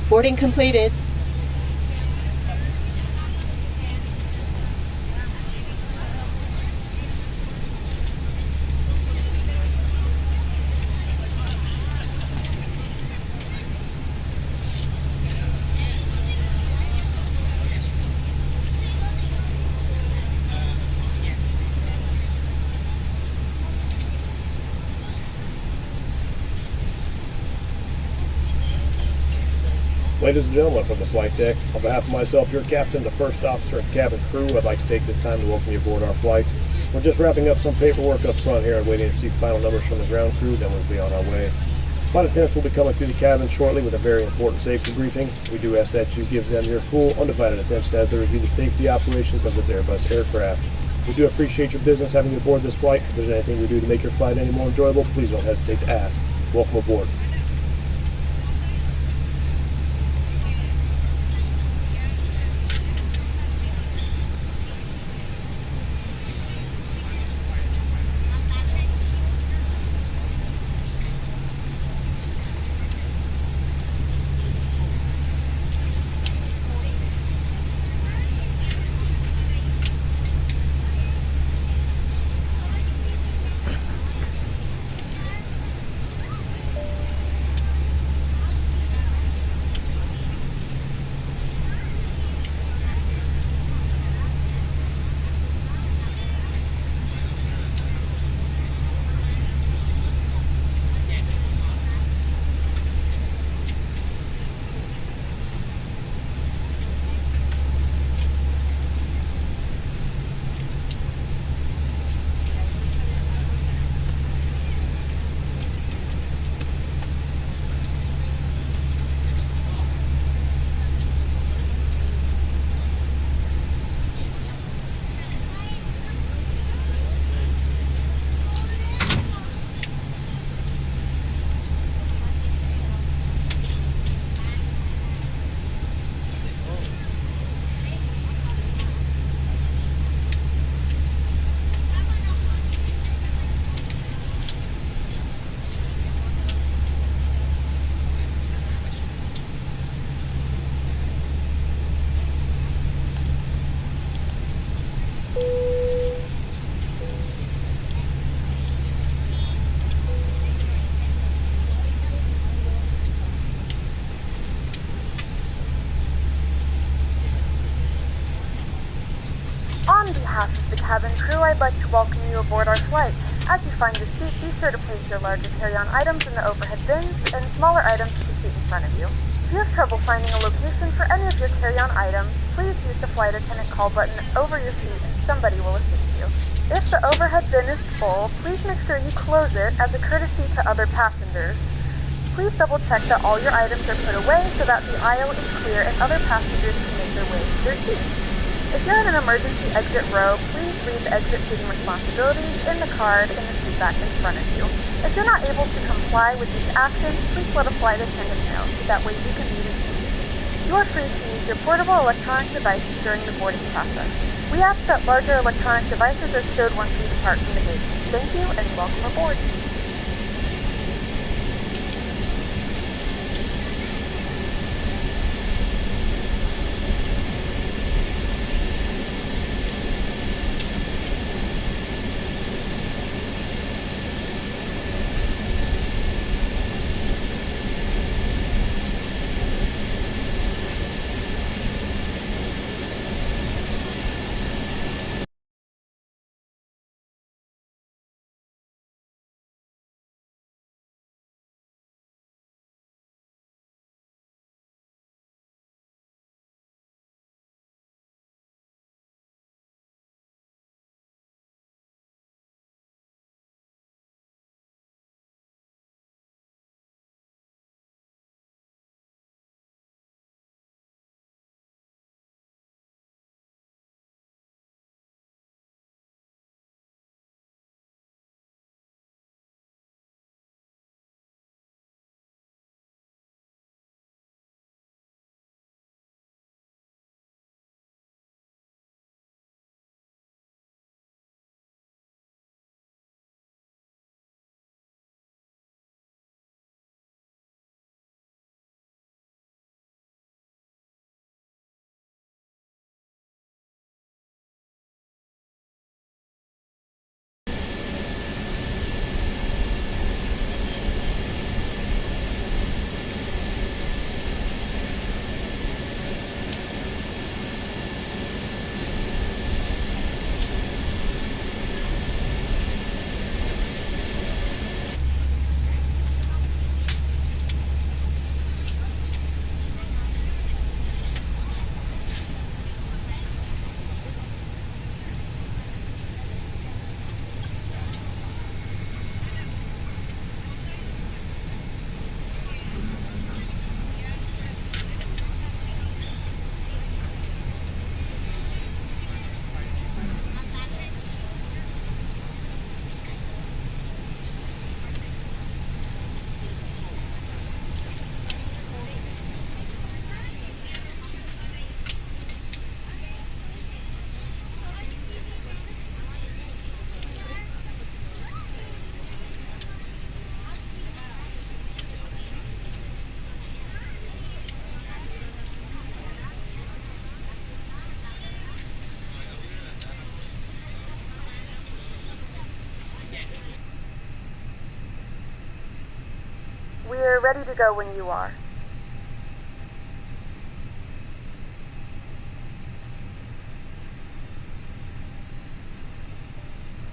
Boarding completed. Ladies and gentlemen from the flight deck, on behalf of myself, your captain, the first officer, and cabin crew, I'd like to take this time to welcome you aboard our flight. We're just wrapping up some paperwork up front here and waiting to see final numbers from the ground crew, then we'll be on our way. Flight attendants will be coming through the cabin shortly with a very important safety briefing. We do ask that you give them your full, undivided attention as they review the safety operations of this Airbus aircraft. We do appreciate your business having you aboard this flight. If there's anything we do to make your flight any more enjoyable, please don't hesitate to ask. Welcome aboard. On behalf of the cabin crew, I'd like to welcome you aboard our flight. As you find your seat, be sure to place your larger carry-on items in the overhead bins and smaller items to the seat in front of you. If you have trouble finding a location for any of your carry-on items, please use the flight attendant call button over your seat and somebody will assist you. If the overhead bin is full, please make sure you close it as a courtesy to other passengers. Please double check that all your items are put away so that the aisle is clear and other passengers can make their way to their seats. If you're in an emergency exit row, please leave the exit seating responsibilities in the card in the seat back in front of you. If you're not able to comply with these actions, please let a flight attendant know so that way you can meet in peace. You are free to use your portable electronic devices during the boarding process. We ask that larger electronic devices are stowed once we depart from the gate. Thank you and welcome aboard. We're ready to go when you are.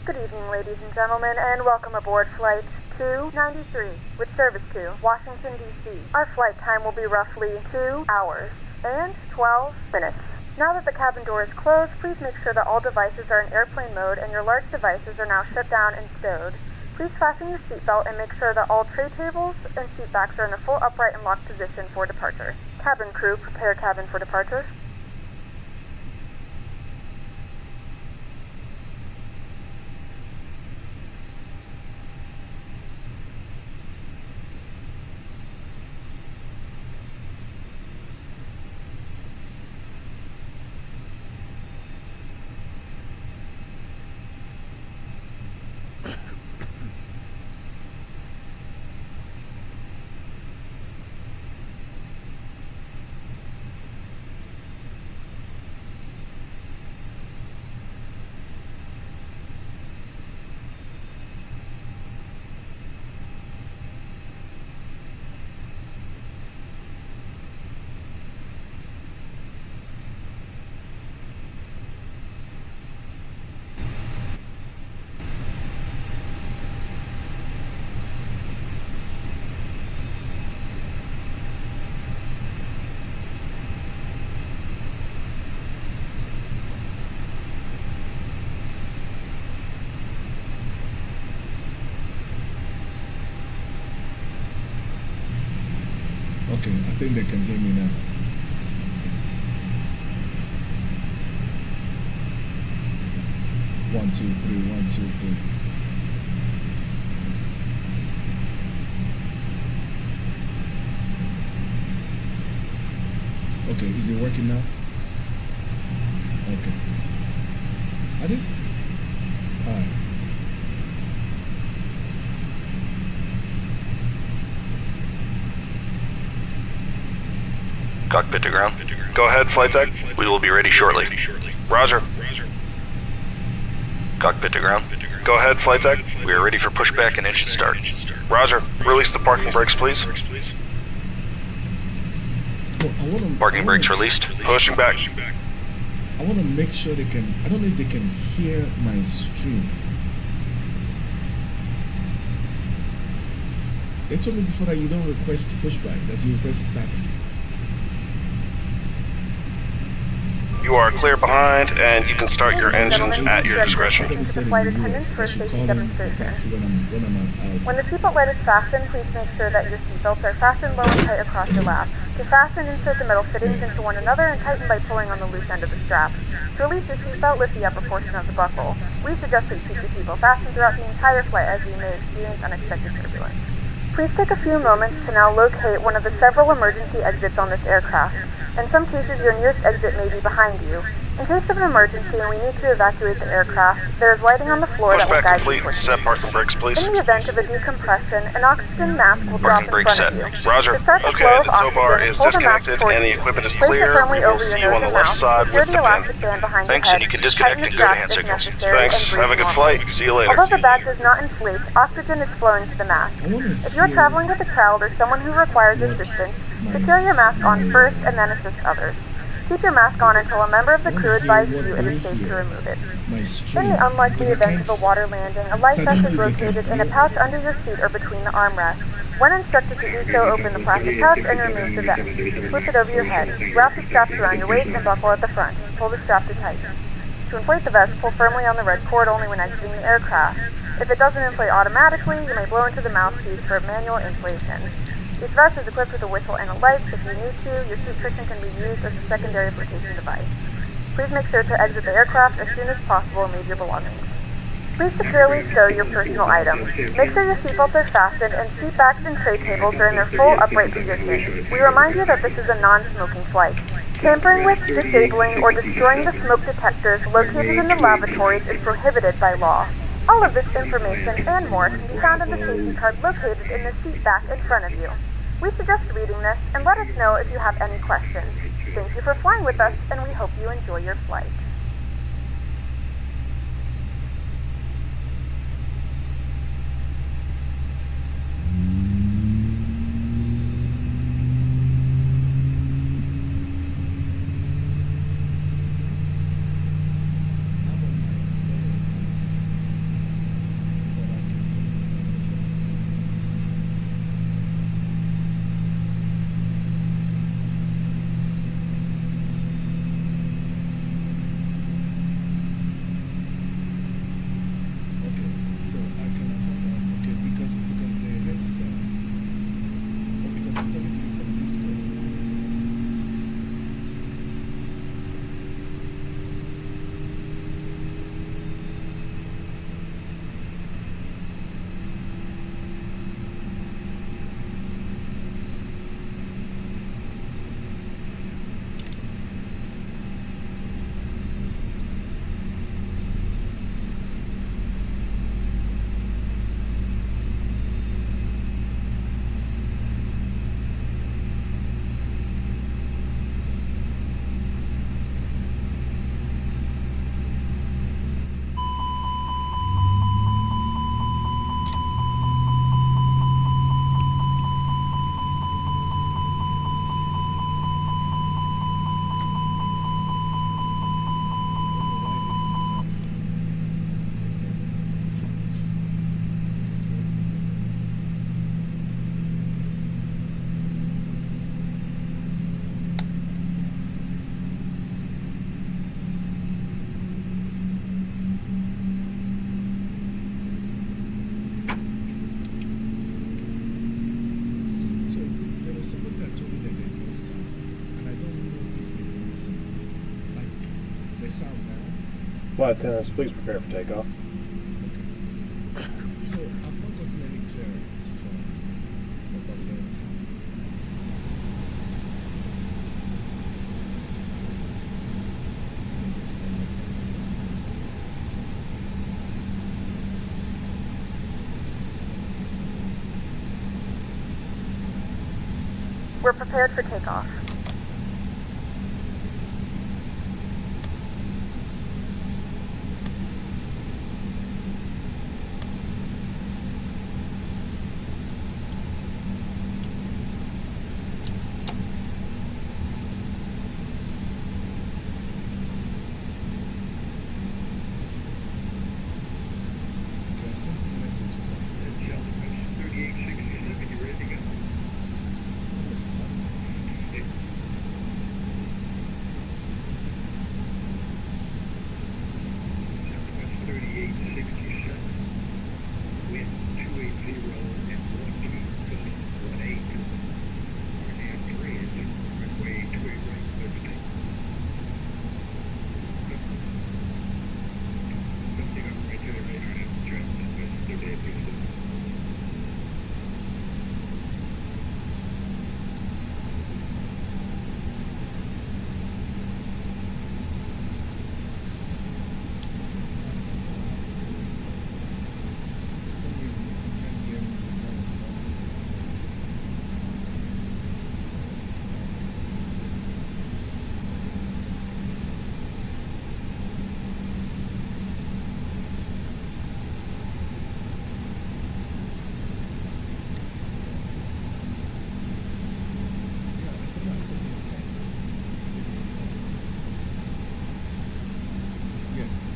Good evening, ladies and gentlemen, and welcome aboard Flight 293 with service to Washington, D.C. Our flight time will be roughly 2 hours and 12 minutes. Now that the cabin door is closed, please make sure that all devices are in airplane mode and your large devices are now shut down and stowed. Please fasten your seatbelt and make sure that all tray tables and seat backs are in a full upright and locked position for departure. Cabin crew, prepare cabin for departure. Okay, I think they can hear me now. One, two, three, 1, 2, 3. Okay, is it working now? Okay. I did? Alright. Cockpit to ground. Go ahead, flight tech. We will be ready shortly. Roger. Cockpit to ground. Go ahead, flight tech. We are ready for pushback and engine start. Roger. Release the parking brakes, please. Well, Parking brakes released. Pushing back. I want to make sure they can. I don't know if they can hear my stream. They told me before that you don't request pushback, that you request taxi. You are clear behind, and you can start your engines at your discretion. That's what we said in Flight the attendants US. for I should safety call them for demonstration. taxi when I'm out. When the seatbelt light is fastened, please make sure that your seatbelts are fastened low and tight across your lap. To fasten, insert the metal fittings into one another and tighten by pulling on the loose end of the strap. To release your seatbelt, lift the upper portion of the buckle. We suggest that you keep your seatbelt fastened throughout the entire flight as you may experience unexpected turbulence. Please take a few moments to now locate one of the several emergency exits on this aircraft. In some cases, your nearest exit may be behind you. In case of an emergency and we need to evacuate the aircraft, there is lighting on the floor that will Pushback guide you complete. towards Set the parking brakes, please. In the event of a decompression, an oxygen mask will drop in brakes front of set. you. Roger. To start the Okay, flow of the tow bar oxygen, is pull the mask disconnected towards and the you. equipment is Place it clear. firmly We over will your see you nose on the and left mouth. side Secure with the the elastic pin. band behind Thanks, your head. and you can disconnect Tighten and the go to strap hand if signals. necessary, Thanks. and breathe Have a good normally. flight. See you later. Although the bag does not inflate, oxygen is flowing to the mask. I want to If you're hear traveling with a child or someone who requires what assistance, my secure your mask on my- first and then assist others. Keep your mask on until a member of the I want crew to hear advises what you it they is safe to hear. remove it. my In stream. the unlikely because I event of can't- a water landing, a life So I vest don't is know if they can rotated in a hear. pouch under your seat or between the armrests. When instructed to do so, open the plastic pouch and remove the vest. Flip it over your head. Wrap the straps around your waist and buckle at the front. Pull the strap to tighten. To inflate the vest, pull firmly on the red cord only when exiting the aircraft. If it doesn't inflate automatically, you may blow into the mouthpiece for manual inflation. This vest is equipped with a whistle and a light. If you need to, your seat cushion can be used as a secondary flotation device. Please make sure to exit the aircraft as soon as possible and leave your belongings. Please securely stow your personal items. Make sure your seatbelts are fastened and seat backs and tray tables are in their full upright position. We remind you that this is a non-smoking flight. Tampering with, disabling, or destroying the smoke detectors located in the lavatories is prohibited by law. All of this information and more can be found in the safety card located in the seat back in front of you. We suggest reading this and let us know if you have any questions. Thank you for flying with us, and we hope you enjoy your flight. told me that there's no sound, and I don't know if there's no sound. Like, there's sound now. Flight attendants, please prepare for takeoff. Okay. So I've not gotten any clearance for Babylon Town. Let me just turn off the- We're prepared for takeoff. Okay, I sent a message to it. It says that 3867, you ready to go? it's not responding. Southwest 3867, wind 280 and 12.18. RNAV 3 is runway 28 right, Liberty. Something up right to the radar now, John, Southwest 3867. For some reason, you can't hear me. It's not responding. So, yeah, I sent a text. It didn't respond. Yes.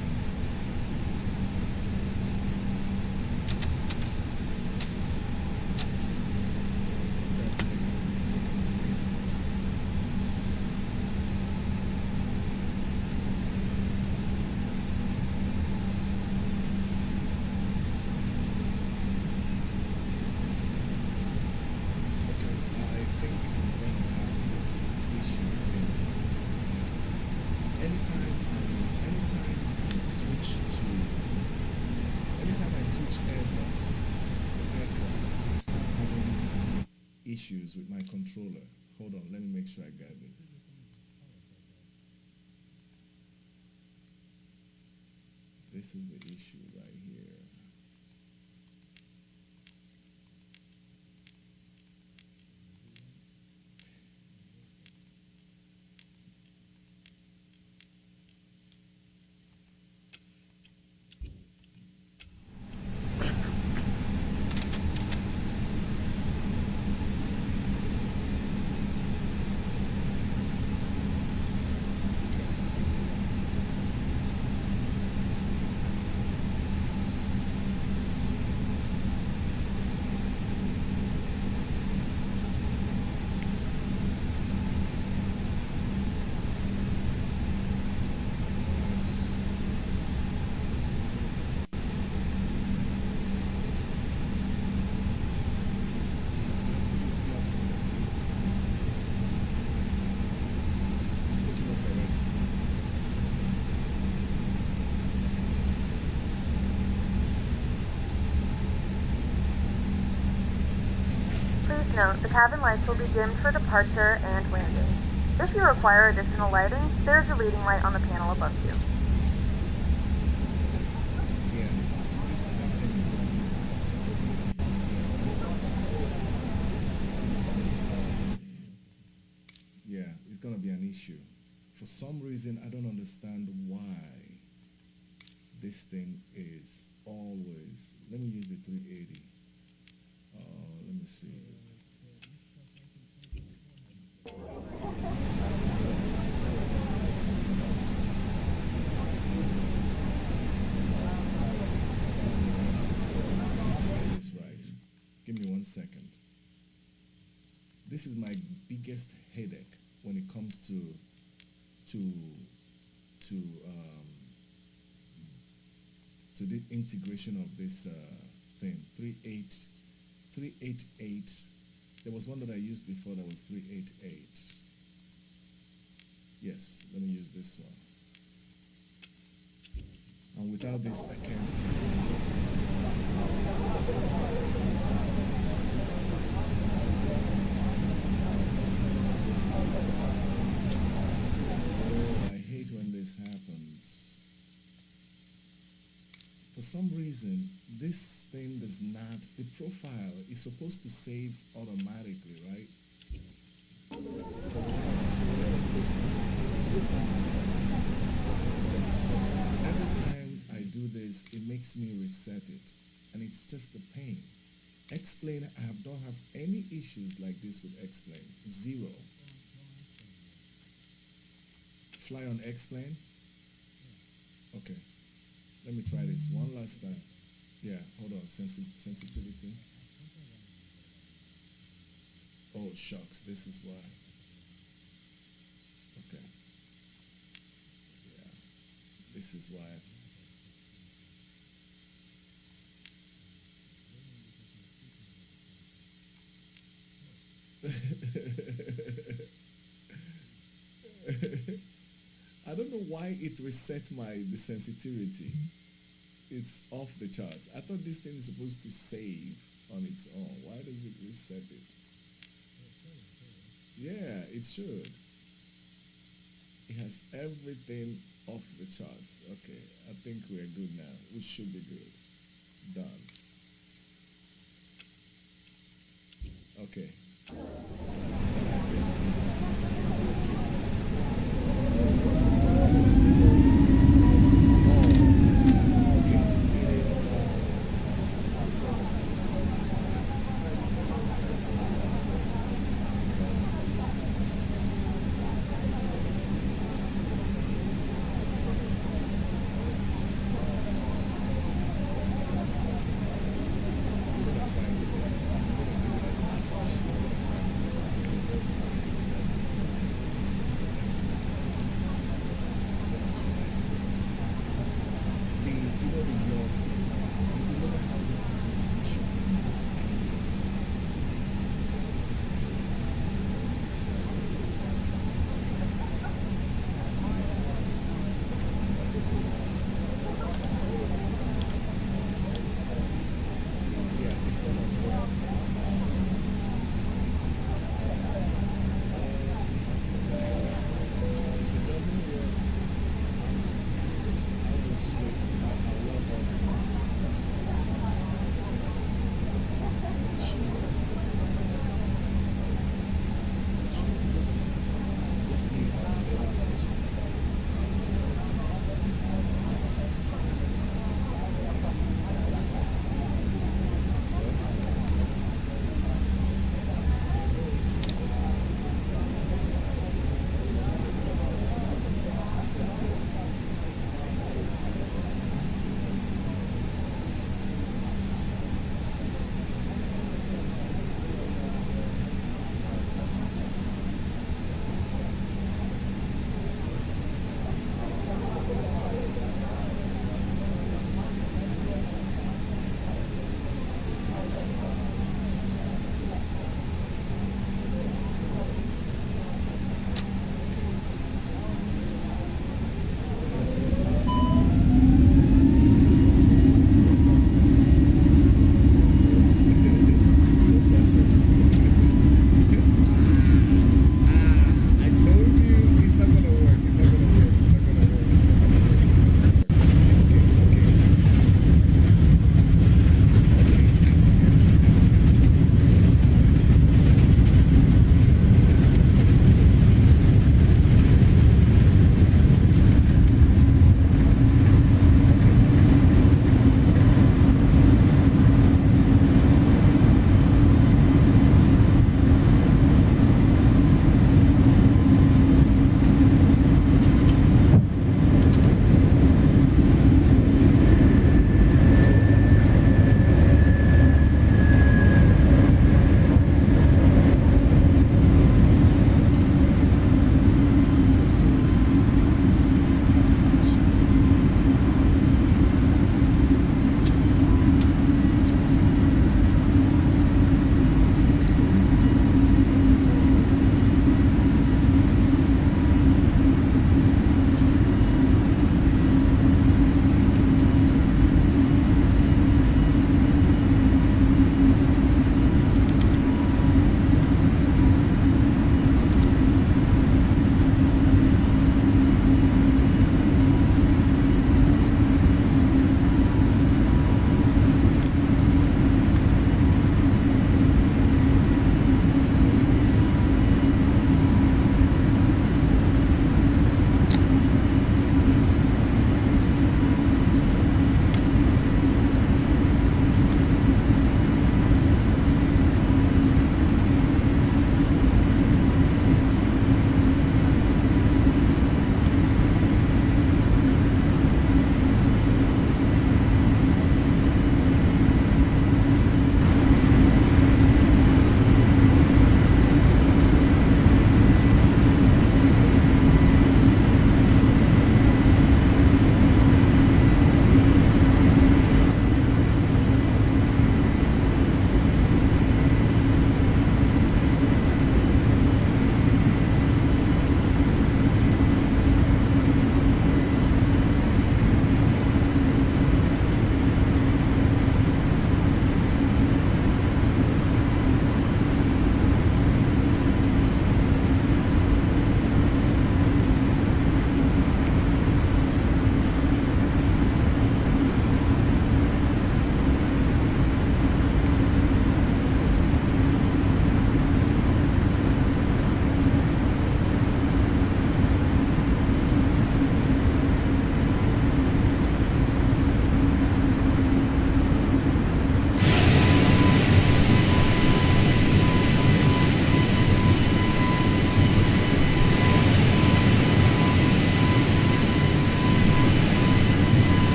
Okay, I think I'm going to have this issue in this setting. Anytime I switch Airbus for aircraft, I start having issues with my controller. Hold on, let me make sure I got this. This is the issue right here. I've taken off already. Please note, the cabin lights will be dimmed for departure and landing. If you require additional lighting, there's a reading light on the panel above you. Yeah, this light thing is going to be. Yeah, I need to understand. This thing is going to be. Yeah, it's going to be an issue. For some reason, I don't understand why this thing is always. Let me use the 380. Let me see. It's not the right one. I need to get this right. Give me 1 second. This is my biggest headache when it comes to the integration of this thing. 388. There was one that I used before that was 388. Yes, let me use this one. And without this, I can't take I hate when this happens. For some reason, this thing does not, the profile is supposed to save automatically, right? Every time I do this, it makes me reset it, and it's just a pain. X-Plane, don't have any issues like this with X-Plane. Zero. Fly on X-Plane? Okay. Let me try this one last time. Yeah, hold on. Sensitivity. Oh, shucks. This is why. Okay. Yeah. This is why. I don't know why it reset the sensitivity. It's off the charts. I thought this thing is supposed to save on its own. Why does it reset it? Yeah, it should. It has everything off the charts. Okay, I think we're good now. We should be good. Done. Okay. Let's see.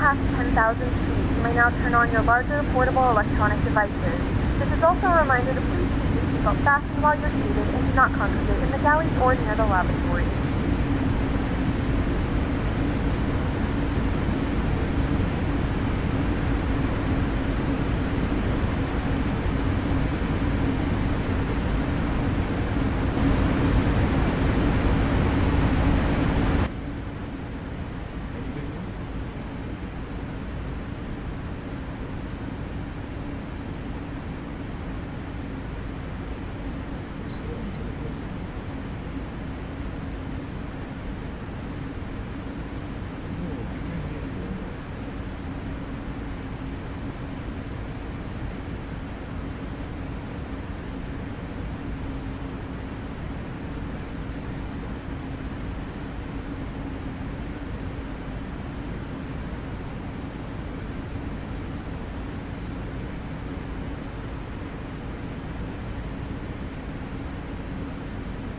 past 10,000 feet, you may now turn on your larger portable electronic devices. This is also a reminder to please keep your seatbelt fastened while you're seated and do not congregate in the galleys or near the lavatory. Can you hear me? Still on telephone? No, I can't hear you.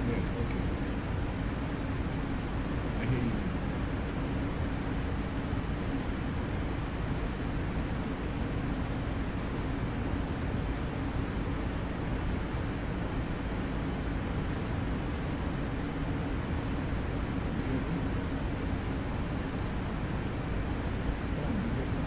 Yeah, okay. I hear you now. You hear me? Stop, you hear me?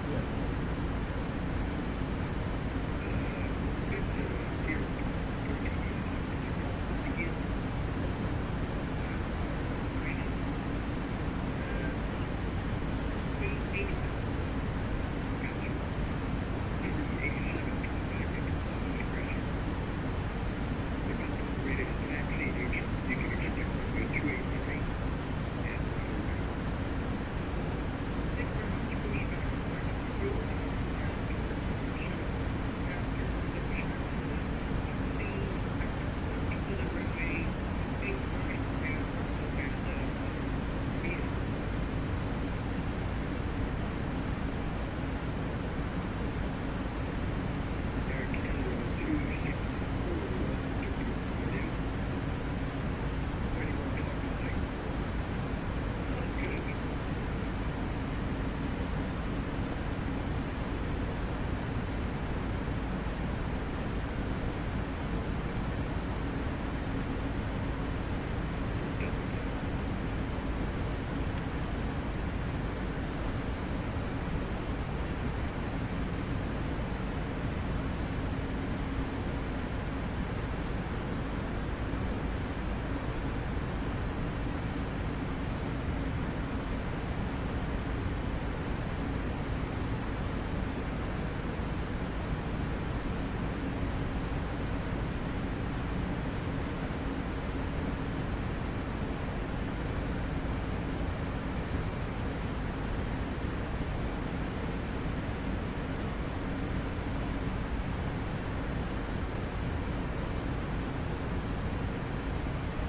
Yeah.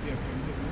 Yeah, can you hear me?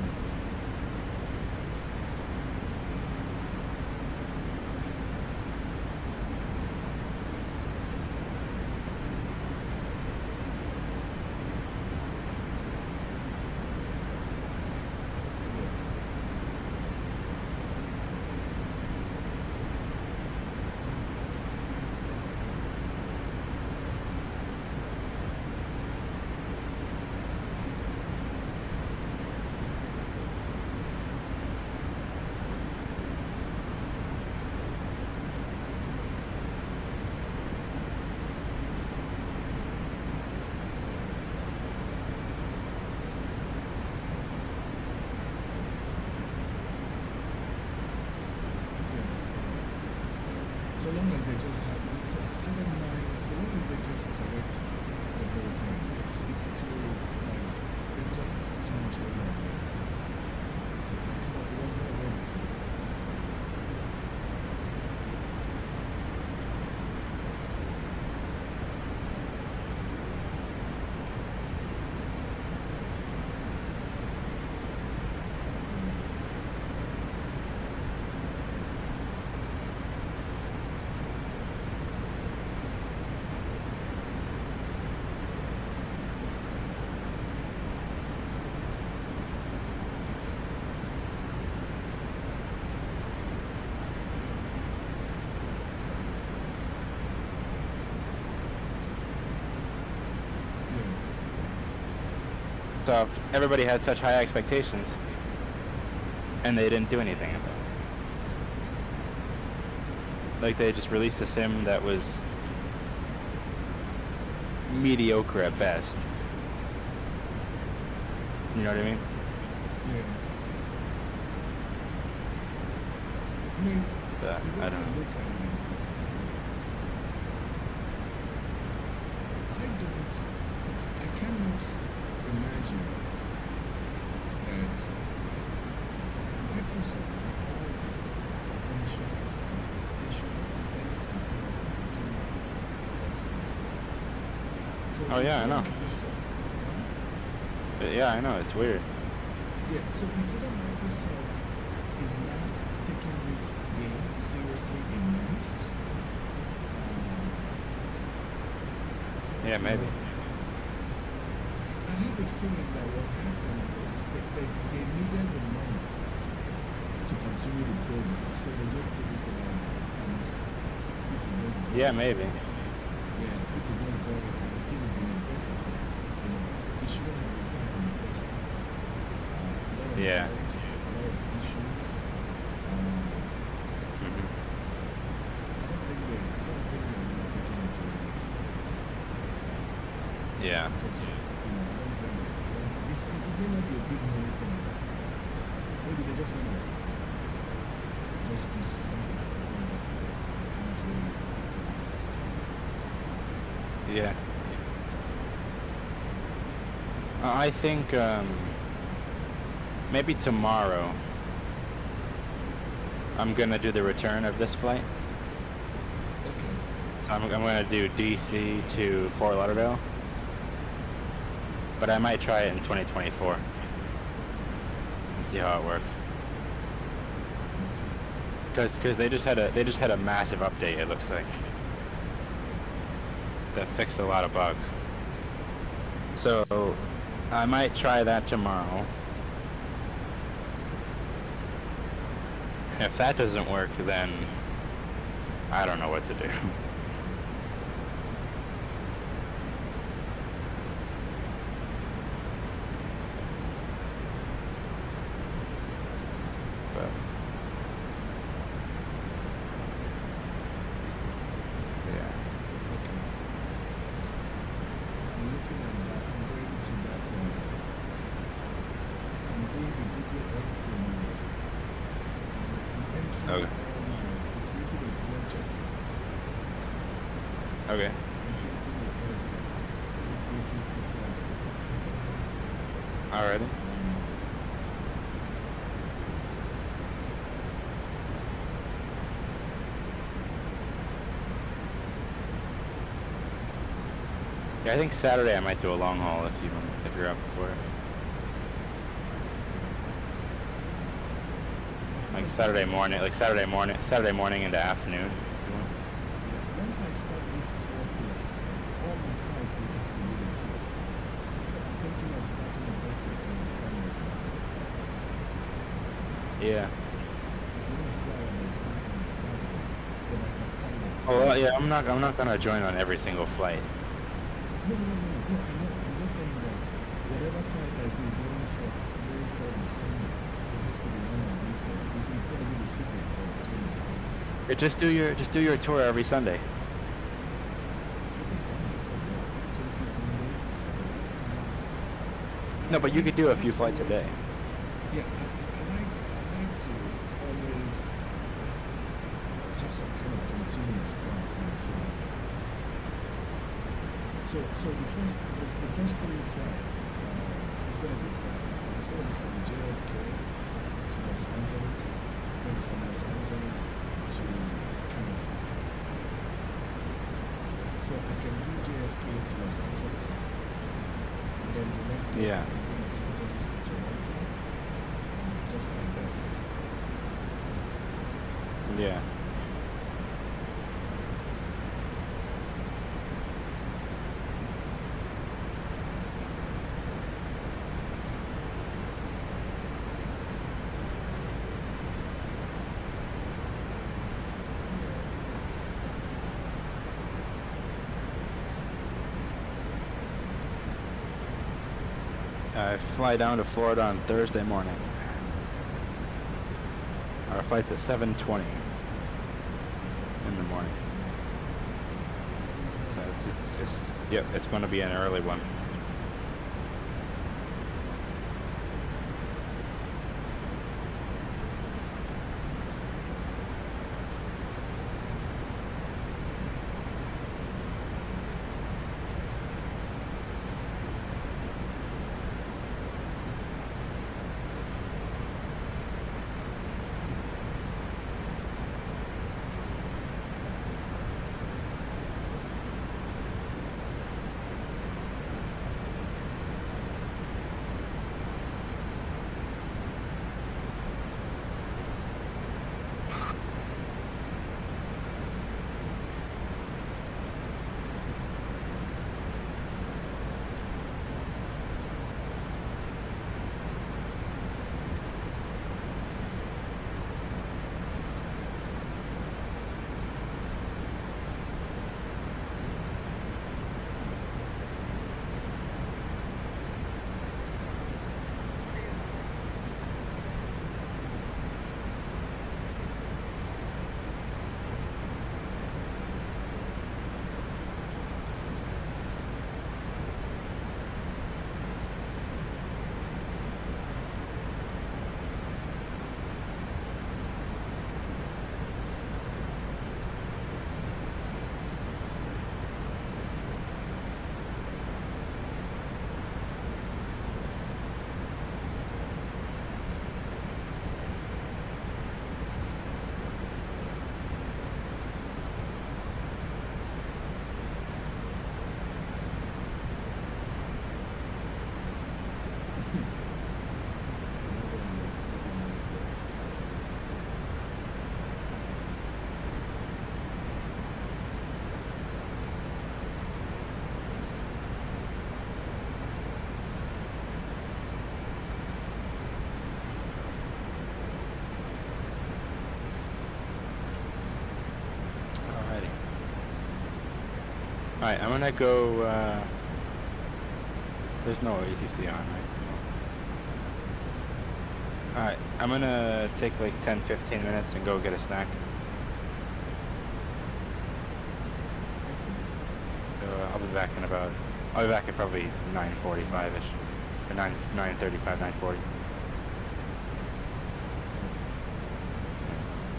Yeah, that's good. So long as they just have this, I don't mind. So long as they just correct the whole thing, because it's too, like, there's just too much going on there. Microsoft, everybody had such high expectations, and they didn't do anything about it. Like, they just released a sim that was mediocre at best. You know what I mean? Yeah. I mean, But, the way I don't know. look at it is this. I cannot imagine that Microsoft, with all its potential, they should have any comparison between Microsoft and Sony. So Oh, yeah, I know. Microsoft, Yeah, I know, it's weird. yeah, so it's either Microsoft is not taking this game seriously enough. Yeah, maybe. I have a feeling that what happened was they needed the money to continue the program, so they just put this out and people just bought Yeah, it. maybe. Yeah, people just bought it and the thing is in a better phase. You know, it shouldn't have been that in the first place. A lot of Yeah. bugs, a lot of issues. Mhm. I don't think they're really taking it to the next level. Yeah. Because, you know, it may not be a big money thing. Maybe they just want to just do something for somebody's sake. Not really taking it seriously. Yeah. I think, maybe tomorrow, I'm gonna do the return of this flight. Okay. So I'm gonna do DC to Fort Lauderdale. But I might try it in 2024 and see how it works. Because they just had a massive update. It looks like that fixed a lot of bugs. So I might try that tomorrow. If that doesn't work, then I don't know what to do. But yeah. Okay. I'm looking at that. I'm going to that. I'm doing the Google article now. I'm entering Okay. all my. I'm creating a project. Okay. I'm creating a project. 350 project. Alrighty. Yeah, I think Saturday I might do a long haul if you're up for it. Like Saturday morning into afternoon. If you want. Once I start this tour here, all my flights will have to do the tour. So I'm thinking of starting a basic on a Sunday. Yeah. If you want to fly on a Saturday, then I can start on Oh Sunday. yeah, I'm not gonna join on every single flight. No, I know. I'm just saying that whatever flight I do going for the Sunday, it has to be one of these. It's going to be the sequence of 20 stars. Just do your tour every Sunday. Every Sunday, it's 20 Sundays. That's too much. No, but you could do a few flights a day. Yeah, I like to always have some kind of continuous plan on the flight. So the first 3 flights, it's going to be flight. It's going to be from JFK to Los Angeles, then from Los Angeles to Canada. So I can do JFK to Los Angeles, and then the next day Yeah. I can do Los Angeles to Toronto, just like that. Yeah. I fly down to Florida on Thursday morning. Our flight's at 7:20 in the morning. So it's going to be an early one. Alright, I'm gonna go, there's no ATC on, right? Alright, I'm gonna take like 10-15 minutes and go get a snack. So I'll be back in probably 9:45ish, or 9:35, 9:40.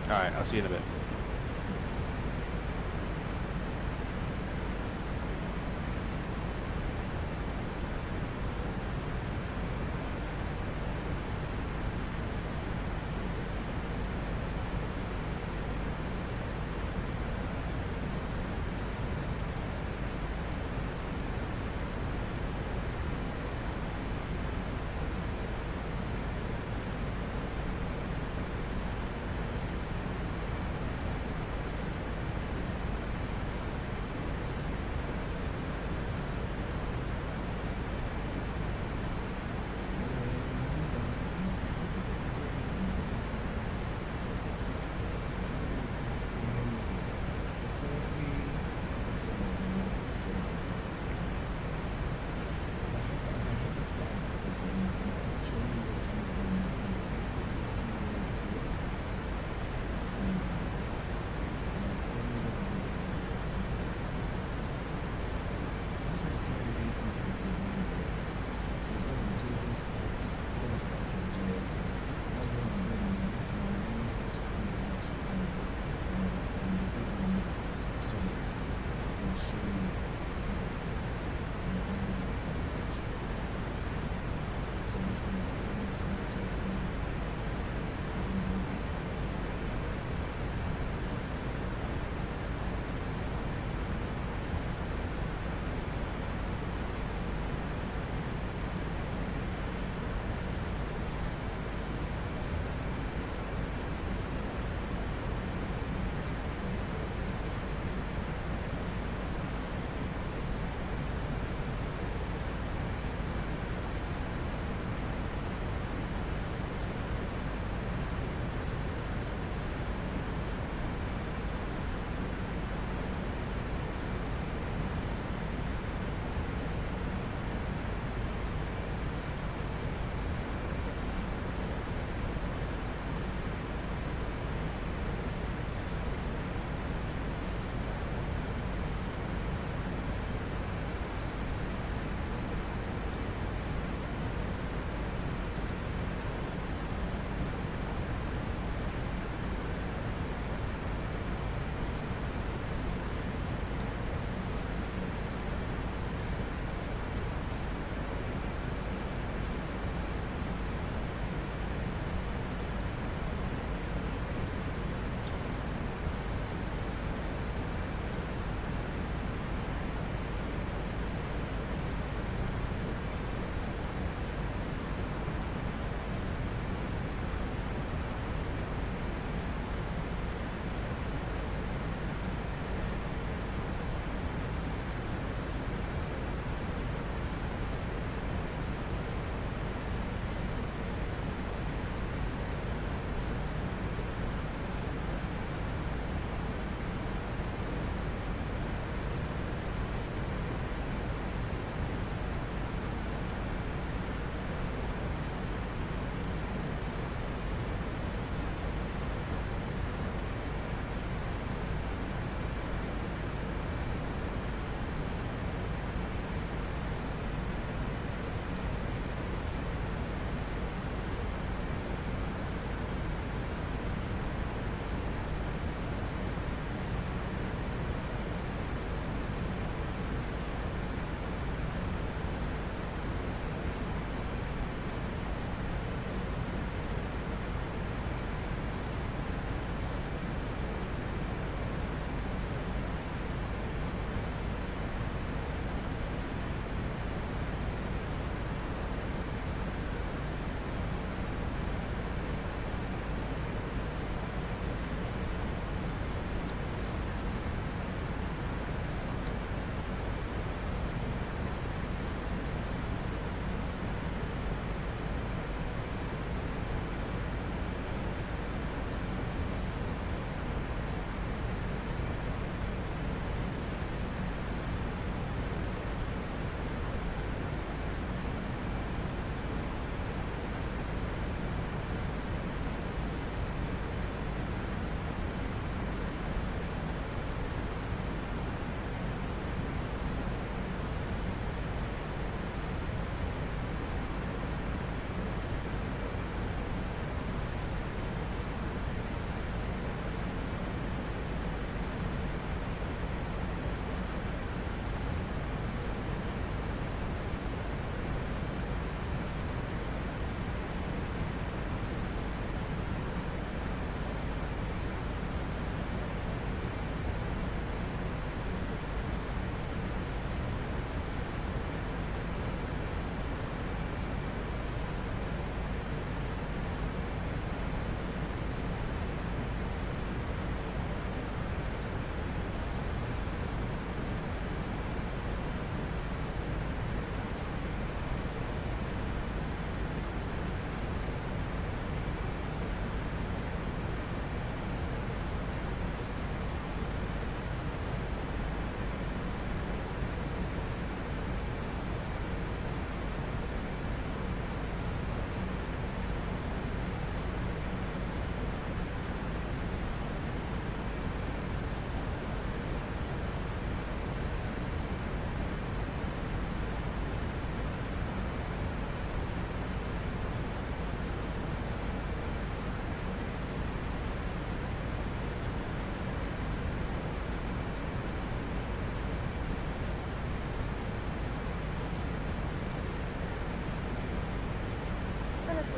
Alright, I'll see you in a bit.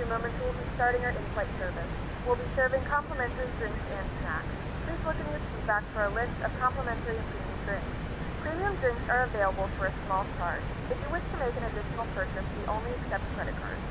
moments we will be starting our in-flight service. We'll be serving complimentary drinks and snacks. Please look in your seat back for a list of complimentary and premium drinks. Premium drinks are available for a small charge. If you wish to make an additional purchase, we only accept credit cards.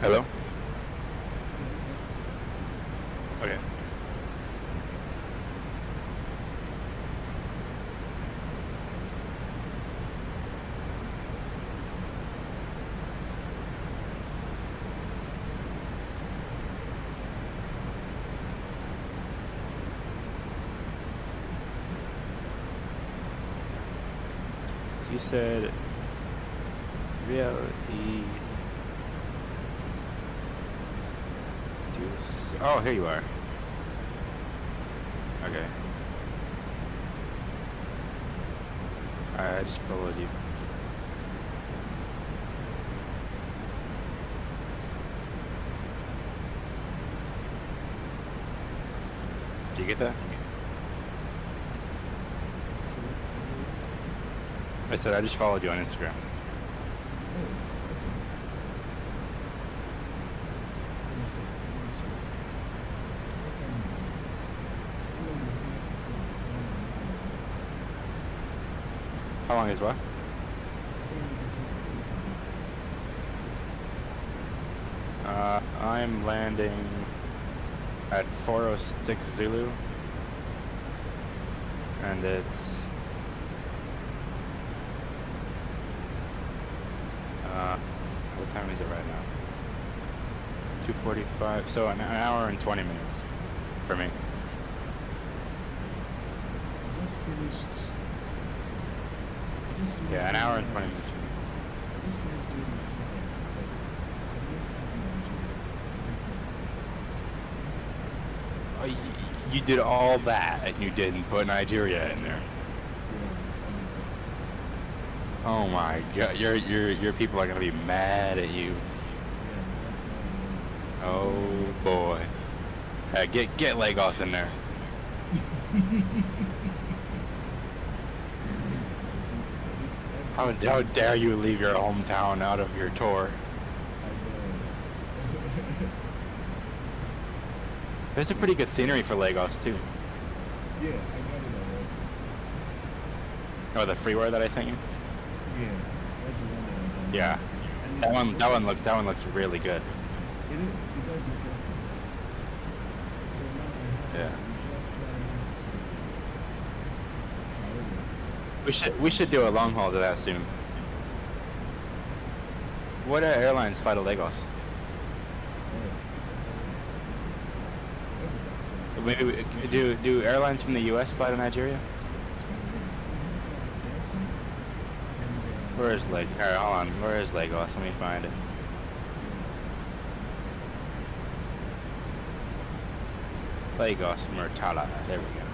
Hello? Okay. So you said real E. Oh, here you are. Okay. I just followed you. Did you get that? So, I said I just followed you on Instagram. oh, okay. Let me see. Let me see. What time is it? How long does it take to film? How long is what? How long is the flight still to be? I'm landing at 4:06 Zulu, and it's what time is it right now? 2:45. So an hour and 20 minutes for me. I just finished. Yeah, an hour and 20 minutes. I just finished doing the flights, but I didn't have Nigeria. Oh, you did all that, and you didn't put Nigeria in there. Oh my God, your people are gonna be mad at you. Yeah, that's why. Oh boy. Get Lagos in there. How dare you leave your hometown out of your tour? There's a pretty good scenery for Lagos too. Yeah, I got it already. Oh, the freeware that I sent you? Yeah, that's the one that I got. Yeah. And That one looks really good. It does look awesome. So now I have Yeah. this before flying, so We should do a long haul to that soon. What airlines fly to Lagos? Maybe do airlines from the U.S. fly to Nigeria? Where is Lagos? Hold on. Where is Lagos? Let me find it. Lagos Murtala. There we go.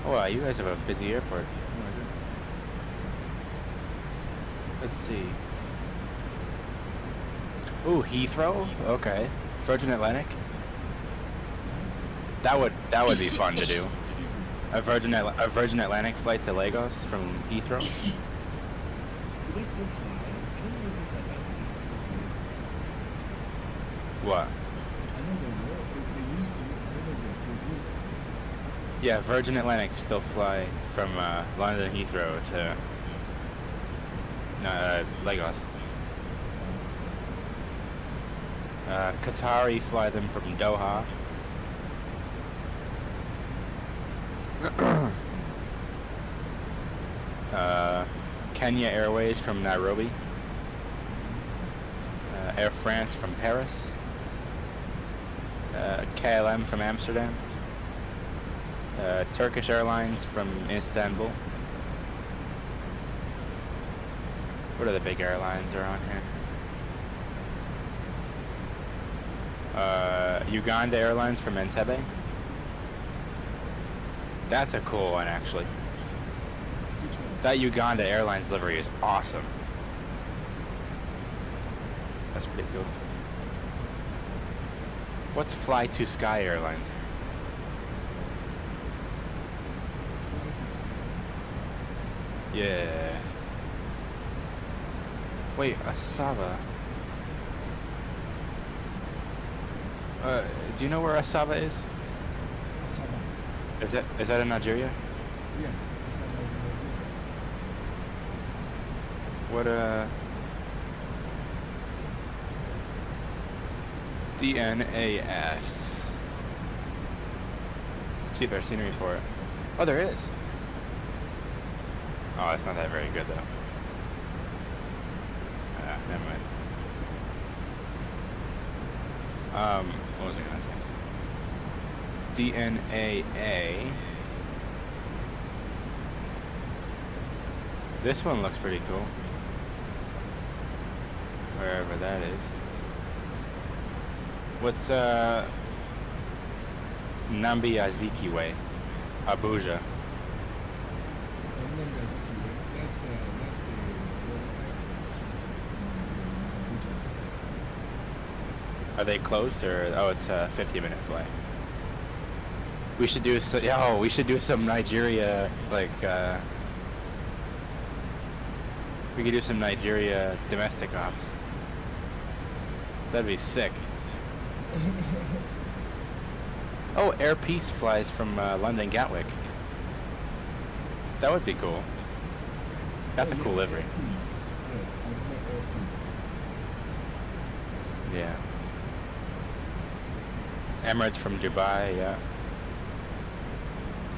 Oh wow, you guys have a busy airport. Let's see. Ooh, Heathrow? Okay. Virgin Atlantic? That would be fun to do. excuse me. A Virgin Atlantic flight to Lagos from Heathrow? Do they still fly? I don't know if it's like that. They still go to Lagos. What? I know they used to. I don't know if they still do. Yeah, Virgin Atlantic still fly from London Heathrow to Lagos. Qatari fly them from Doha. Kenya Airways from Nairobi. Air France from Paris. KLM from Amsterdam. Turkish Airlines from Istanbul. What are the big airlines around here? Uganda Airlines from Entebbe. That's a cool one, actually. Which one? That Uganda Airlines livery is awesome. That's pretty cool. What's Fly to Sky Airlines? Fly to Sky. Yeah. Wait, Asaba. Do you know where Asaba is? Asaba. Is that in Nigeria? Yeah, Asaba is in Nigeria. What DNAS. See if there's scenery for it. Oh, there is. Oh, it's not that very good though. Never mind. What was I gonna say? DNAA. This one looks pretty cool. Wherever that is. What's Nambi Azikiwe? Abuja. That's the Are they close or oh, it's a 50-minute flight. We should do so. Oh, we should do some Nigeria like. We could do some Nigeria domestic ops. That'd be sick. Oh, Air Peace flies from London Gatwick. That would be cool. That's a cool livery. Peace. Yes, I've met Air Peace. Yeah. Emirates from Dubai, yeah.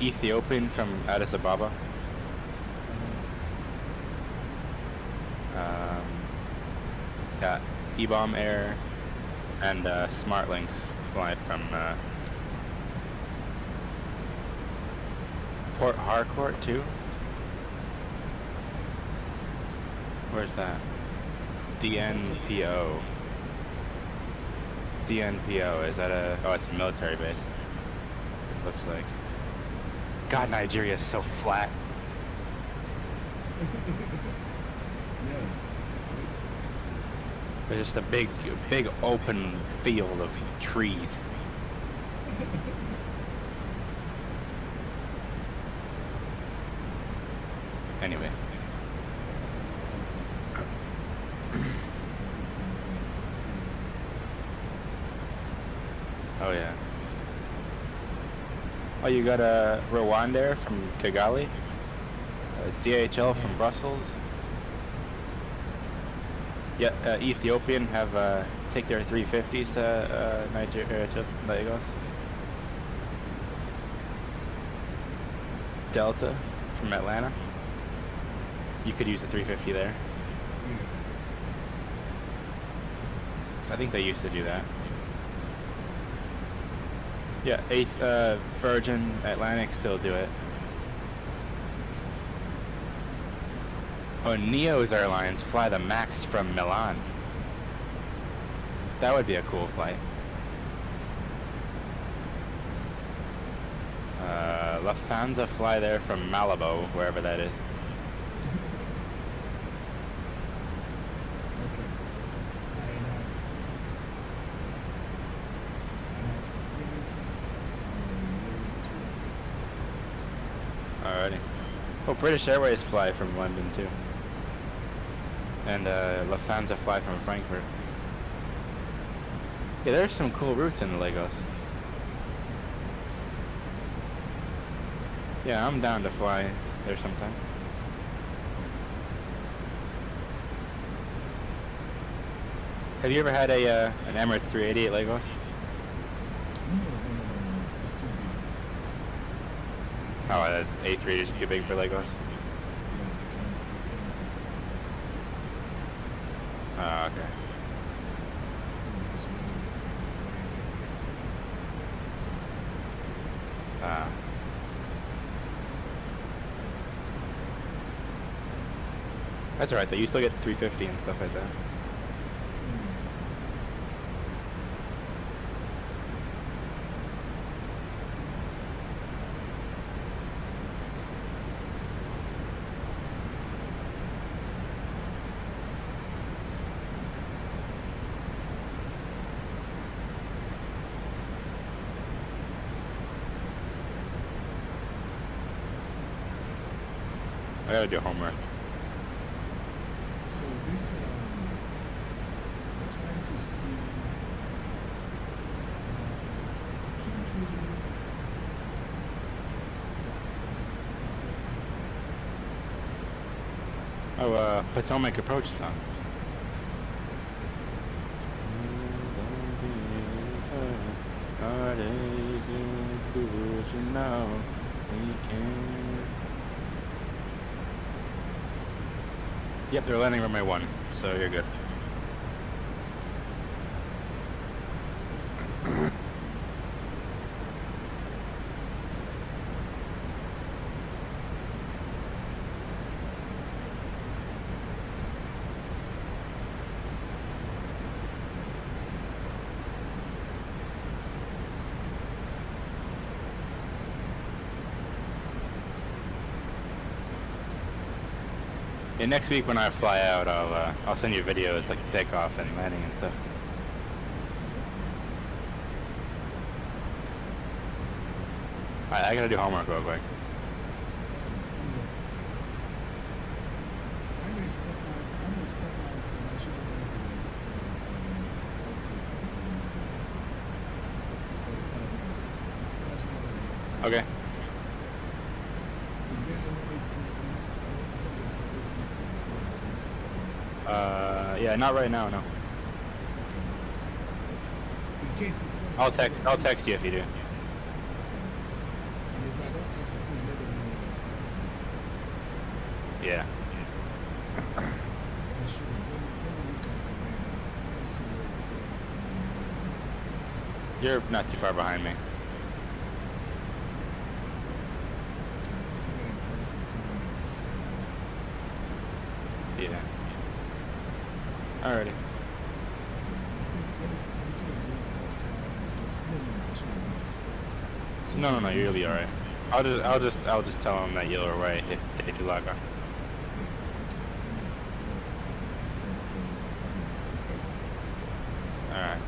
Ethiopian from Addis Ababa. Yeah, E-Bomb Air and Smartlinks fly from Port Harcourt too. Where's that? DNPO. DNPO, is that a... Oh, it's a military base. Looks like. God, Nigeria is so flat. Yes. There's just a big open field of trees. Anyway. Oh yeah. Oh, you got a Rwanda from Kigali, a DHL from Brussels. Yeah, Ethiopian have take their 350s to Nigeria to Lagos. Delta from Atlanta. You could use the 350 there. So I think they used to do that. Yeah, 8th Virgin Atlantic still do it. Oh, Neo's Airlines fly the MAX from Milan. That would be a cool flight. Lufthansa fly there from Malibu, wherever that is. Okay. I have finished Alrighty. Oh, British Airways fly from London too. And Lufthansa fly from Frankfurt. Yeah, there's some cool routes in Lagos. Yeah, I'm down to fly there sometime. Have you ever had a an Emirates 380 at Lagos? No. It's too big. Oh, that's A380 is too big for Lagos. Yeah, they can't. Oh, okay. It's too big. It's really That's alright though, you still get 350 and stuff like that. I gotta do homework. So this, I'm trying to see. Can't really. Oh, Potomac approach is on. days in illusion now. We can. Yep, they're landing runway 1, so you're good. Yeah, next week when I fly out, I'll send you videos like takeoff and landing and stuff. Alright, I gotta do homework real quick. I may step out, and I should have done it 45 minutes. That's what I left. Okay. Is there any ATC? I don't think there's no ATC, so Yeah, not right now, no. okay. In case if I'll text you if you do. Okay. And if I don't answer, please let them know that I start. Yeah. I'm sure. Let me look at the radar. Let's see where we're going. You're not too far behind me. Okay, still got about 15 minutes. Yeah. Alrighty. No, you'll be alright. I'll just tell them that you're right if they do log on. Alright.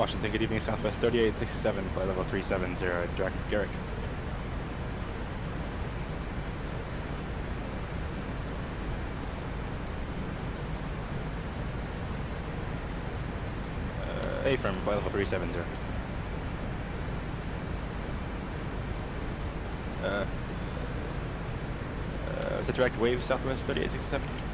Washington, good evening, Southwest 3867, flight level 370, direct Garrick. Affirm, flight level 370. Is it direct wave Southwest 3867?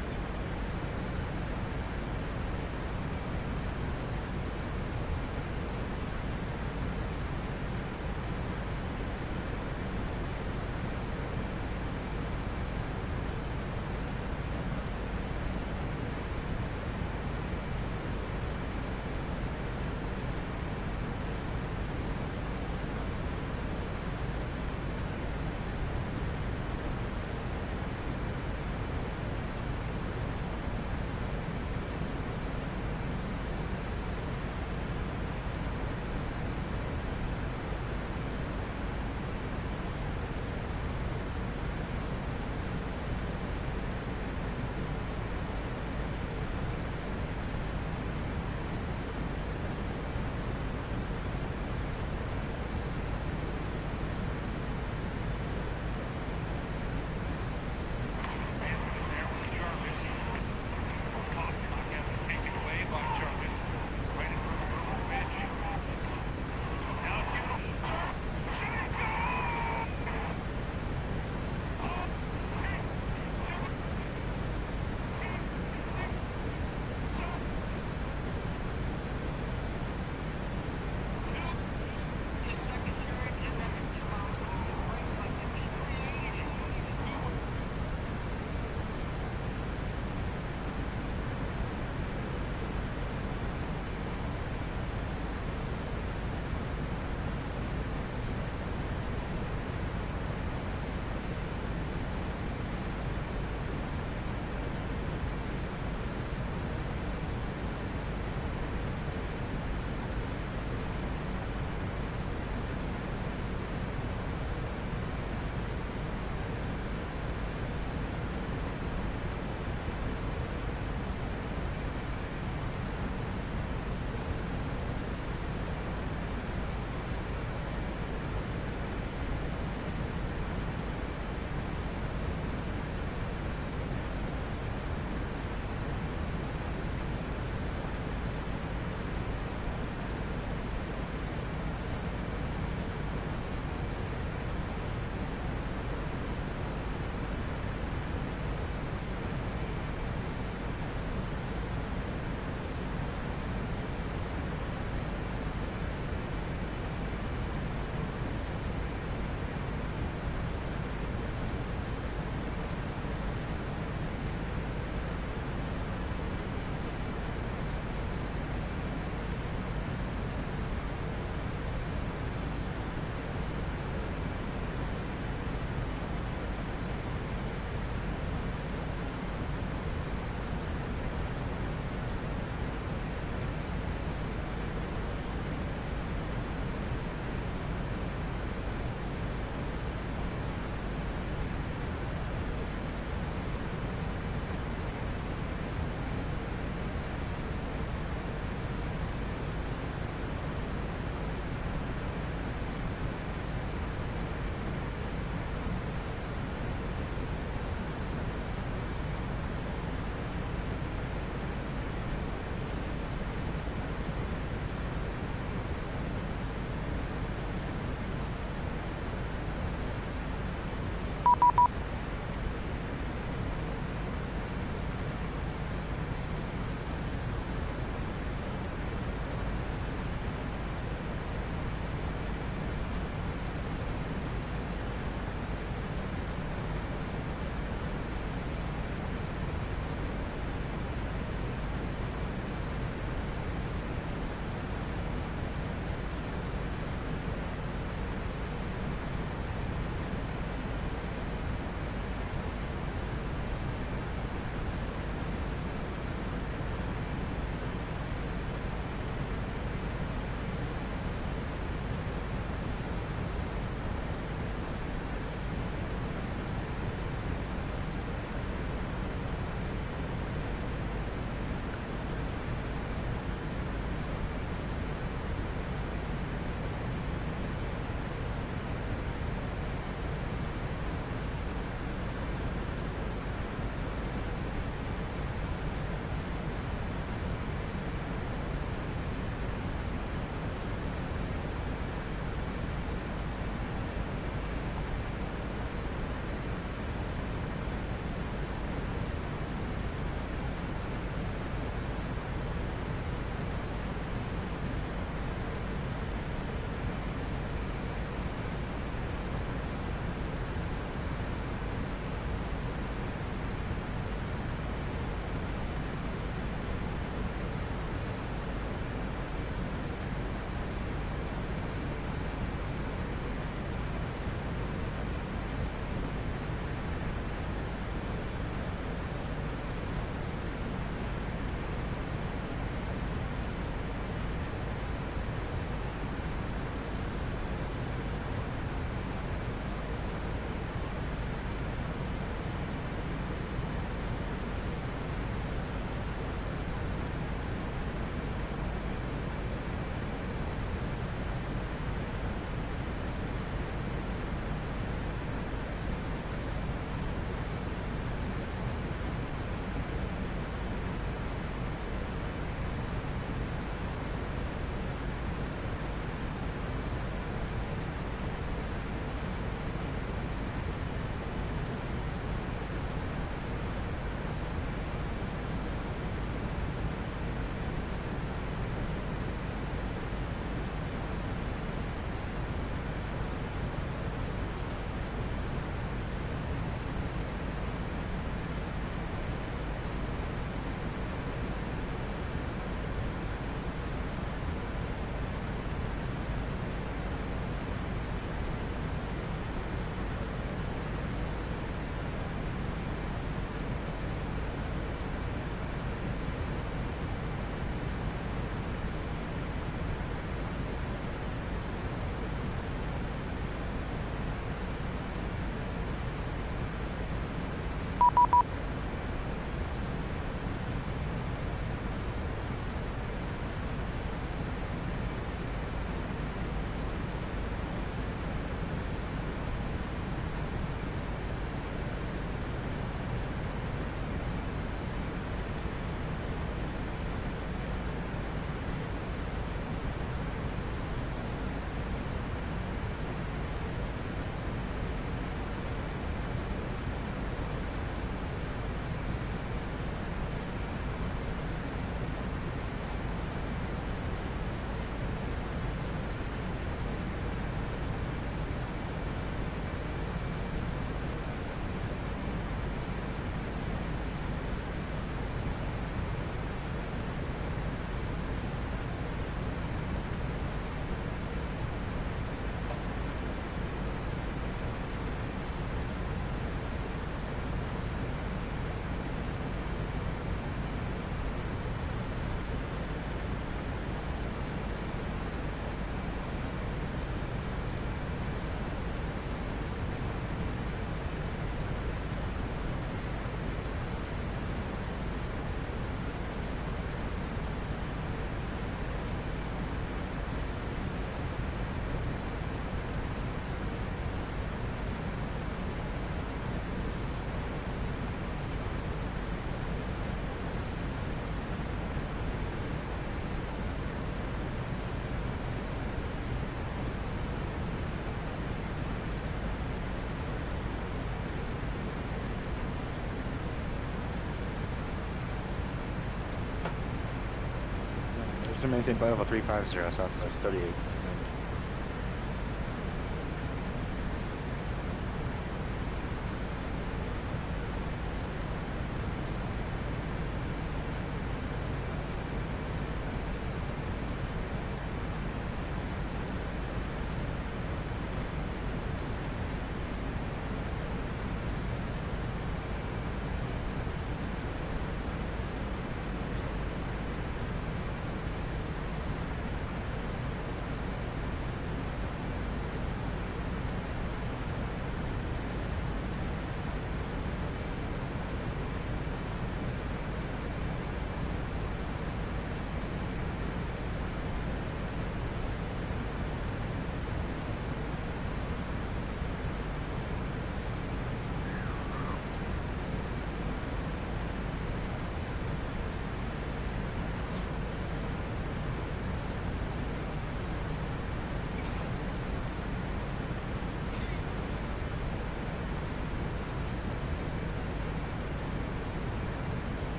to maintain flight level 350, southwest 38%.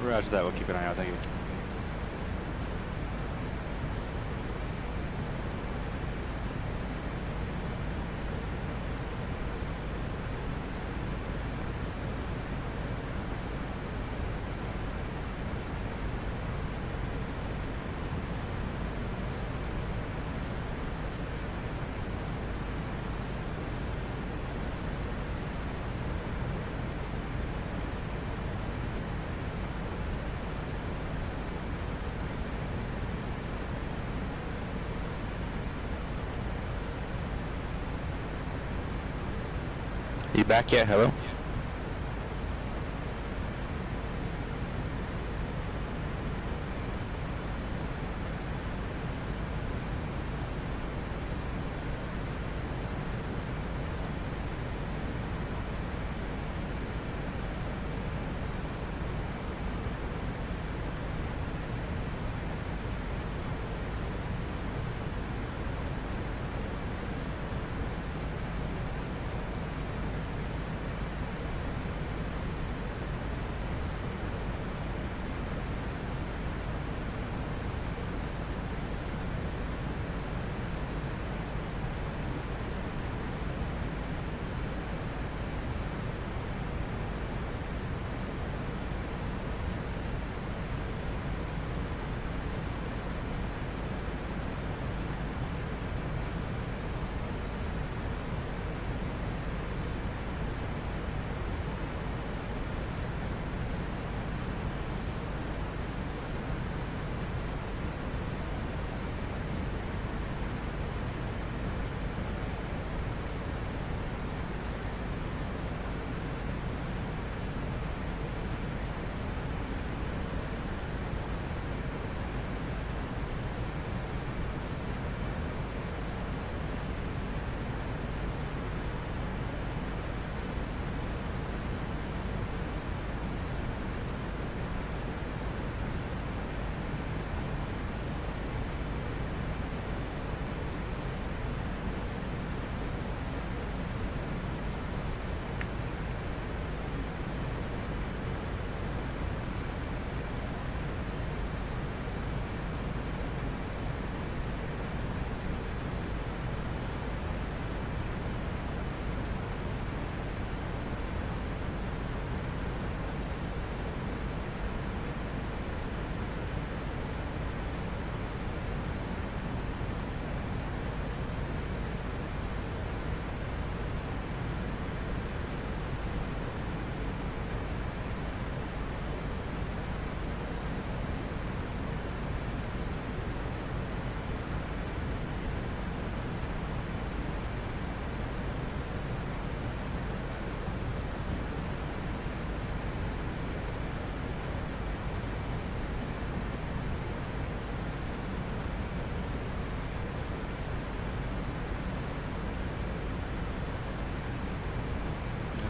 Roger that, we'll keep an eye out, thank you. You back yet? Hello?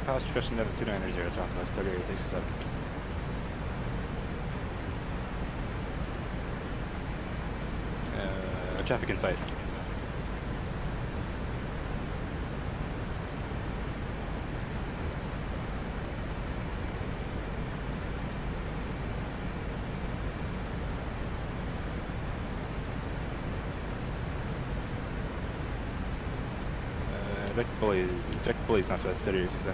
Palace Christian Devon 290 Southwest 3867. Traffic in sight. Deck pulley Southwest 3867.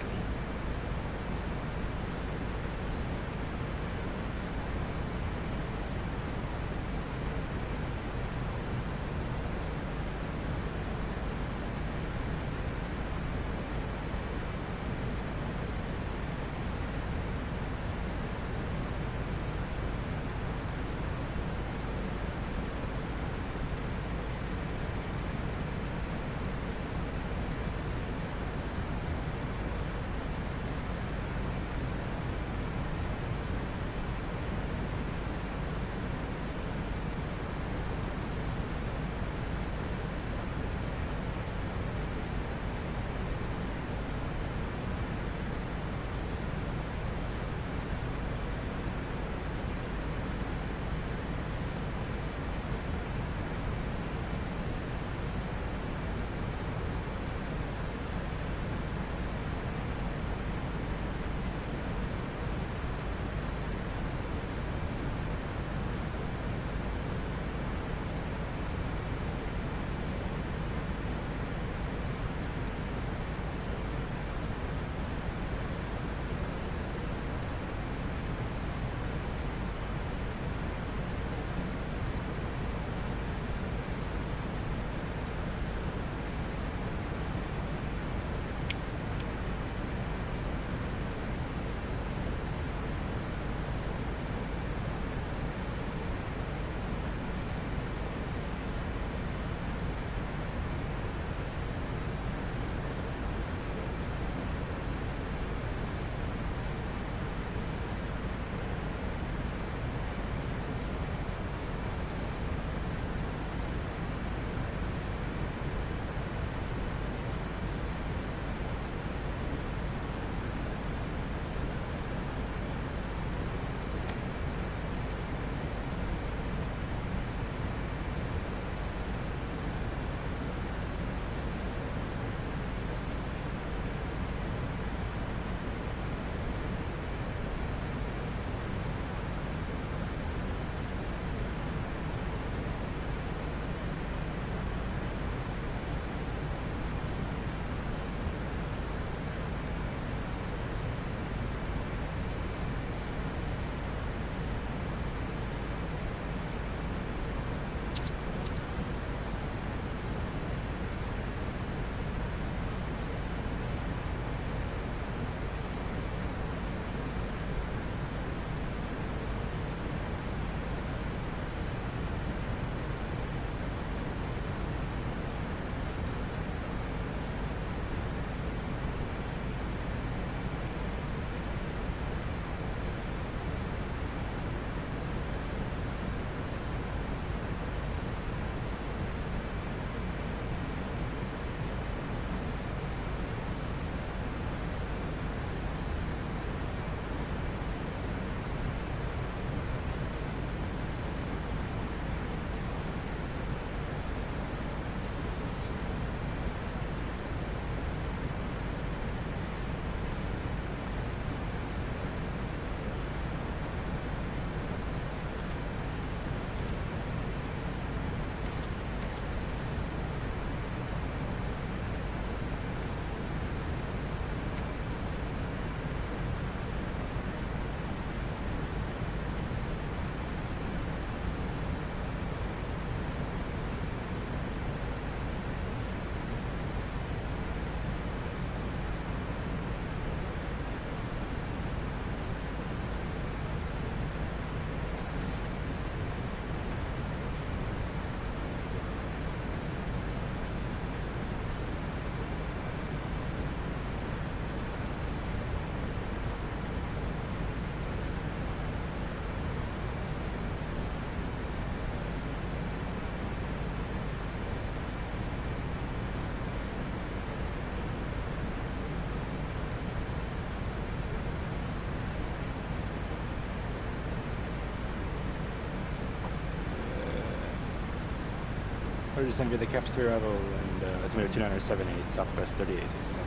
We're just gonna be the Caps 3 Rebel, and it's gonna be 2978 Southwest 3867.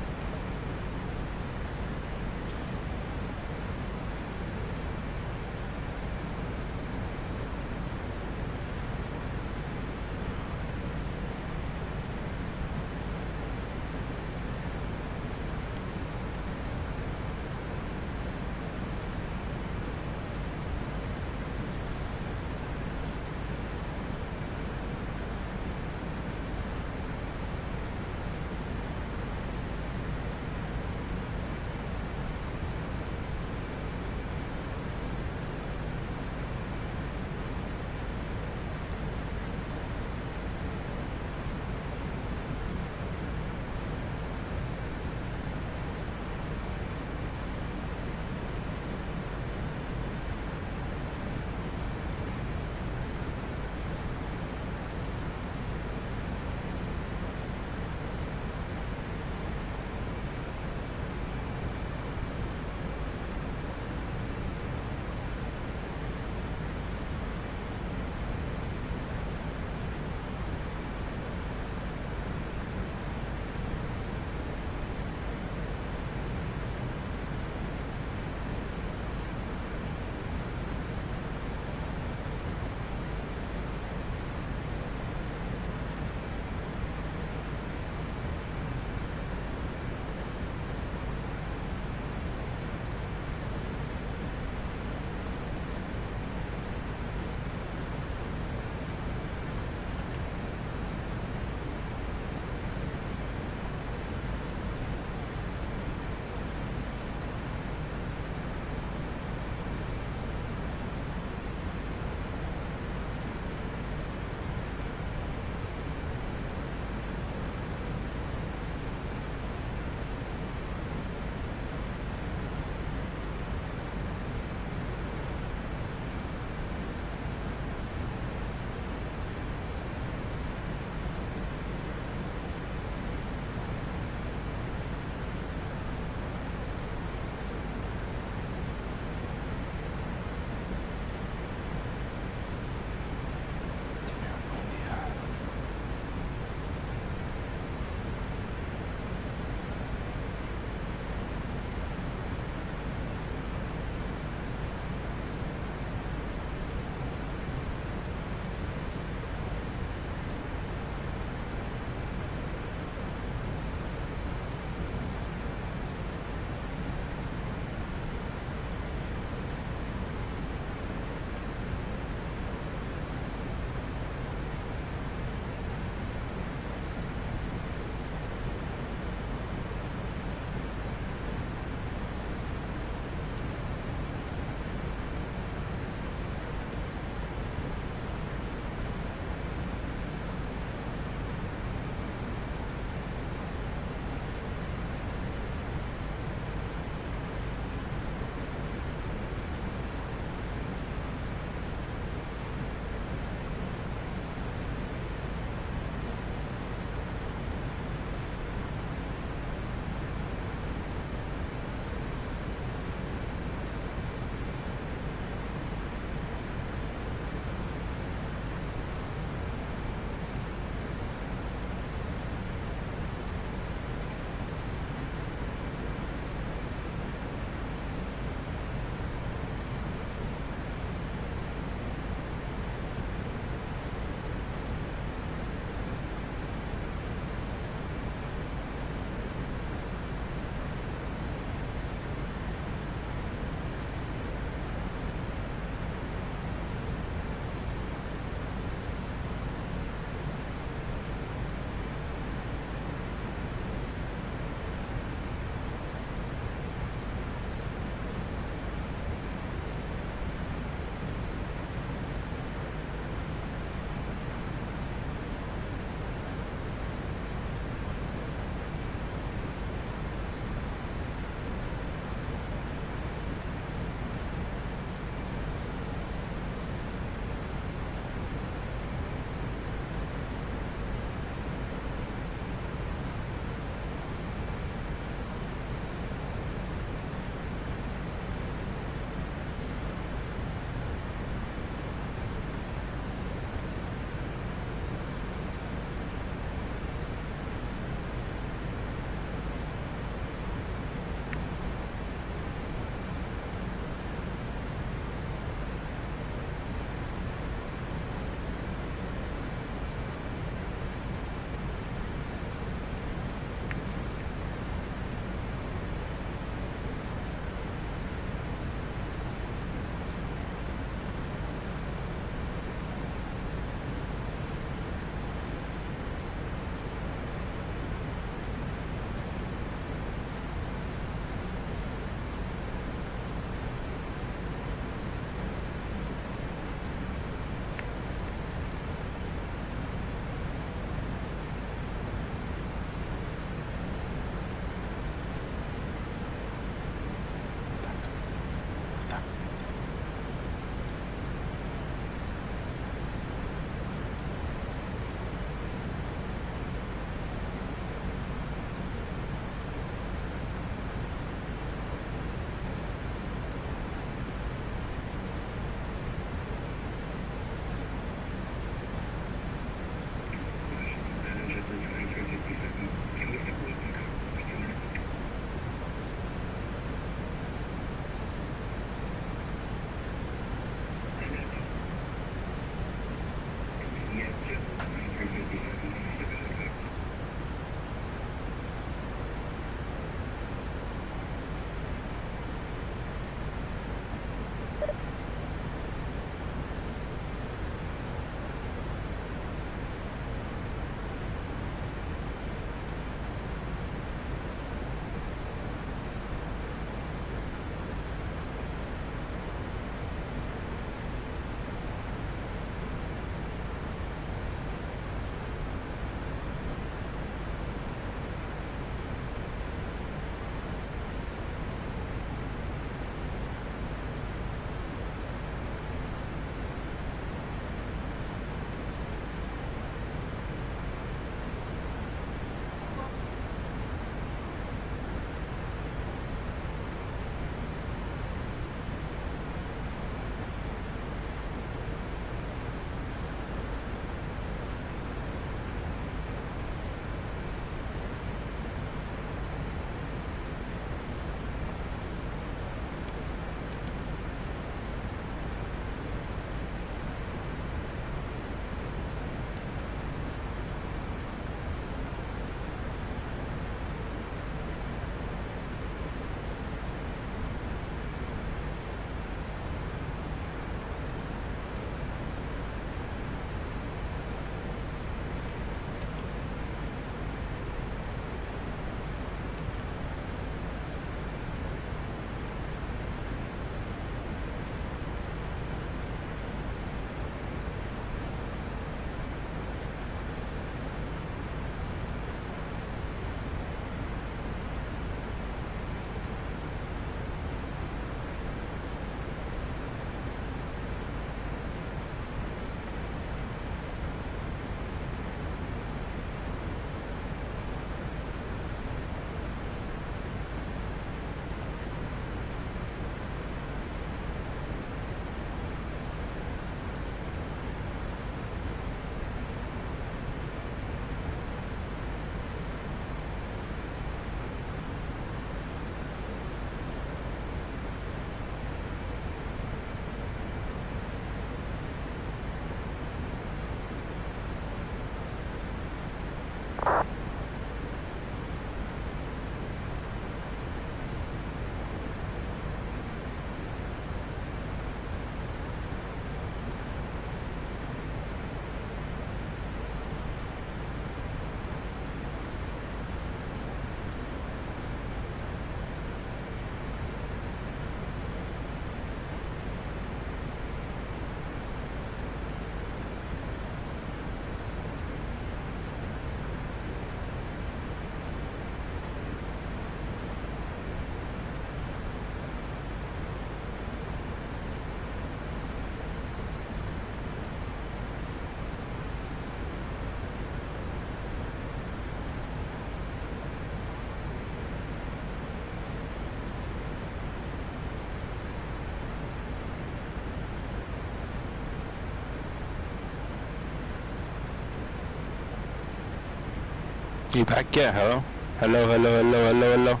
You back yet? Hello? Hello, hello, hello, hello, hello.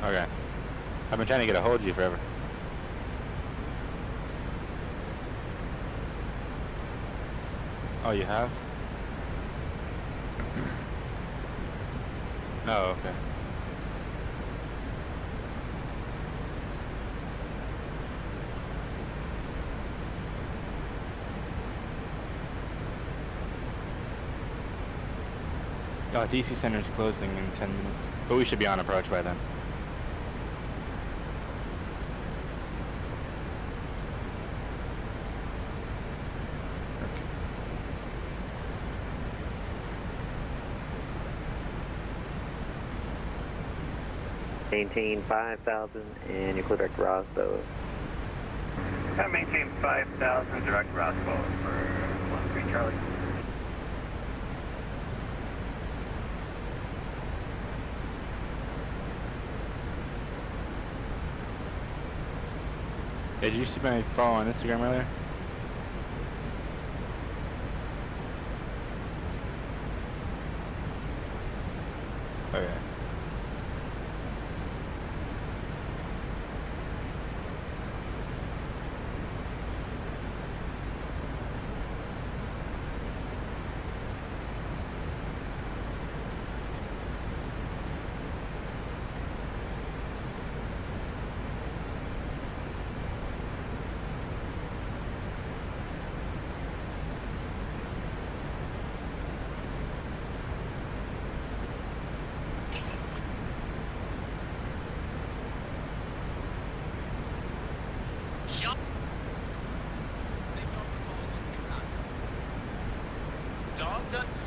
Okay. I've been trying to get a hold of you forever. Oh, you have? Oh, okay. DC Center's closing in 10 minutes. But we should be on approach by then. Maintain 5,000 and you're clear direct Roswell. I maintain 5,000 direct Roswell for 13 Charlie. Did you see my follow on Instagram earlier? Okay.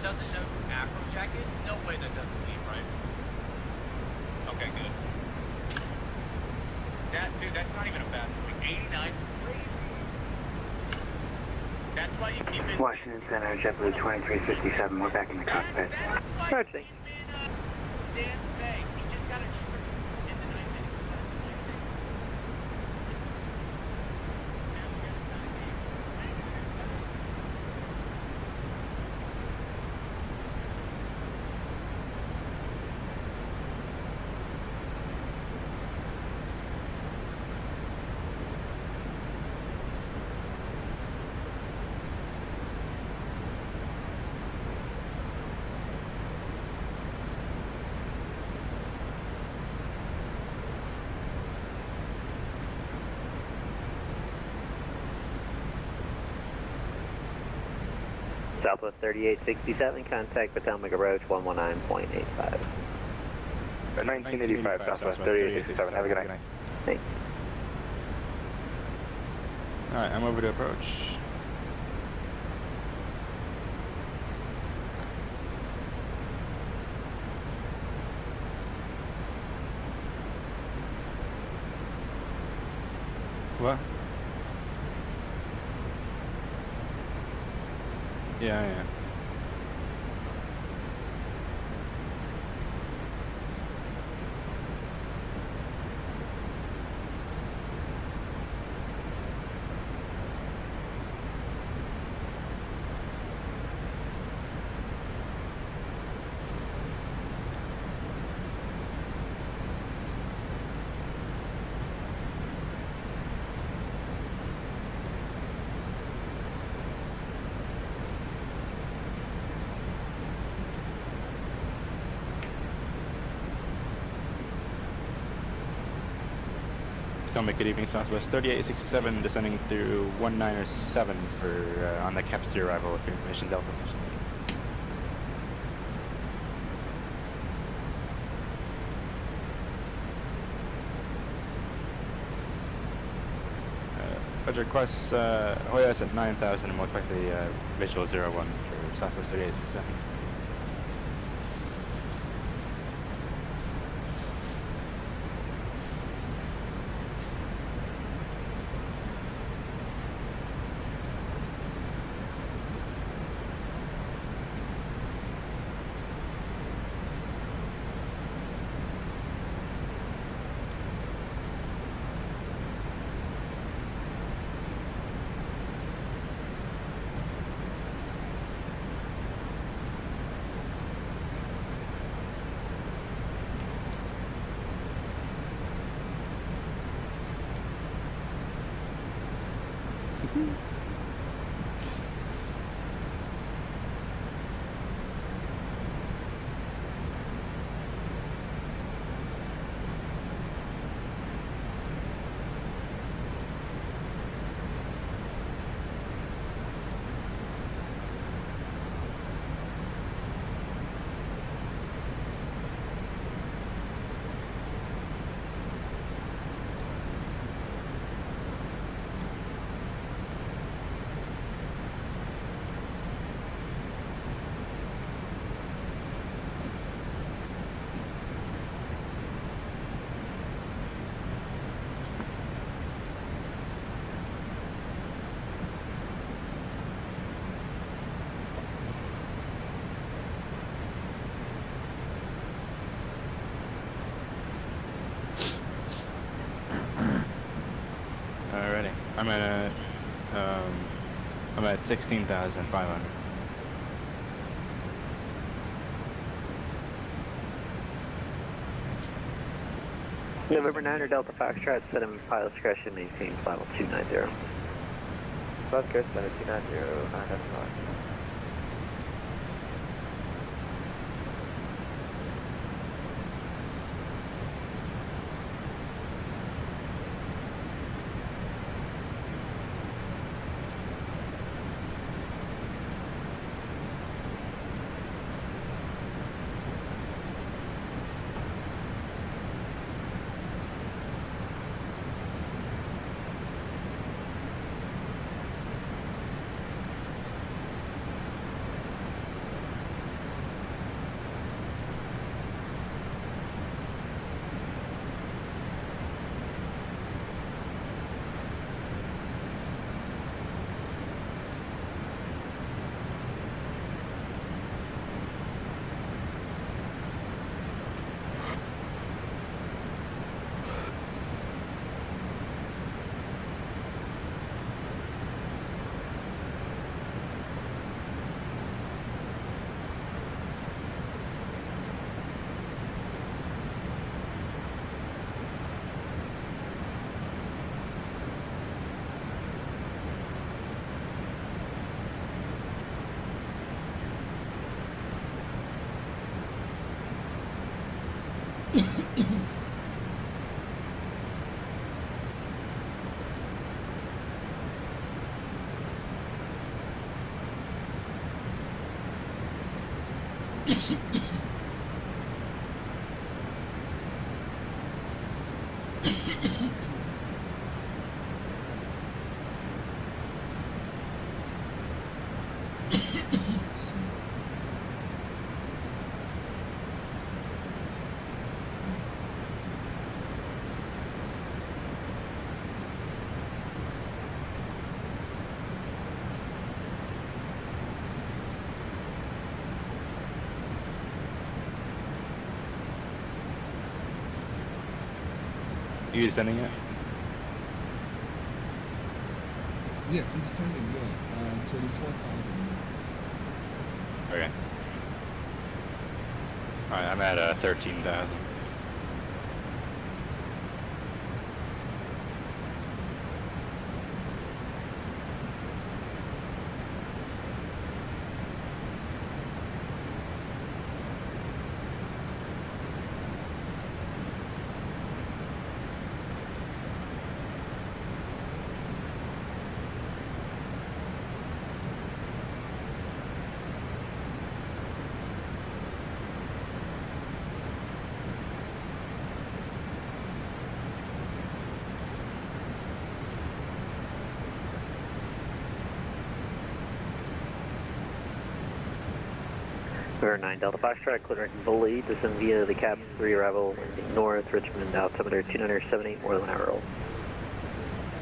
Doesn't know who Afrojack is? No way that doesn't leave, right? Okay, good. Dude, that's not even a bad swing. 89's crazy. That's why you keep it. Washington Center, JetBlue 2357, we're back in the cockpit. That's why you keep in Dan's Bay. He just got a trip in the 9 minute. That's my thing. Southwest 3867, contact Potomac Approach 119.85. 1985 Southwest 3867, have a good night. Thanks. Alright, I'm over to approach. What? Yeah. Potomac, good evening, Southwest 3867, descending through 197 for on the Capster arrival with information Delta. Roger, request Hoyas at 9,000 and most likely visual 01 for Southwest 3867. I'm at 16,500. November 9 or Delta Foxtrot, set him pilot discretion, maintain level 290. Pilot discretion, 290, 995. You sending it? Yeah, I'm descending, yeah. 24,000. Okay. Alright, I'm at 13,000. November 9 Delta Foxtrot, clear Bully, descend via the Cap 3 arrival north, Richmond, altimeter 278, more than hour old.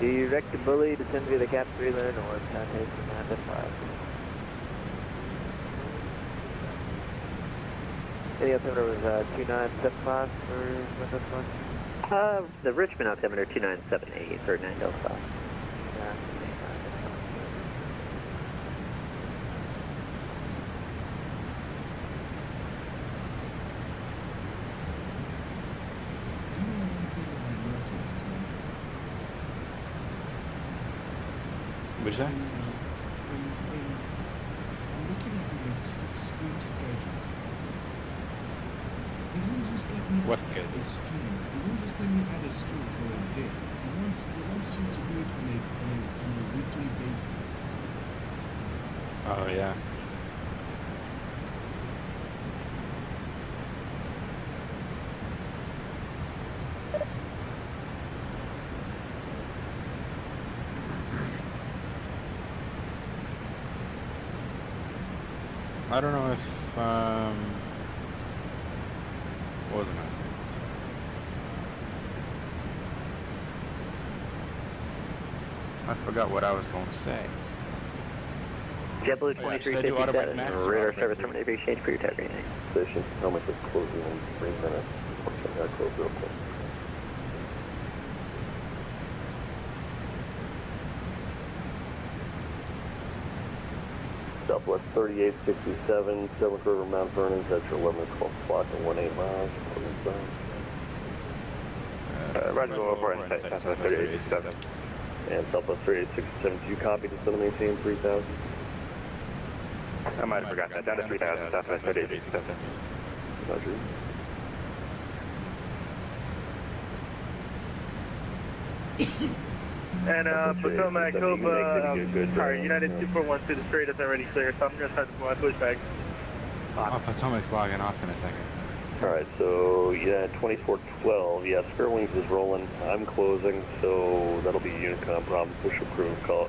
Direct to Bully, descend via the Cap 3 north, altimeter 295. The altimeter was 2975 for this one? The Richmond altimeter 2978 for 9 Delta Fox. What'd you say? I'm looking at the stream schedule. It won't just let me What's add good? a stream. It won't just let me add a stream for a day. It wants you to do it on a weekly basis. Oh, yeah. I don't know if, what was I gonna say? I forgot what I was going to say. JetBlue Oh, yeah, should I do automatic 2357, max or radar automatic service zero? terminated, exchange for your tag rating. Station, helmet is closing in 3 minutes. I'll close real quick. Southwest 3867, Silver River, Mount Vernon's at your 11 o'clock clock and 18 miles. Roger, over inside, Southwest 3867. And Southwest 3867, do you copy to still maintain 3000? I might have forgot that. Down to 3000, Southwest 3867. Roger. And Potomac, Hope, alright, United 241 to the straight is already clear, so I'm going to start my pushback. Oh, Potomac's logging off in a second. Alright, so yeah, 2412, yeah, Spare Wings is rolling. I'm closing, so that'll be Unicom problem. Push approved. Call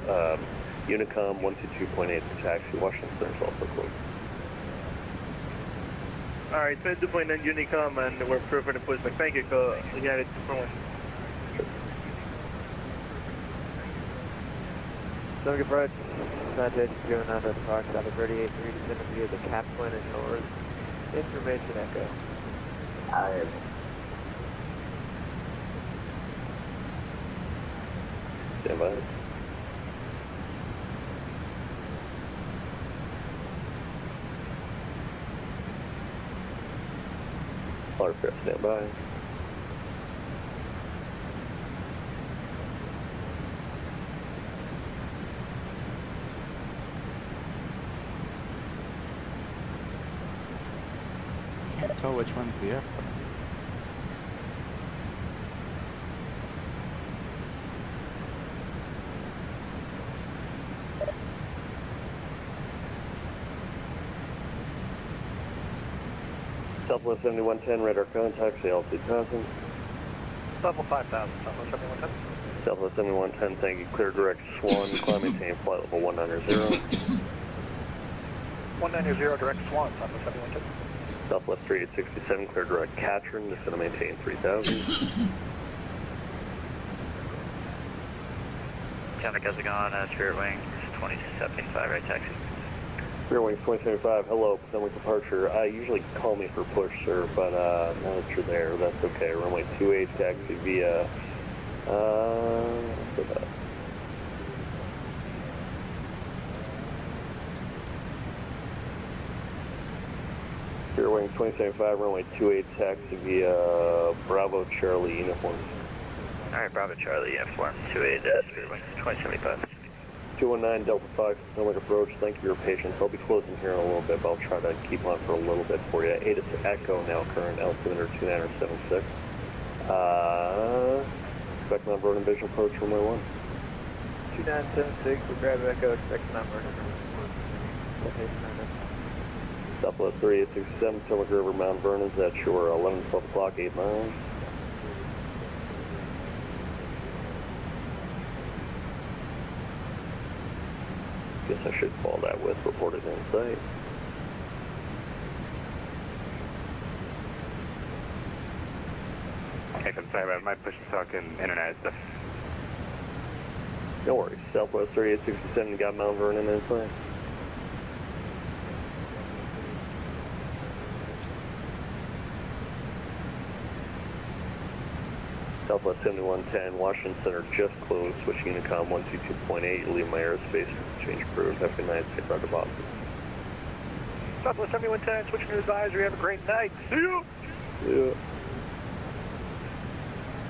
Unicom 122.8 for taxi. Washington Center's also closed. Alright, so 2.9 Unicom, and we're approved for the pushback. Thank you, United 241. Don't get bright. Citation going out of the park, out of 38-3 descending via the Captain and North. Information echo. Stand by. Watercraft, stand by. Can't tell which one's the airport. Southwest 7110, radar contact, say altitude passing. Level 5000, Southwest 7110. Southwest 7110, thank you. Clear direct Swan, climb maintain flight level 190. 190 direct Swan, Southwest 7110. Southwest 3867, clear direct Katrin, just going to maintain 3000. Traffic has gone, Spirit Wings 2075, right taxi. Spirit Wings 2075, hello, Potomac departure. Usually call me for push, sir, but now that you're there, that's okay. Runway 28, taxi via, Spirit Wings 2075, runway 28, taxi via Bravo Charlie uniforms. Alright, Bravo Charlie, uniform 28, Spirit Wings 2075. 219 Delta 5, Potomac approach. Thank you for your patience. I'll be closing here in a little bit, but I'll try to keep on for a little bit for you. ATIS Echo, now current altimeter 2976. Expect Mount Vernon visual approach runway 1. 2976, we're Bravo Echo, expect Mount Vernon. Southwest 3867, Potomac River, Mount Vernon's at your 11, 12 o'clock, 8 miles. Guess I should follow that with reported in sight. Okay, I'm sorry about my push talking internet stuff. No worries. Southwest 3867, got Mount Vernon in sight. Southwest 7110, Washington Center just closed, switch Unicom 122.8, you leave my airspace, change approved, have a good night, safe ride to Boston. Southwest 7110, switching to advisory, have a great night. See you! Yeah.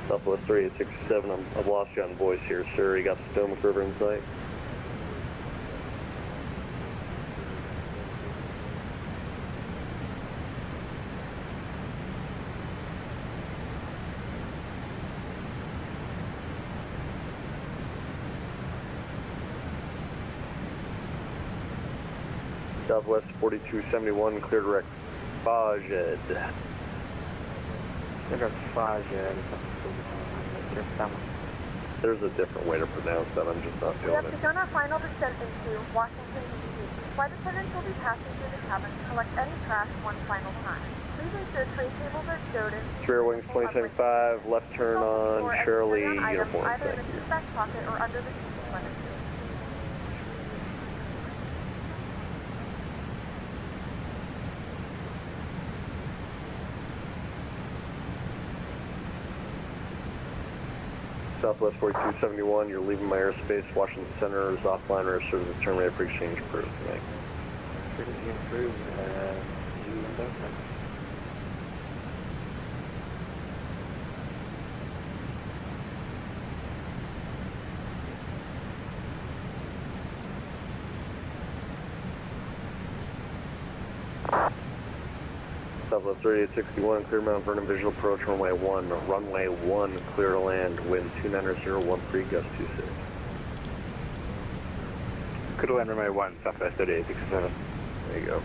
Southwest 3867, I've lost you on voice here, sir. You got the Potomac River in sight? Southwest 4271, clear direct Fajed. There's a different way to pronounce that, I'm just not We feeling have it. begun our final descent into Washington, D.C. Flight attendants will be passing through the cabin to collect any trash one final time. Please ensure tray tables are stowed in. Spirit Wings 2075, left turn on Charlie uniform, either in thank the you. seat back pocket or under the seat in front of you. Southwest 4271, you're leaving my airspace. Washington Center is offline, registered as terminated for exchange approved. Thank you. Courtesy improved, you and Duncan. Southwest 3861, clear Mount Vernon, visual approach runway 1, runway 1, clear to land, wind 29013, gust 26. Clear to land runway 1, Southwest 3867. There you go.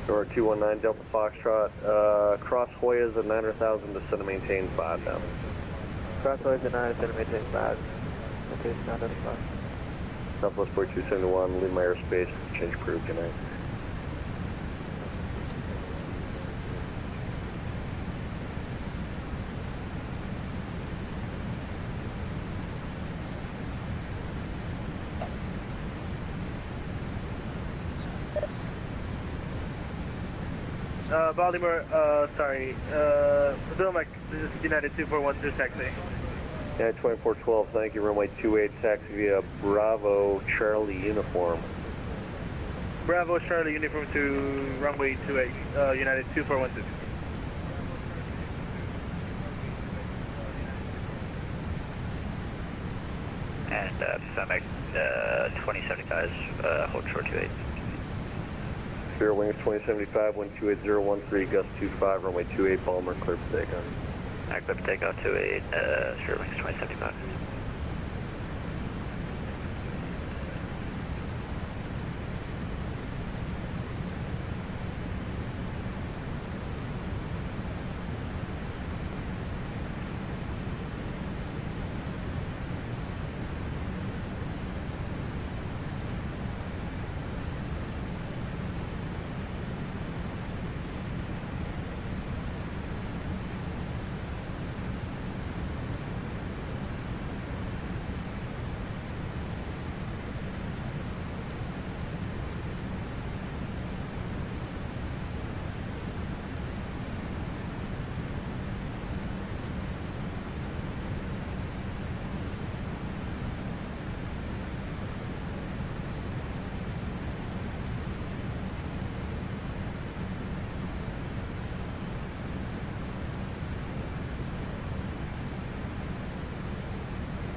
Door 219 Delta Foxtrot, cross Hoyas at 900,000, descend and maintain 5,000. Cross Hoyas at 900, maintain 5. Okay, it's not identified. Southwest 4271, leave my airspace, change crew, good night. Baltimore, sorry, Potomac, this is United 2412 taxi. Yeah, 2412, thank you, runway 28, taxi via Bravo Charlie uniform. Bravo, Charlie, uniform to runway 28, United 2412. And Potomac 2075, hold short 28. Spirit Wings 2075, wind 28013, gust 25, runway 28, Balmer, clear for takeoff. Clear for takeoff 28, Spirit Wings 2075.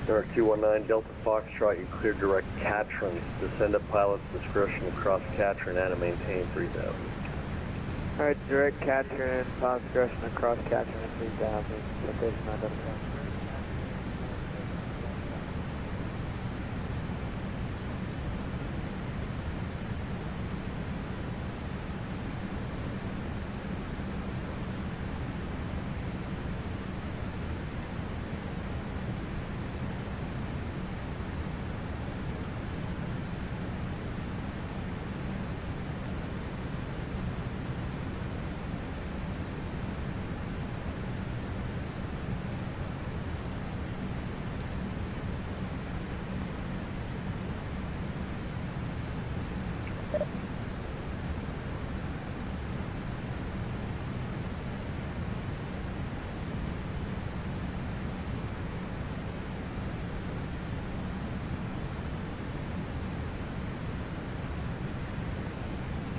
Number 219 Delta Foxtrot, you clear direct Katrin, descend at pilot's discretion across Katrin and maintain 3000. Alright, direct Katrin, pilot's discretion across Katrin at 3000, location not identified.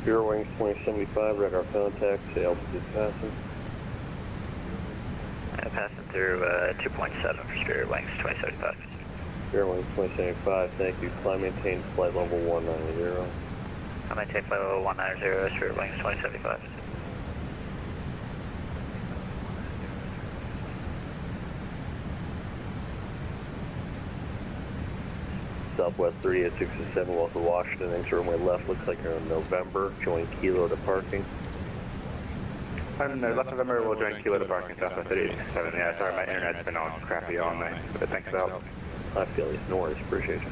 Spirit Wings 2075, radar contact, altitude passing. Passing through 2.7 for Spirit Wings 2075. Spirit Wings 2075, thank you. Climb maintain flight level 190. I maintain flight level 190, Spirit Wings 2075. Southwest 3867, welcome to Washington. Thanks for runway left. Looks like you're in November. Join Kilo to parking. And left November, we'll join Kilo to parking, Southwest 3867. Yeah, sorry, my internet's been all crappy all night, but thanks for the help. I feel you. No worries. Appreciate you.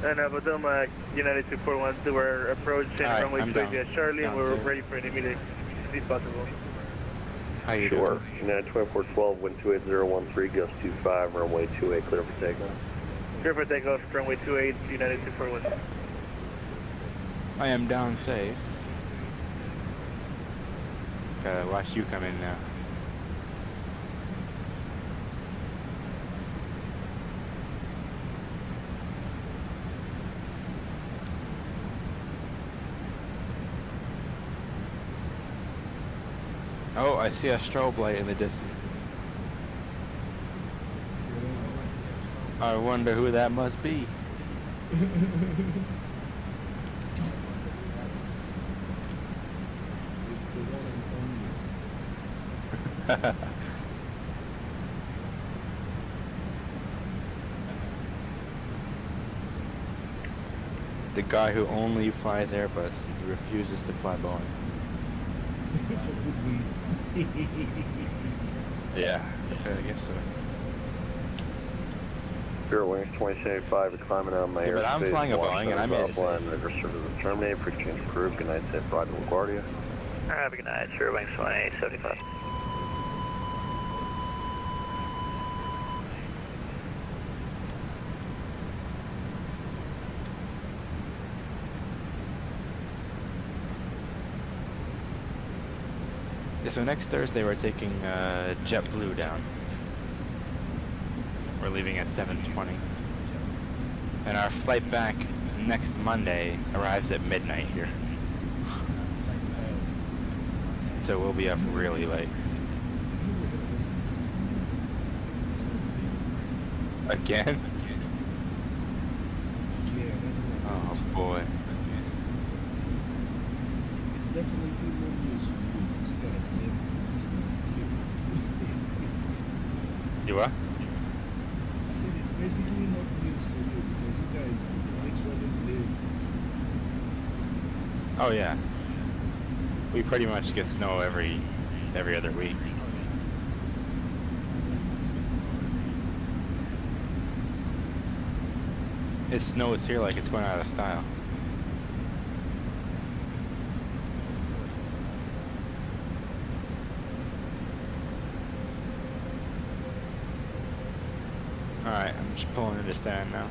And Potomac, United 2412, we're approaching Alright, runway I'm 2 down. via Charlie, and Down we're safe. ready for an immediate as possible. How you Sure. doing? United 2412, wind 28013, gust 25, runway 28, clear for takeoff. Clear for takeoff, runway 28, United 241. I am down safe. Gotta watch you come in now. Oh, I see a strobe light in the distance. I wonder who that must be. It's the one and only. The guy who only flies Airbus, he refuses to fly Boeing. For good reason. Yeah, I guess so. Spirit Wings 2075, you're climbing out of my Yeah, but I'm airspace. flying a Boeing and I made it line safe. registered as a terminated. Frequency approved. Good night, safe ride to LaGuardia. Have a good night, Spirit Wings 2875. Yeah, so next Thursday we're taking JetBlue down. We're leaving at 7:20. And our flight back next Monday arrives at midnight here. So we'll be up really late. Again? Yeah, that's what Oh boy. it's definitely more news for you because you guys live You what? I said it's basically not news for you because you guys literally live. Oh yeah. We pretty much get snow every other week. It snows here like it's going out of style. Alright, I'm just pulling into stand now.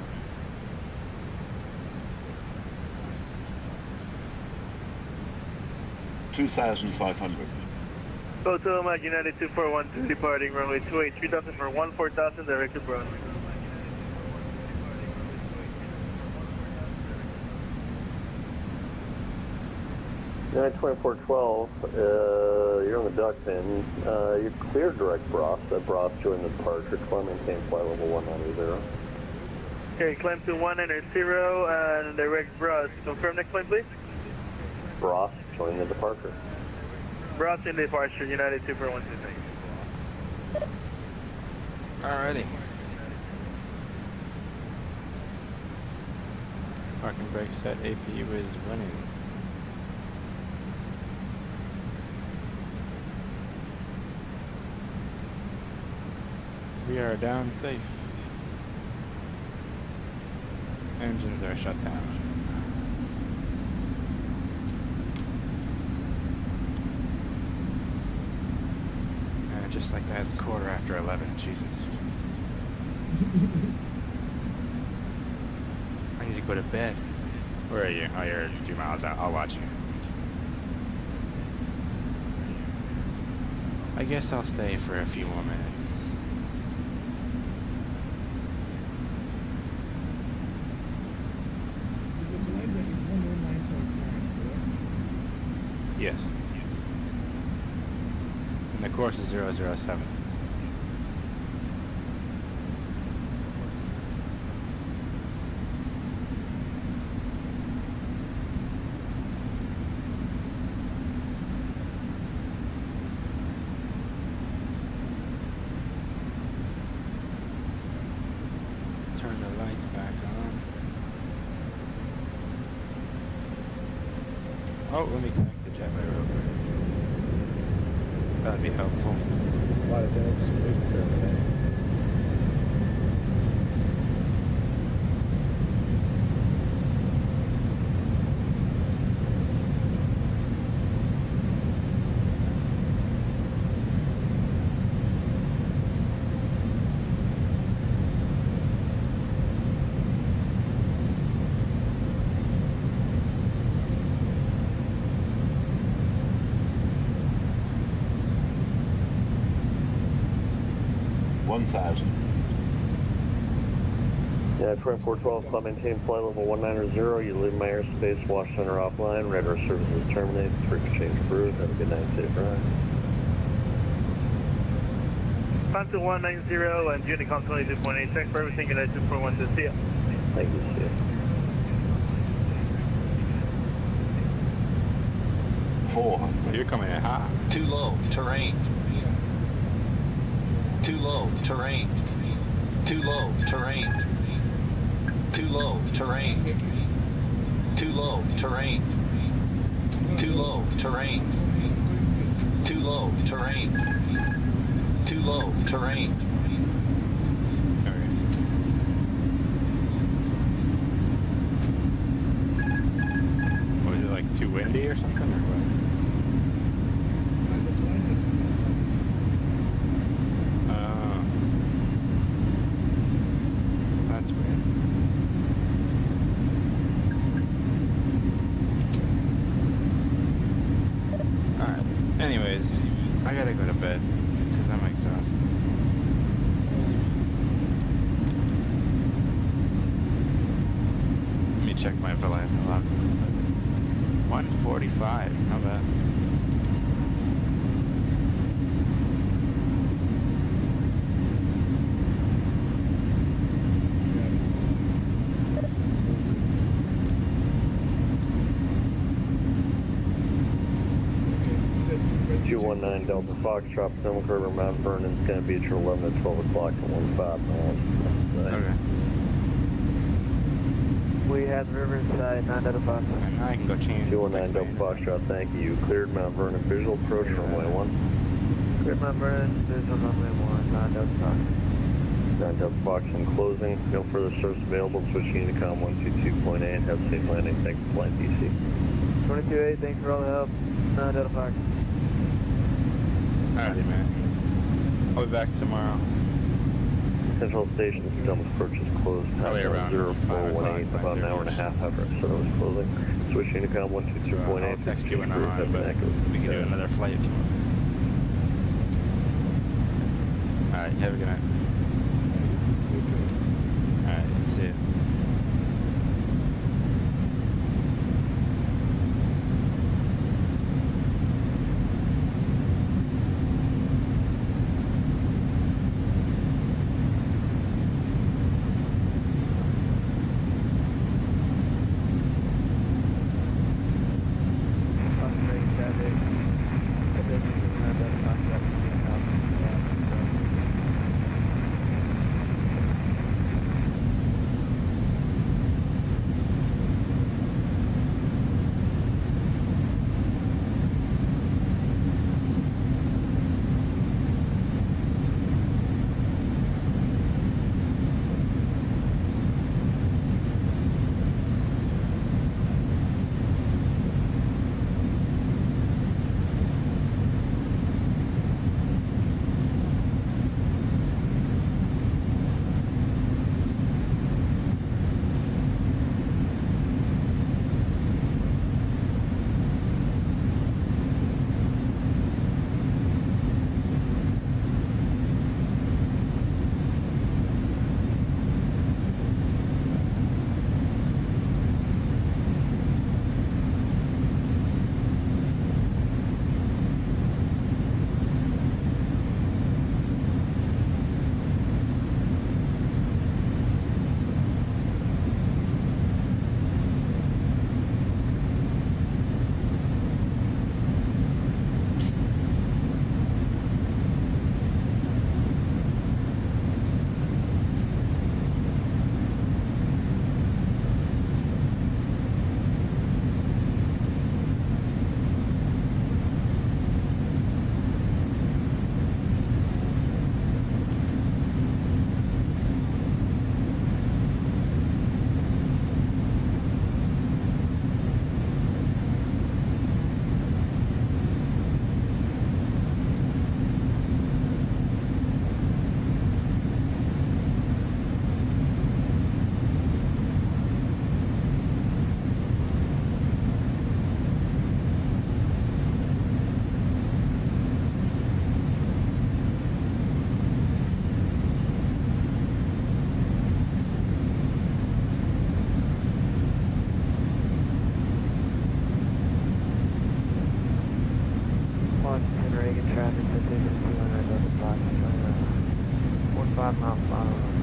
Potomac, United 2412, departing runway 28, 3000 for 14,000, direct to Brown. United 2412, you're on the duck pin. You're cleared direct Bros. Bros joined the departure. Climb maintain flight level 190. Okay, climb to 190 and direct Bros. Confirm next line, please. Bros joined the departure. Bros in departure, United 2412. Alrighty. Parking brake set, APU is running. We are down safe. Engines are shut down. And just like that, it's 11:15. Jesus. I need to go to bed. Where are you? Oh, you're a few miles out. I'll watch you. I guess I'll stay for a few more minutes. The localizer is 109.9, correct? Yes. And the course is 007. Turn the lights back on. Oh, let me connect the jetway real quick. That'd be helpful. Flight attendants, please prepare for that. 1000. Yeah, 2412, climb maintain flight level 190. You leave my airspace, wash center offline, radar services terminate, frequency change approved. Have a good night, safe ride. Consul 190 and Unicom 22.8, check for everything, United 241 to see ya. Thank you, see ya. 400. You're coming in hot. Too low, terrain. Too low, terrain. Too low, terrain. Too low, terrain. Too low, terrain. Too low, terrain. Too low, terrain. Too low, terrain. Was it like too windy or something, or what? That's weird. Alright, anyways, I gotta go to bed, because I'm exhausted. Let me check my Volanta log. 145, not bad. Said frequency 219 Delta Foxtrot, Film Curve, Mount Vernon's going to be at your 11 at 12 o'clock at 15 miles. Okay. We have Riverside, 9 out of 5. And now I can go change. 219 Delta Foxtrot, thank you. Cleared Mount Vernon, visual approach runway 1. Cleared Mount Vernon, visual runway 1, 9 Delta Fox. 9 Delta Fox, I'm closing. No further service available. Switch Unicom 122.8. Have a safe landing. Thanks for flight DC. 22-8, thanks for all the help. 9 Delta Fox. Alrighty, man. I'll be back tomorrow. Central Station, Stelma's approach is closed. Probably around 0418, about an hour and a half after I said I was closing. Switch Unicom 122.8. I'll text you when I'm on, but we can do another flight if you want. Alright, have a good night. Alright, see you. 5 miles final runway.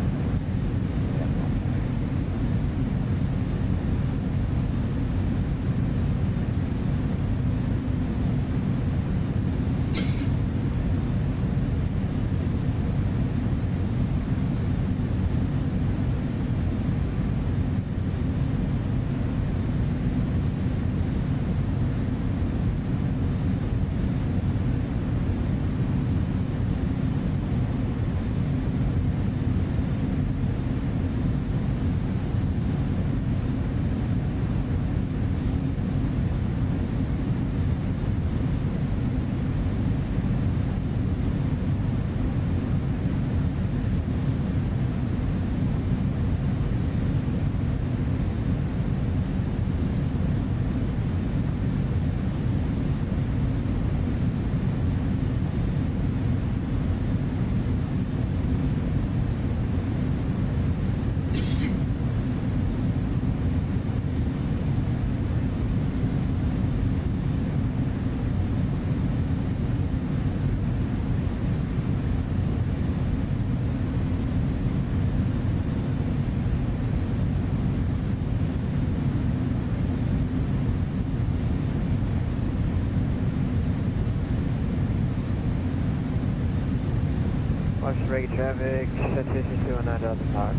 Washington regular traffic, Citation 209 Delta Fox,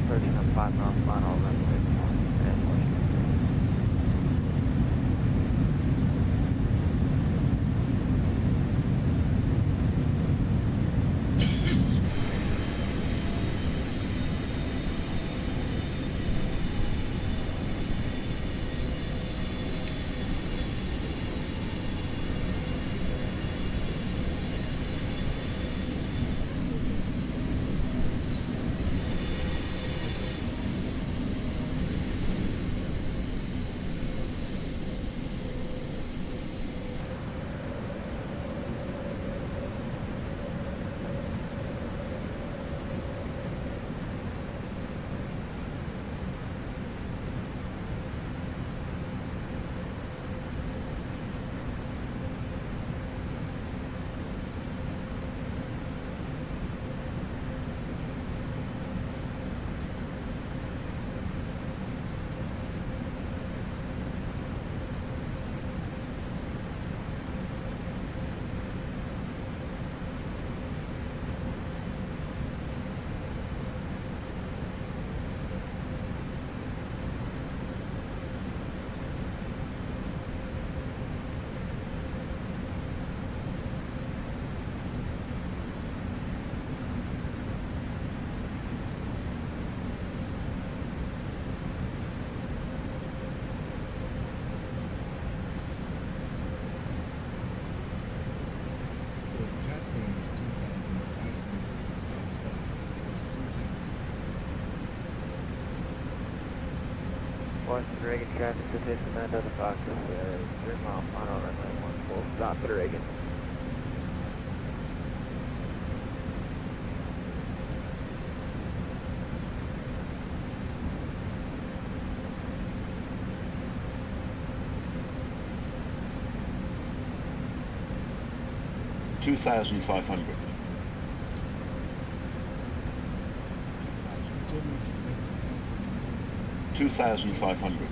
approaching on 5 miles final runway and Washington. Washington Reagan traffic, Citation 9 Delta Fox, 3 mile final runway 1 full stop at Reagan. $2,500. 2,500.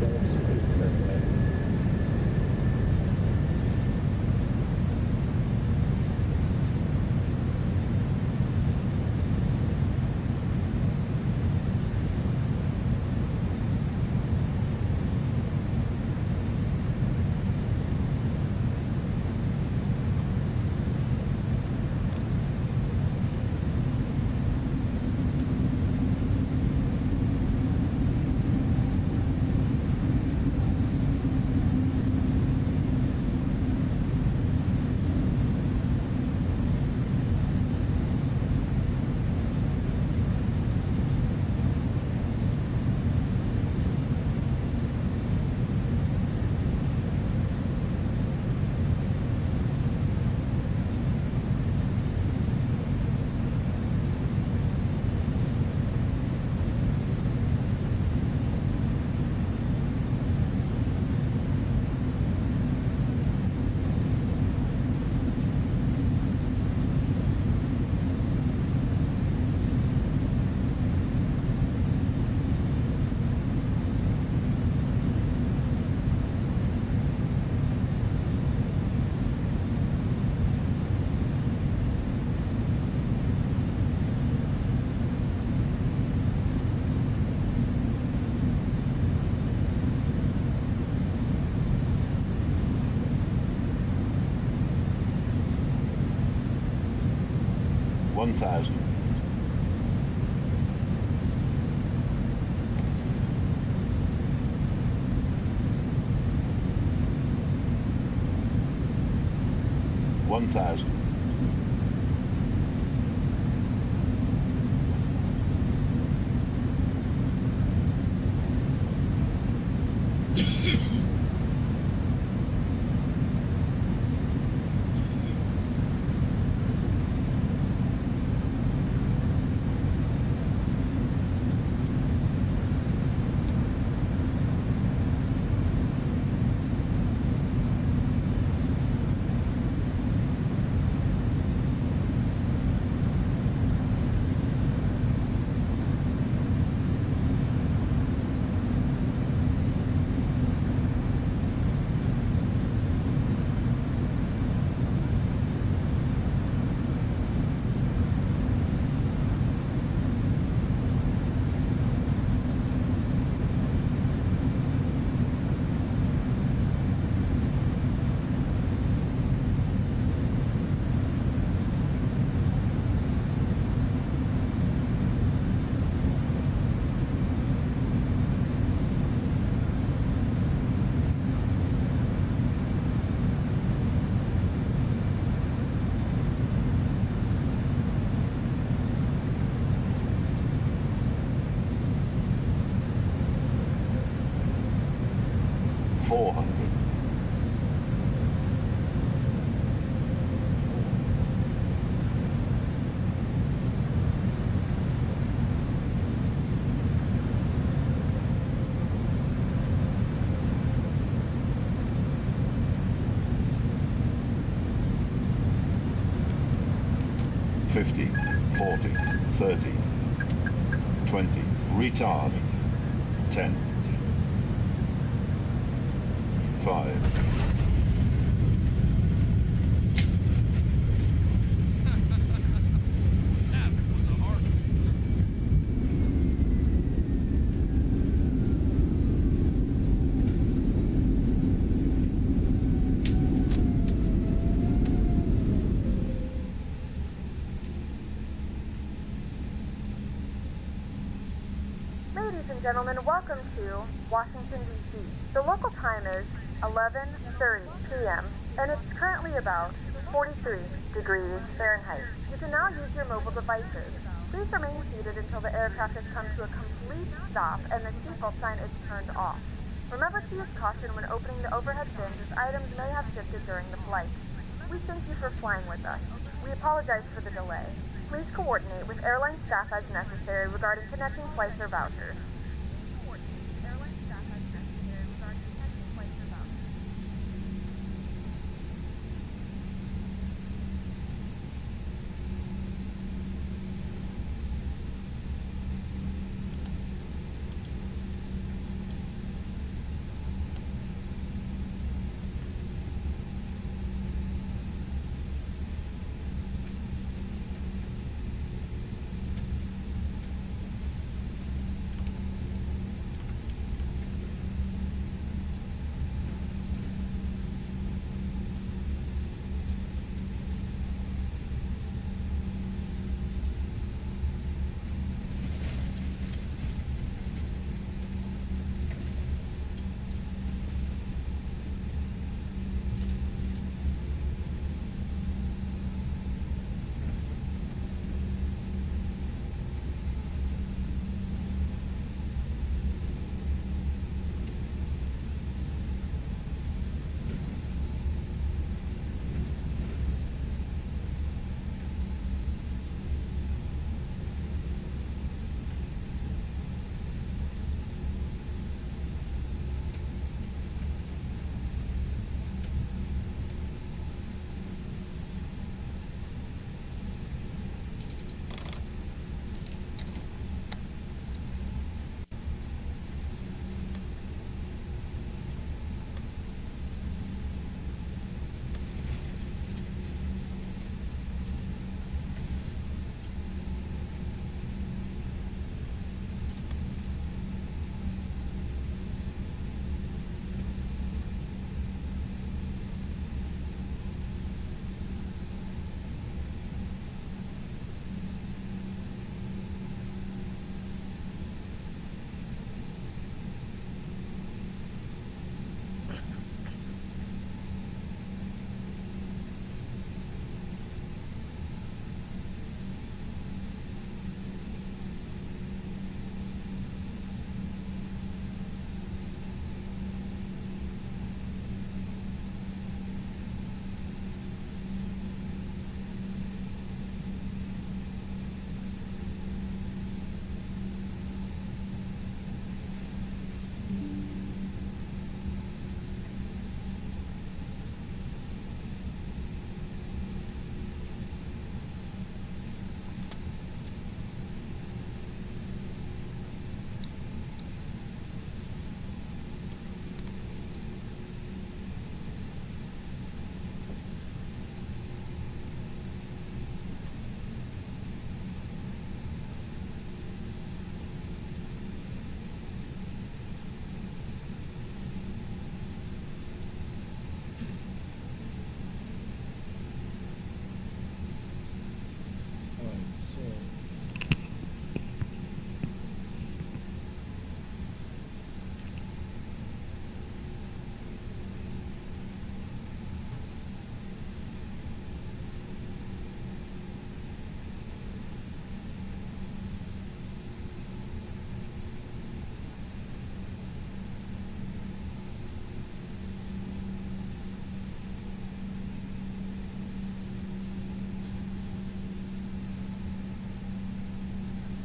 distance. Please prepare for landing. One thousand. One thousand. Retard. 10. 5. Ladies and gentlemen, welcome to Washington, D.C. The local time is 11:30 p.m. and it's currently about 43 degrees Fahrenheit. You can now use your mobile devices. Please remain seated until the aircraft has come to a complete stop and the seatbelt sign is turned off. Remember to use caution when opening the overhead bins as items may have shifted during the flight. We thank you for flying with us. We apologize for the delay. Please coordinate with airline staff as necessary regarding connecting flights or vouchers.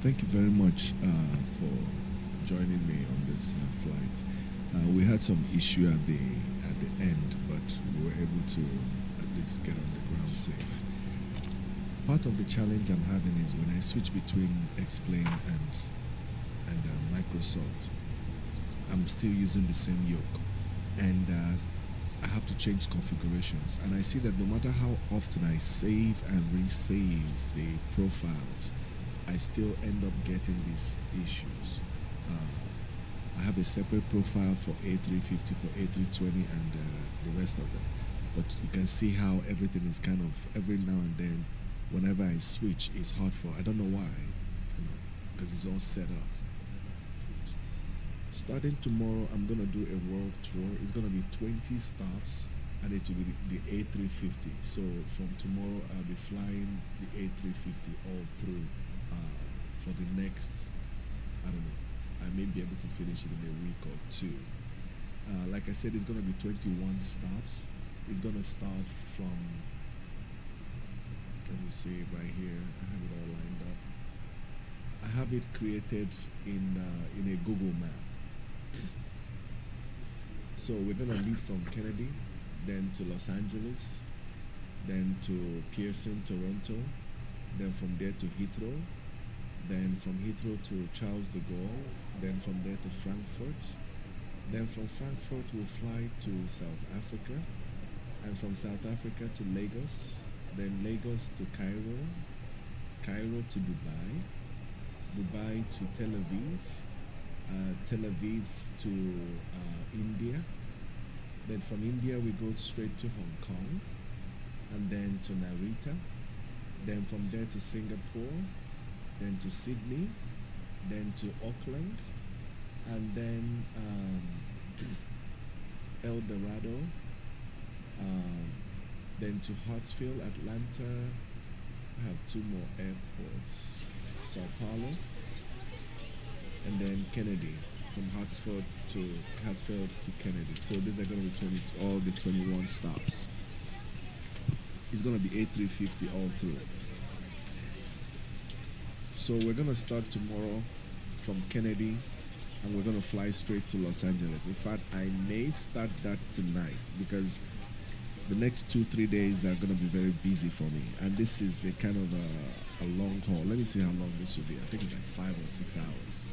thank you very much for joining me on this flight. We had some issue at the end, but we were able to at least get on the ground safe. Part of the challenge I'm having is when I switch between X-Plane and Microsoft, I'm still using the same yoke, and I have to change configurations. And I see that no matter how often I save and resave the profiles, I still end up getting these issues. I have a separate profile for A350, for A320, and the rest of them. But you can see how everything is kind of, every now and then, whenever I switch, it's hard for, I don't know why, because it's all set up. Starting tomorrow, I'm going to do a world tour. It's going to be 20 stops, and it will be the A350. So from tomorrow, I'll be flying the A350 all through for the next, I don't know, I may be able to finish it in a week or two. Like I said, it's going to be 21 stops. It's going to start from, let me see right here. I have it all lined up. I have it created in a Google map. So we're going to leave from Kennedy, then to Los Angeles, then to Pearson, Toronto, then from there to Heathrow, then from Heathrow to Charles de Gaulle, then from there to Frankfurt, then from Frankfurt we'll fly to South Africa, and from South Africa to Lagos, then Lagos to Cairo, Cairo to Dubai, Dubai to Tel Aviv, Tel Aviv to India, then from India we go straight to Hong Kong, and then to Narita, then from there to Singapore, then to Sydney, then to Auckland, and then El Dorado, then to Hartsfield, Atlanta. I have two more airports, Sao Paulo, and then Kennedy, from Hartsfield to Kennedy. So these are going to be all the 21 stops. It's going to be A350 all through. So we're going to start tomorrow from Kennedy, and we're going to fly straight to Los Angeles. In fact, I may start that tonight because the next 2-3 days are going to be very busy for me. And this is a kind of a long haul. Let me see how long this will be. I think it's like 5 or 6 hours.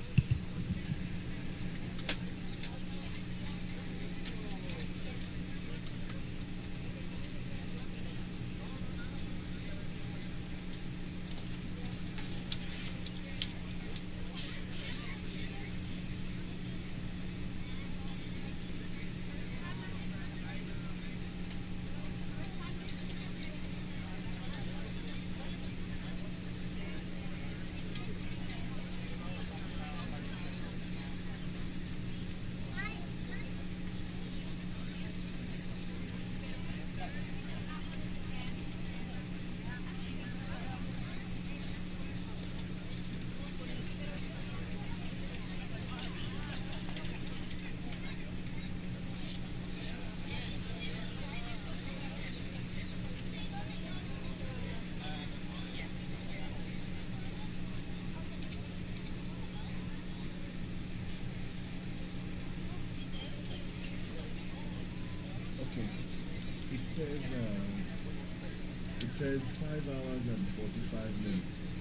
It says 5 hours and 45 minutes.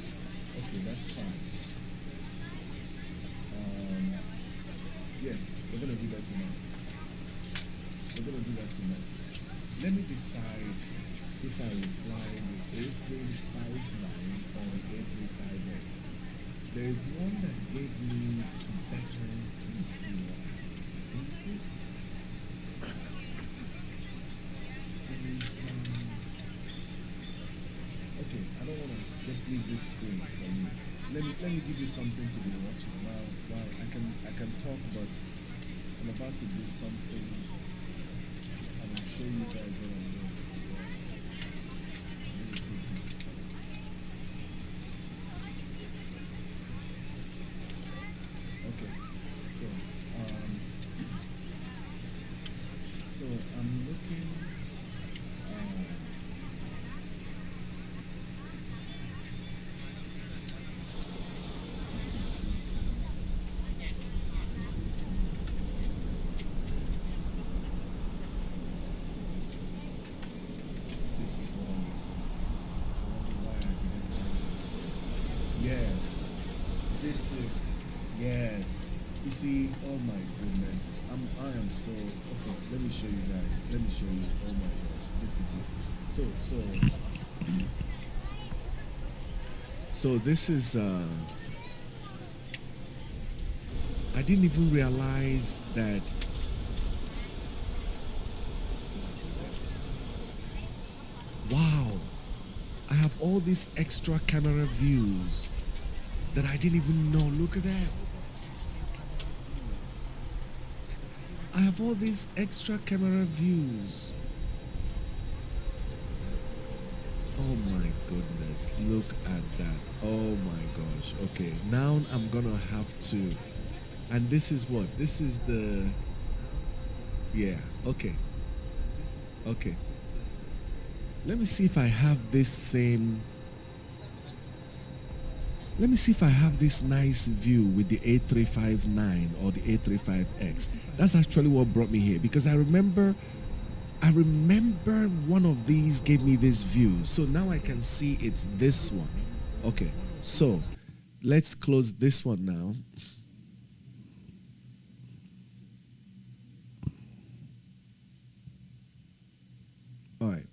Okay, that's fine. Yes, we're going to do that tonight. Let me decide if I will fly the A359 or the A350X. There is one that gave me better. Let me see what is this. Okay, I don't want to just leave this screen for you. Let me give you something to be watching. While I can talk, but I'm about to do something, and I'll show you guys what I'm doing. Let me put this. Okay, so I'm looking. this is, yes. You see, oh my goodness. I am so, okay, let me show you guys. Let me show you. Oh my gosh, this is it. So this is, I didn't even realize that wow, I have all these extra camera views that I didn't even know. Look at that. I have all these extra camera views. Oh my goodness, look at that. Oh my gosh. Okay, now I'm gonna have to, and this is what? This is the, yeah, okay. Okay. Let me see if I have this same, let me see if I have this nice view with the A359 or the A35X. That's actually what brought me here, because I remember one of these gave me this view. So now I can see it's this one. Okay, so let's close this one now. All right.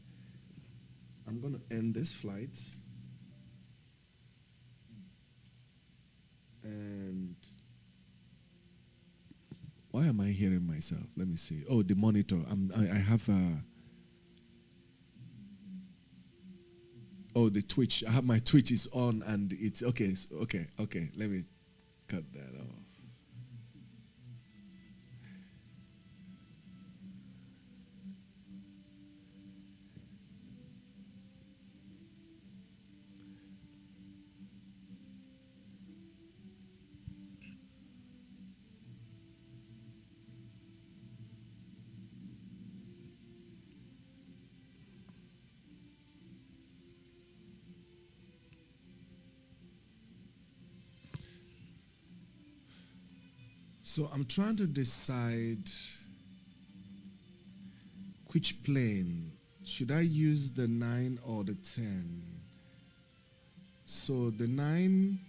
I'm going to end this flight. And why am I hearing myself? Let me see. Oh, the monitor. I have oh, the Twitch. I have my Twitch is on and it's okay. Okay. Let me cut that off. So I'm trying to decide which plane. Should I use the 9 or the 10? So the 9,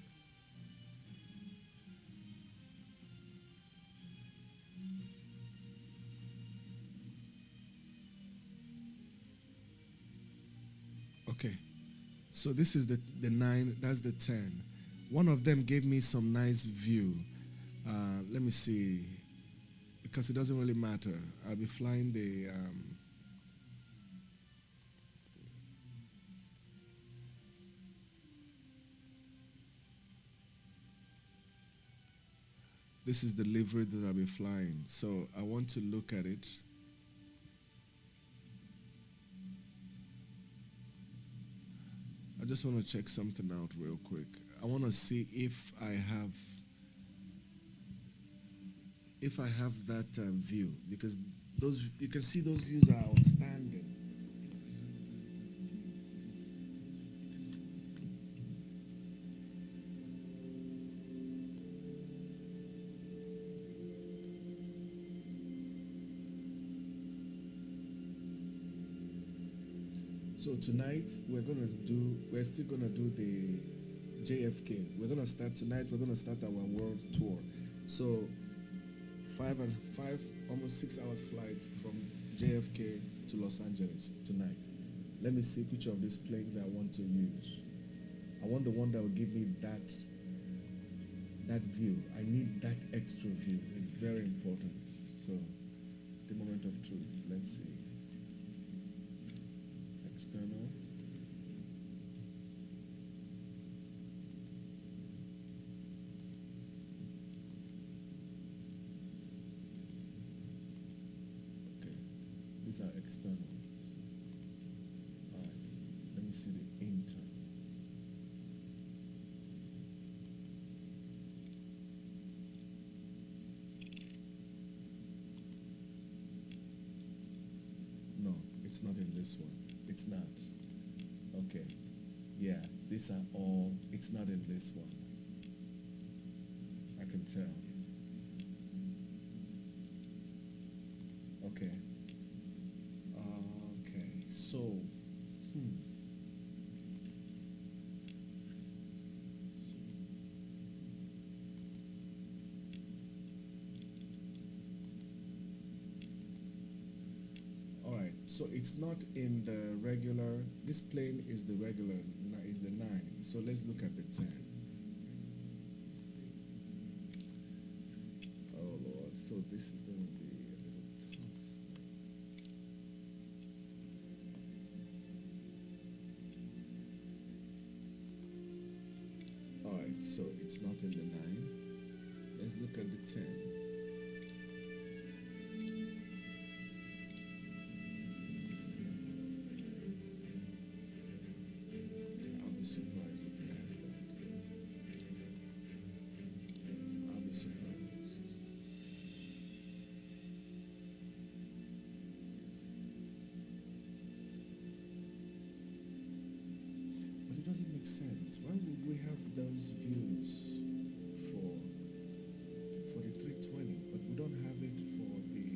okay. So this is the 9, that's the 10. One of them gave me some nice view. Let me see, because it doesn't really matter. I'll be flying the this is the livery that I'll be flying. So I want to look at it. I just want to check something out real quick. I want to see if I have that view, because those, you can see those views are outstanding. So tonight we're still gonna do the JFK. We're gonna start tonight. We're gonna start our world tour. So 5 almost 6 hours flight from JFK to Los Angeles tonight. Let me see which of these planes I want to use. I want the one that will give me that view. I need that extra view. It's very important. So the moment of truth. Let's see. External. These are external. All right. Let me see the internal. No, it's not in this one. It's not. Okay. Yeah, these are all. It's not in this one. I can tell. Okay. So, So it's not in the regular. This plane is the regular. Is the 9. So let's look at the 10. Oh Lord. So this is going to be a little tough. All right. So it's not in the 9. Let's look at the 10. I'll be surprised if it has that. I'll be surprised. But it doesn't make sense. Why would we have those views for the 320, but we don't have it for the...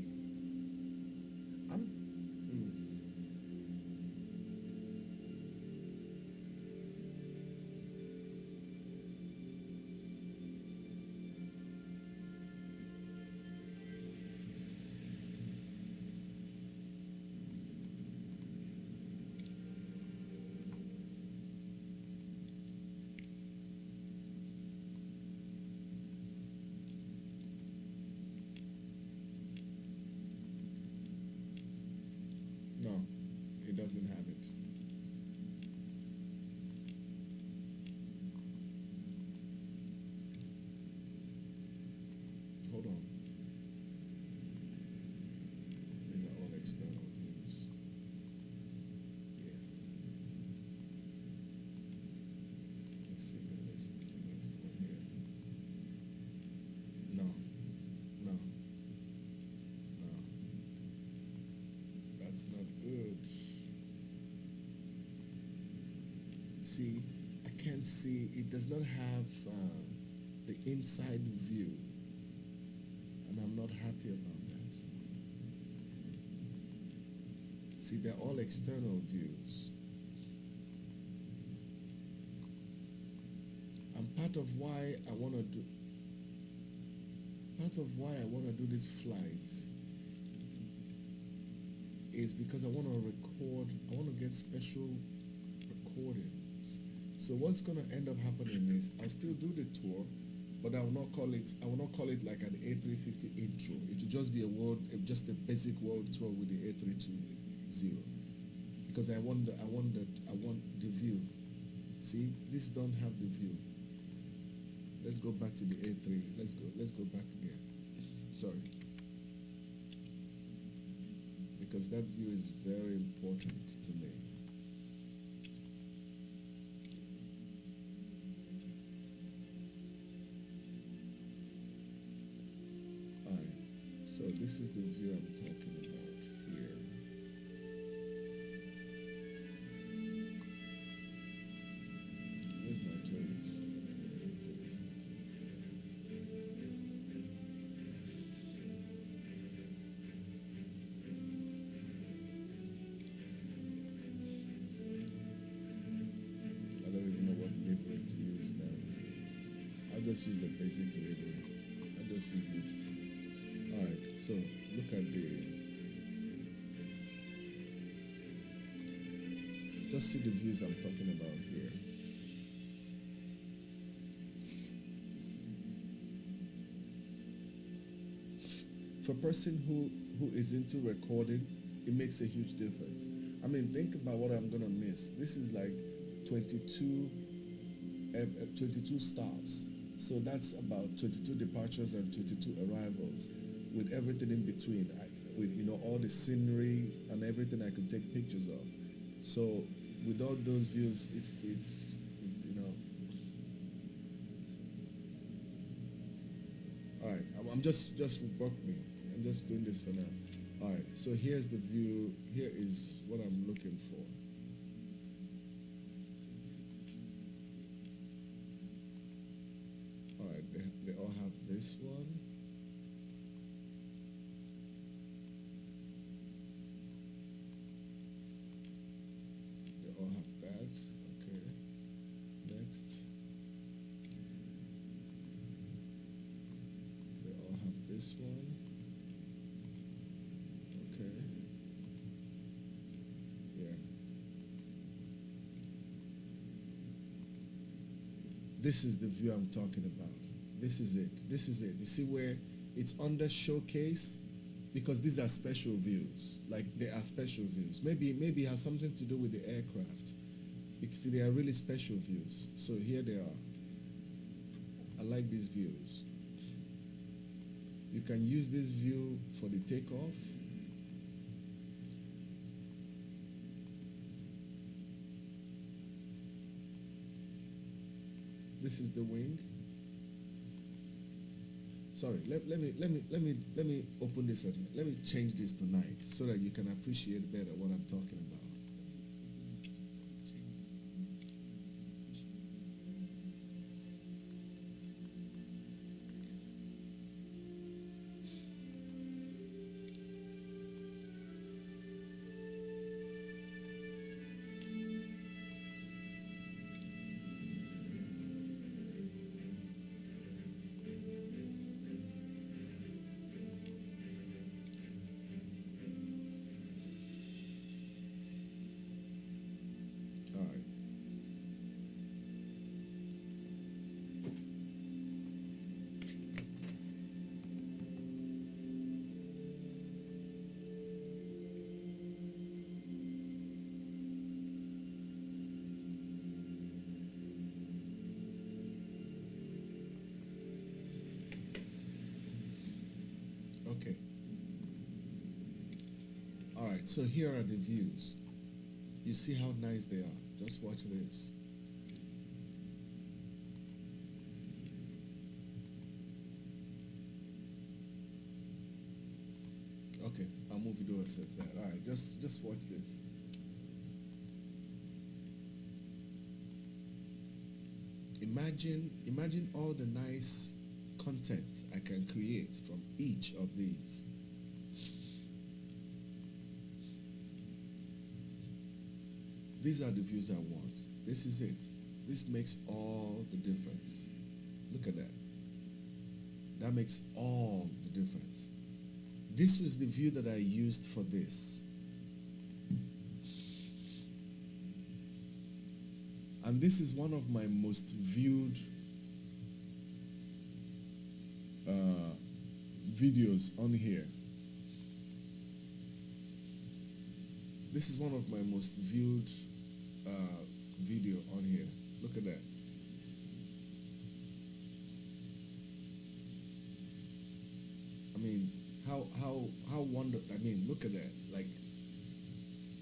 No, it doesn't have it. Hold on. These are all external views. Yeah. Let's see the list. The next one here. No. No. No. That's not good. See, I can't see, it does not have the inside view, and I'm not happy about that. See, they're all external views. And part of why I want to do this flight is because I want to record, I want to get special recordings. So what's going to end up happening is I'll still do the tour, but I will not call it like an A350 intro. It will just be just a basic world tour with the A320, because I want the view. See, this don't have the view. Let's go back to the A3. Let's go back again. Sorry. Because that view is very important to me. Alright, so this is the view I'm talking about here. Where's my choice? I don't even know what livery to use now. I'll just use the basic livery. I'll just use this. Alright, so look at just see the views I'm talking about here. For a person who is into recording, it makes a huge difference. I mean, think about what I'm gonna miss. This is like 22 stops. So that's about 22 departures and 22 arrivals, with everything in between, with all the scenery and everything I could take pictures of. So with all those views, it's all right. I'm just work me. I'm just doing this for now. All right. So here's the view. Here is what I'm looking for. All right. They all have this one. They all have that. Okay. Next. They all have this one. Okay. This is the view I'm talking about. This is it. This is it. You see where it's under showcase? Because these are special views. Like, they are special views. Maybe it has something to do with the aircraft. You can see they are really special views. So here they are. I like these views. You can use this view for the takeoff. This is the wing. Sorry, let me open this up. Let me change this tonight so that you can appreciate better what I'm talking about. Okay. All right, so here are the views. You see how nice they are. Just watch this. Okay, I'll move it over says that. All right, just watch this. Imagine all the nice content I can create from each of these. These are the views I want. This is it. This makes all the difference. Look at that. That makes all the difference. This was the view that I used for this. And this is one of my most viewed videos on here. This is one of my most viewed video on here. Look at that. I mean, how wonderful. I mean, look at that. Like,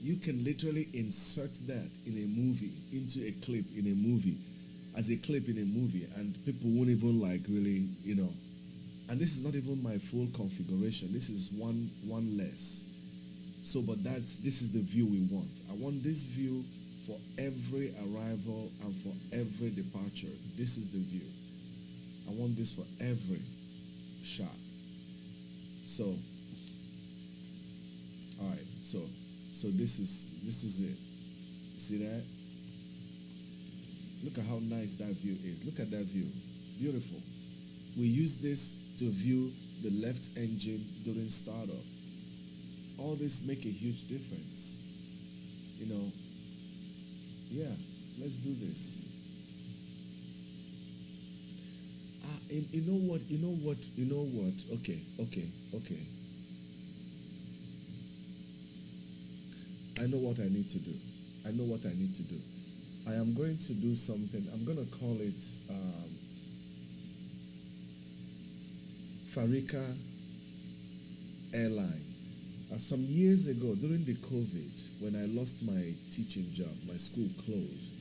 you can literally insert that in a movie, into a clip in a movie, as a clip in a movie, and people won't even like really, you know. And this is not even my full configuration. This is one less. So, but this is the view we want. I want this view for every arrival and for every departure. This is the view. I want this for every shot. So, all right. So this is it. See that? Look at how nice that view is. Look at that view. Beautiful. We use this to view the left engine during startup. All this make a huge difference. You know, yeah, let's do this. You know what? Okay. I know what I need to do. I am going to do something. I'm going to call it Farika Airline. Some years ago, during the COVID, when I lost my teaching job, my school closed,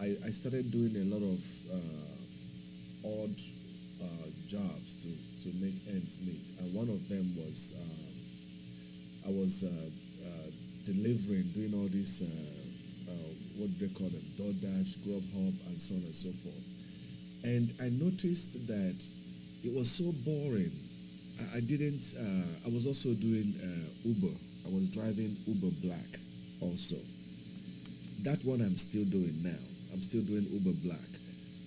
I started doing a lot of odd jobs to make ends meet. And one of them was I was delivering, doing all this, what do they call them, DoorDash, Grubhub, and so on and so forth. And I noticed that it was so boring. I was also doing Uber. I was driving Uber Black also. That one I'm still doing now. I'm still doing Uber Black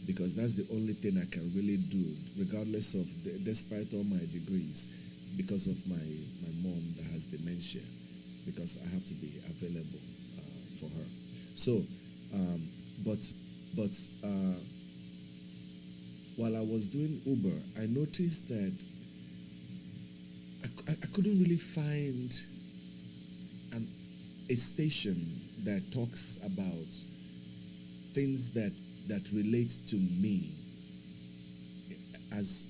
because that's the only thing I can really do, regardless of, despite all my degrees, because of my mom that has dementia, because I have to be available for her. So, but But while I was doing Uber, I noticed that I couldn't really find a station that talks about things that relate to me as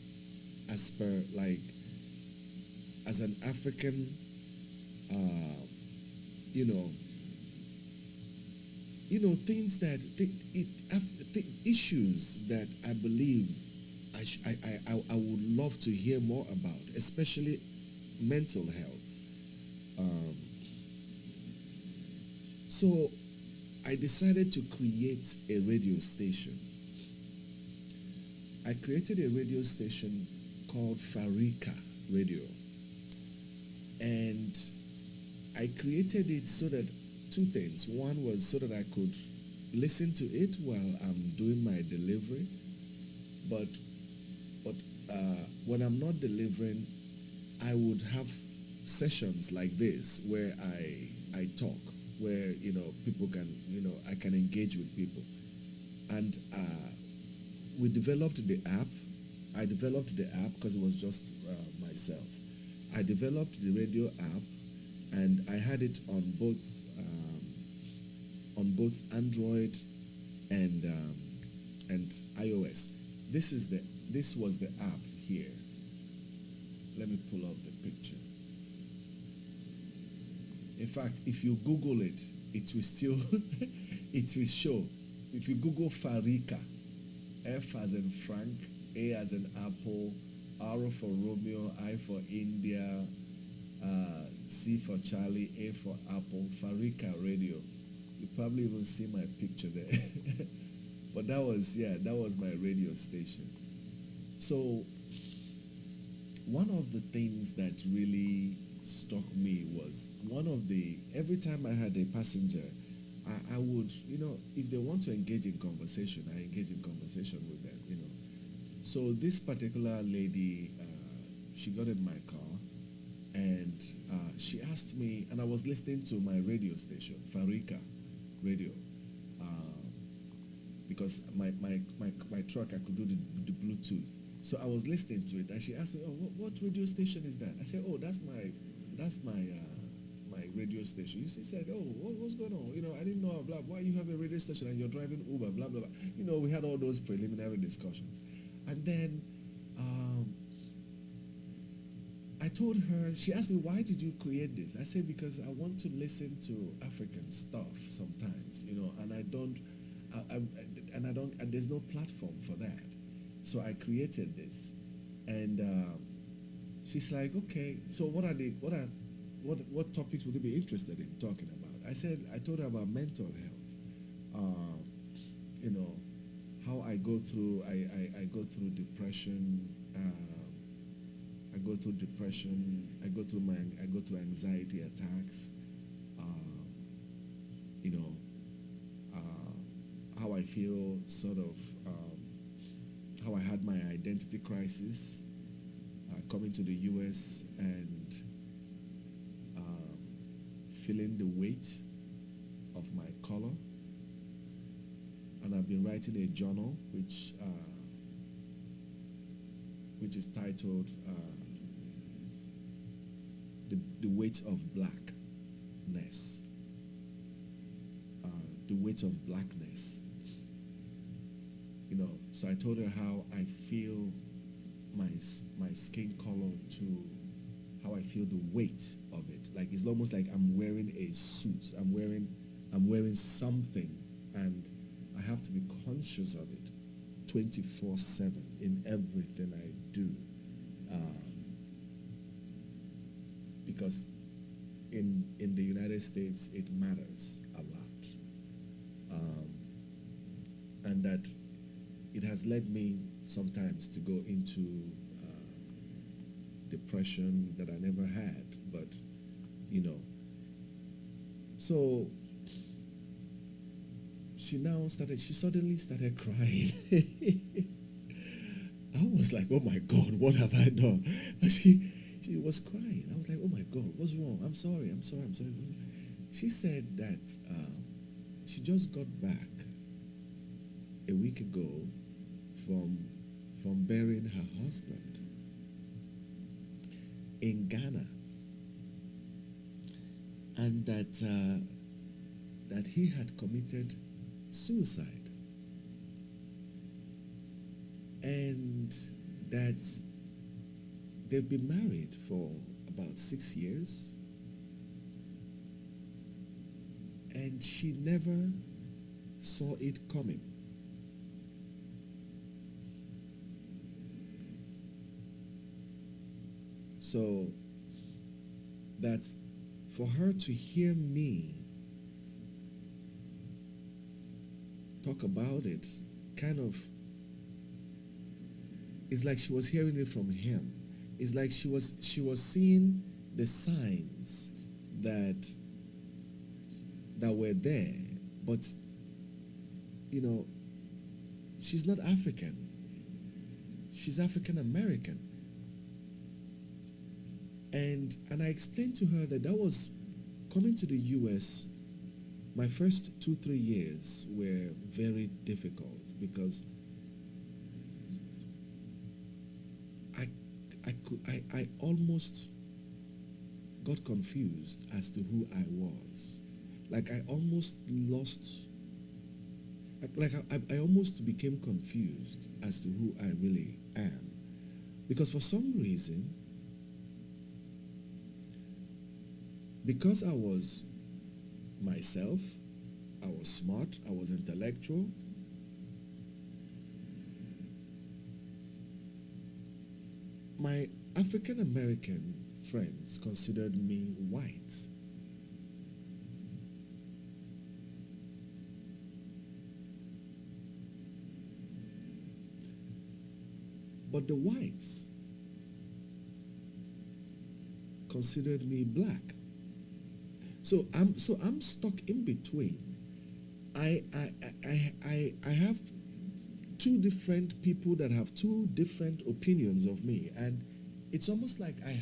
per, like, as an African, things that issues that I believe I would love to hear more about, especially mental health. So I decided to create a radio station. I created a radio station called Farika Radio. And I created it so that two things. One was so that I could listen to it while I'm doing my delivery. But when I'm not delivering, I would have sessions like this where I talk, where people can, I can engage with people. And we developed the app. I developed the app because it was just myself. I developed the radio app, and I had it on both Android and iOS. This was the app here. Let me pull up the picture. In fact, if you Google it, it will still it will show. If you Google Farika, F as in Frank, A as in Apple, R for Romeo, I for India, C for Charlie, A for Apple, Farika Radio. You probably even see my picture there. But that was my radio station. So one of the things that really struck me was every time I had a passenger, I would, if they want to engage in conversation, I engage in conversation with them, So this particular lady, she got in my car, and she asked me, and I was listening to my radio station, Farika Radio, because my truck, I could do the Bluetooth. So I was listening to it, and she asked me, "Oh, what radio station is that?" I said, "Oh, that's my radio station." She said, "Oh, what's going on? I didn't know, blah, why you have a radio station and you're driving Uber, blah, blah, blah." We had all those preliminary discussions. And then I told her, she asked me, "Why did you create this?" I said, "Because I want to listen to African stuff sometimes, and there's no platform for that. So I created this." And she's like, "Okay, so what topics would you be interested in talking about?" I told her about mental health, how I go through depression, I go through anxiety attacks, how I feel, sort of, how I had my identity crisis coming to the US, and feeling the weight of my color. And I've been writing a journal which is titled the Weight of Blackness. The Weight of Blackness. So I told her how I feel my skin color, to how I feel the weight of it. Like, it's almost like I'm wearing a suit. I'm wearing something, and I have to be conscious of it 24/7 in everything I do. Because in the United States, it matters a lot. And that it has led me sometimes to go into depression that I never had, but so she suddenly started crying. I was like, "Oh my God, what have I done?" But she was crying. I was like, "Oh my God, what's wrong? I'm sorry. She said that she just got back a week ago from burying her husband in Ghana, and that he had committed suicide, and that they've been married for about 6 years, and she never saw it coming. So that for her to hear me talk about it, kind of, it's like she was hearing it from him. It's like she was seeing the signs that were there, but you know, she's not African. She's African American. And I explained to her that was coming to the US. My first 2-3 years were very difficult because I almost got confused as to who I was. Like I almost lost, I almost became confused as to who I really am. Because for some reason, because I was myself, I was smart, I was intellectual, my African American friends considered me white. But the whites considered me black. So I'm stuck in between. I have two different people that have two different opinions of me, and it's almost like I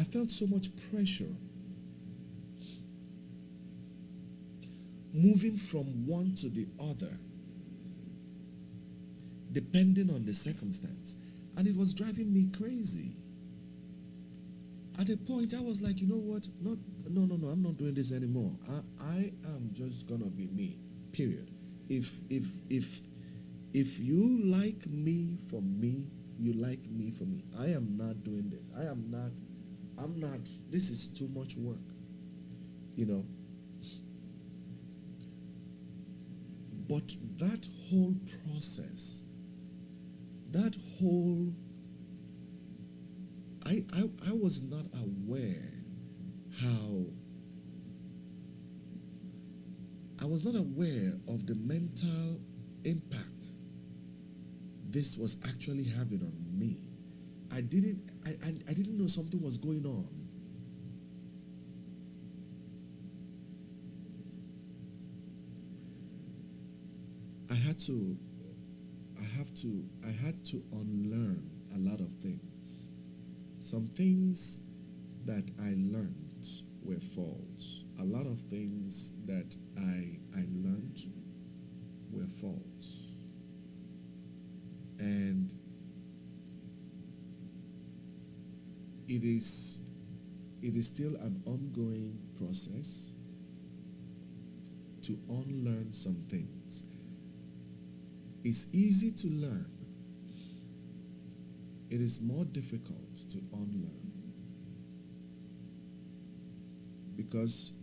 felt so much pressure moving from one to the other depending on the circumstance, and it was driving me crazy. At a point I was like, you know what, no, I'm not doing this anymore. I am just gonna be me, period. If you like me for me, you like me for me. I am not doing this. I'm not, this is too much work, you know. But that whole process, that whole, I was not aware how, I was not aware of the mental impact this was actually having on me. I didn't know something was going on. I had to unlearn a lot of things. Some things that I learned were false. A lot of things that I learned were false. And it is still an ongoing process to unlearn some things. It's easy to learn. It is more difficult to unlearn. Because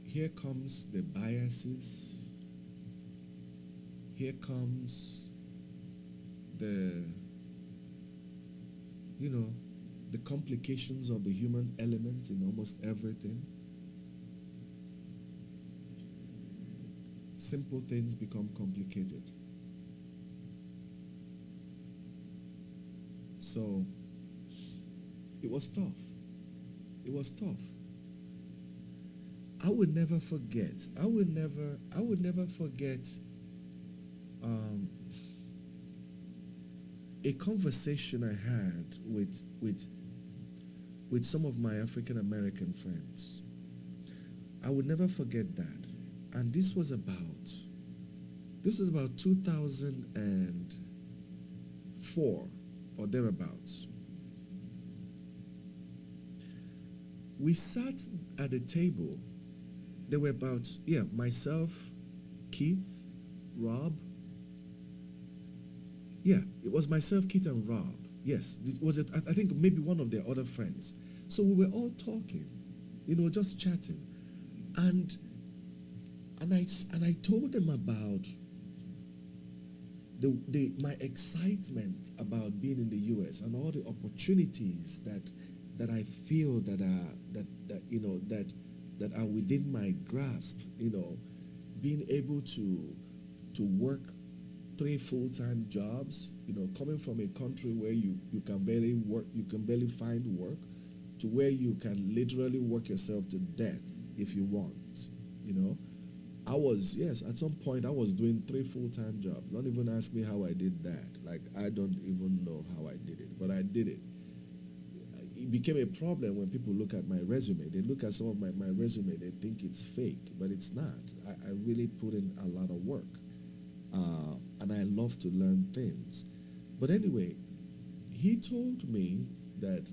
here comes the biases, here comes the complications of the human element in almost everything. Simple things become complicated. So it was tough. It was tough. I would never forget. I would never forget a conversation I had with some of my African American friends. I would never forget that. And this was about This is about 2004 or thereabouts. We sat at a table. There were about, myself, Keith, Rob. Yeah, it was myself, Keith, and Rob. Yes, I think maybe one of their other friends. So we were all talking, just chatting. And I told them about my excitement about being in the U.S. and all the opportunities that I feel that are within my grasp. Being able to work 3 full-time jobs. Coming from a country where you can barely work, you can barely find work, to where you can literally work yourself to death if you want. At some point I was doing 3 full-time jobs. Don't even ask me how I did that. Like, I don't even know how I did it, but I did it. It became a problem when people look at my resume. They look at some of my resume, they think it's fake, but it's not. I really put in a lot of work, and I love to learn things. But anyway, he told me that,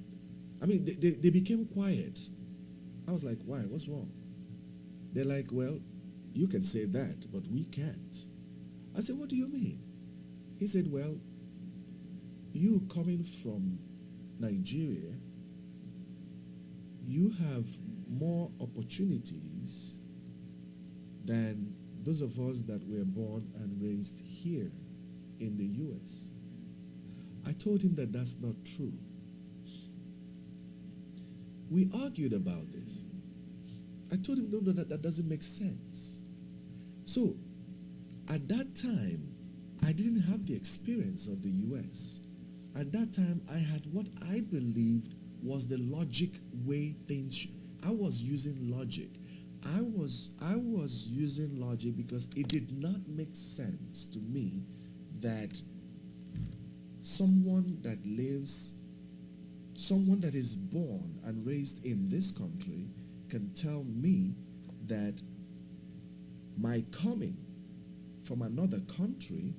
they became quiet. I was like, why? What's wrong? They're like, well, you can say that, but we can't. I said, what do you mean? He said, well, you coming from Nigeria, you have more opportunities than those of us that were born and raised here in the U.S. I told him that that's not true. We argued about this. I told him, no, that doesn't make sense. So, at that time, I didn't have the experience of the U.S. At that time, I had what I believed was the logic way things. I was using logic. I was using logic because it did not make sense to me that someone that is born and raised in this country can tell me that my coming from another country,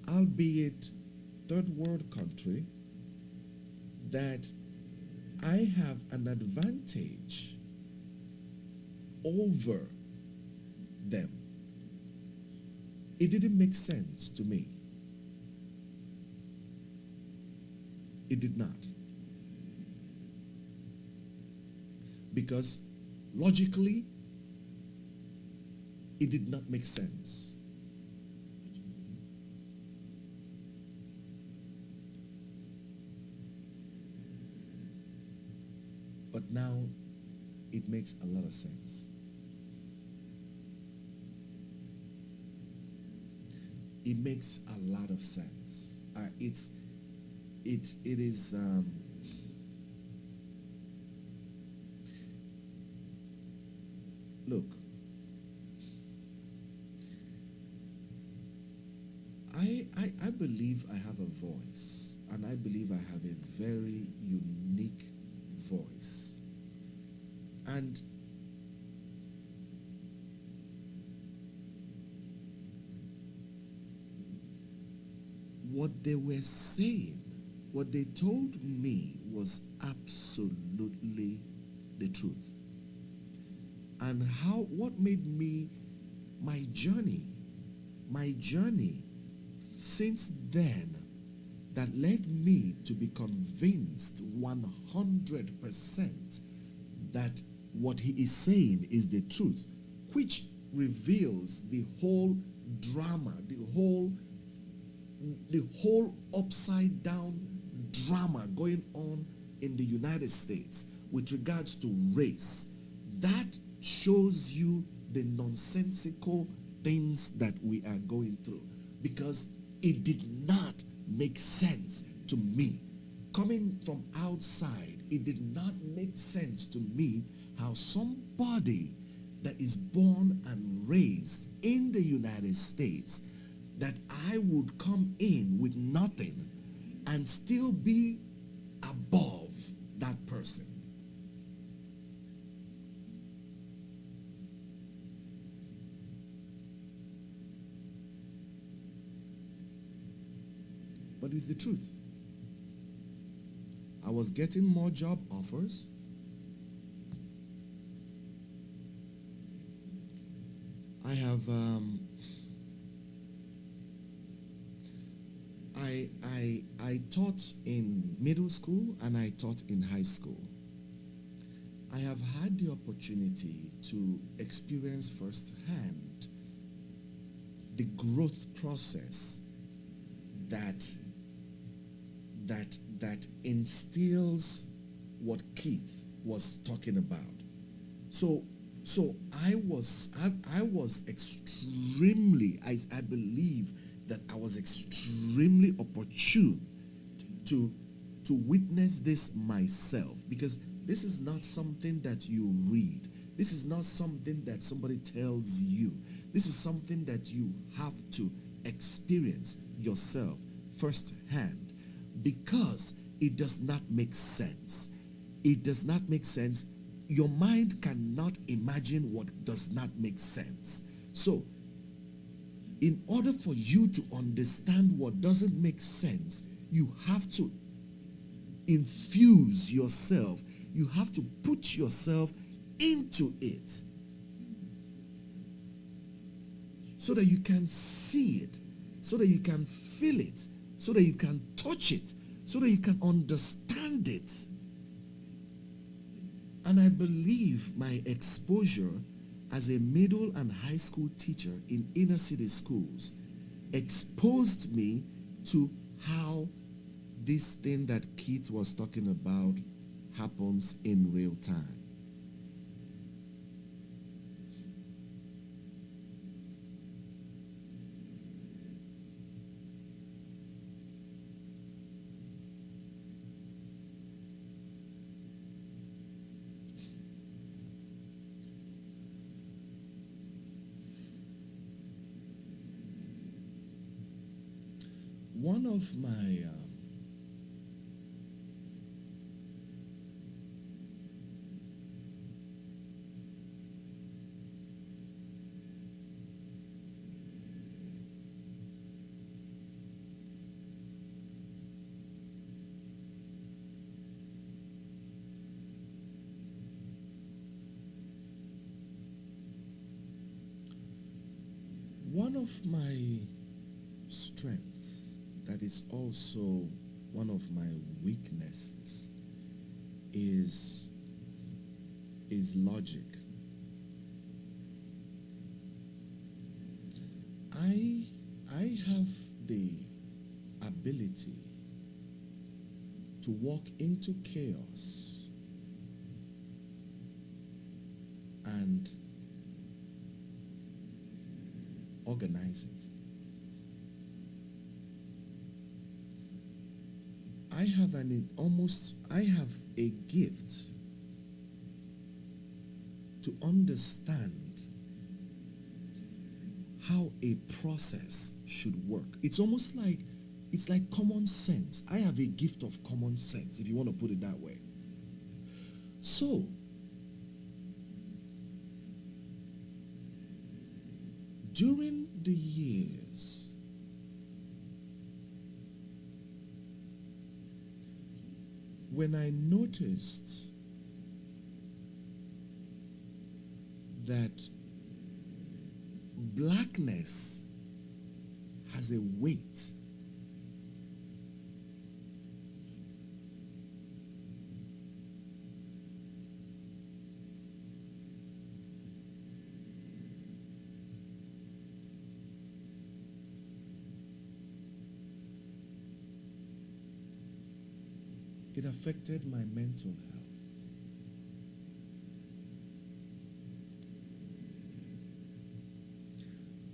albeit third world country, that I have an advantage over them. It didn't make sense to me. It did not. Because logically, it did not make sense. But now it makes a lot of sense. It makes a lot of sense. It is. Look, I believe I have a voice, and I believe I have a very unique voice. And what they were saying, what they told me was absolutely the truth. And what made me, my journey since then, that led me to be convinced 100% that what he is saying is the truth, which reveals the whole drama, the whole upside down drama going on in the United States with regards to race. That shows you the nonsensical things that we are going through, because it did not make sense to me. Coming from outside, it did not make sense to me how somebody that is born and raised in the United States, that I would come in with nothing and still be above that person. but it's the truth. I was getting more job offers. I have I taught in middle school and I taught in high school. I have had the opportunity to experience firsthand the growth process that instills what Keith was talking about. So I was extremely, I believe that I was extremely opportune to witness this myself, because this is not something that you read. This is not something that somebody tells you. This is something that you have to experience yourself firsthand, because it does not make sense. It does not make sense. Your mind cannot imagine what does not make sense. So, in order for you to understand what doesn't make sense, you have to infuse yourself. You have to put yourself into it so that you can see it, so that you can feel it, so that you can touch it, so that you can understand it. And I believe my exposure as a middle and high school teacher in inner city schools exposed me to how this thing that Keith was talking about happens in real time. One of my strengths, that is also one of my weaknesses, is logic. I have the ability to walk into chaos and organize it. I have a gift to understand how a process should work. It's almost like, it's like common sense. I have a gift of common sense, if you want to put it that way. So, during the years, when I noticed that blackness has a weight, it affected my mental health.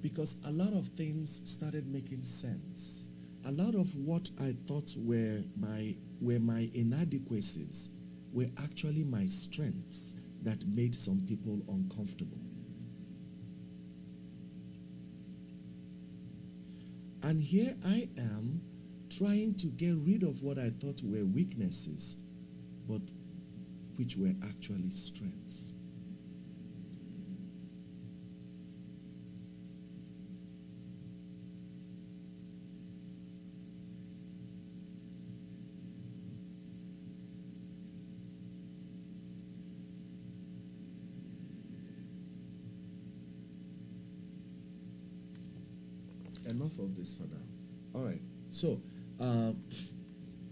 Because a lot of things started making sense. A lot of what I thought were my inadequacies were actually my strengths that made some people uncomfortable. And here I am trying to get rid of what I thought were weaknesses, but which were actually strengths. enough of this for now. All right. So,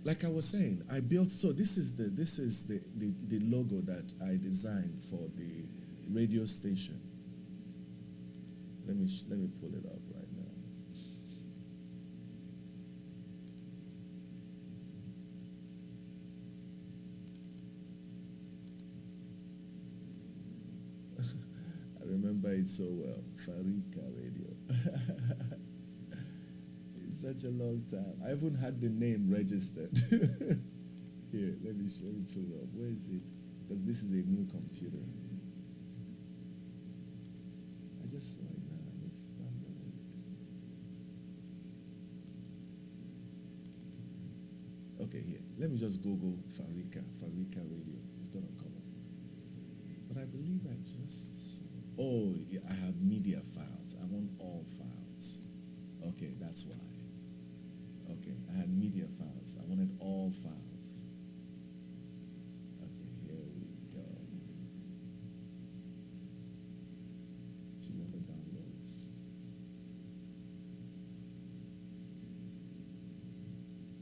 like I was saying, I built. So this is the logo that I designed for the radio station. Let me pull it up right now. I remember it so well. Farika Radio. It's such a long time. I haven't had the name registered. Here, let me pull it up. Where is it? Because this is a new computer. I just saw it now. Let's download it. Okay, here. Let me just Google Farika Radio. It's gonna come up. But I believe I just saw. Oh, yeah, I have media files. I want all files. Okay, that's why. Okay, I had media files. I wanted all files. Okay, here we go. She never downloads.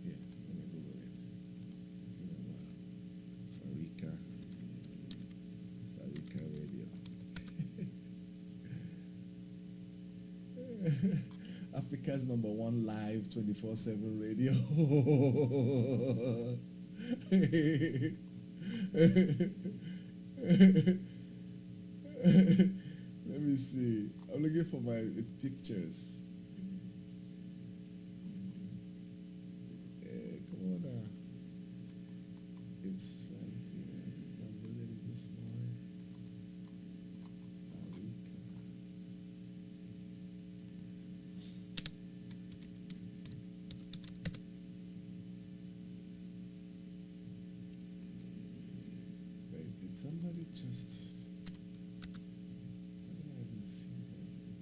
Here, let me Google it. It's been a while. Farika Radio. Africa's #1 live 24/7 radio. Let me see. I'm looking for my pictures. Come on now. It's right here. I just downloaded it this morning. Wait, did somebody just... Why did I even see that here?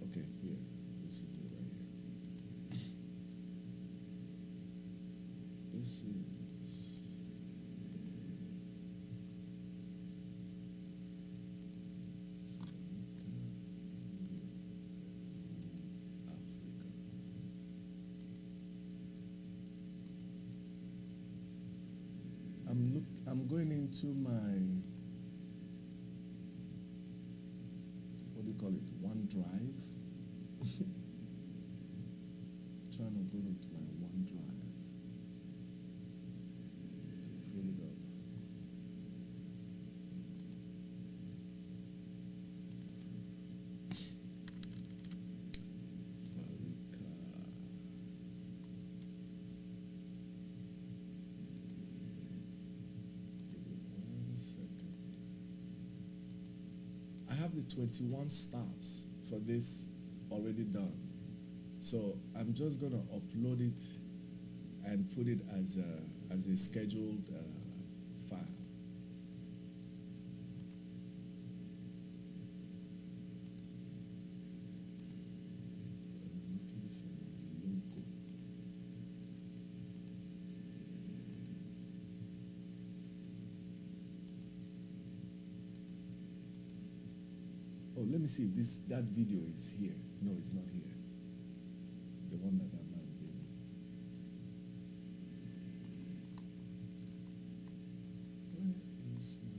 Okay, here. This is it right here. This is... I'm going into my, what do you call it, OneDrive. Trying to go into my OneDrive to pull it up. I have the 21 stops for this already done. So I'm just going to upload it and put it as a scheduled file. Oh, let me see if that video is here. No, it's not here. The one that I'm not doing. Where is my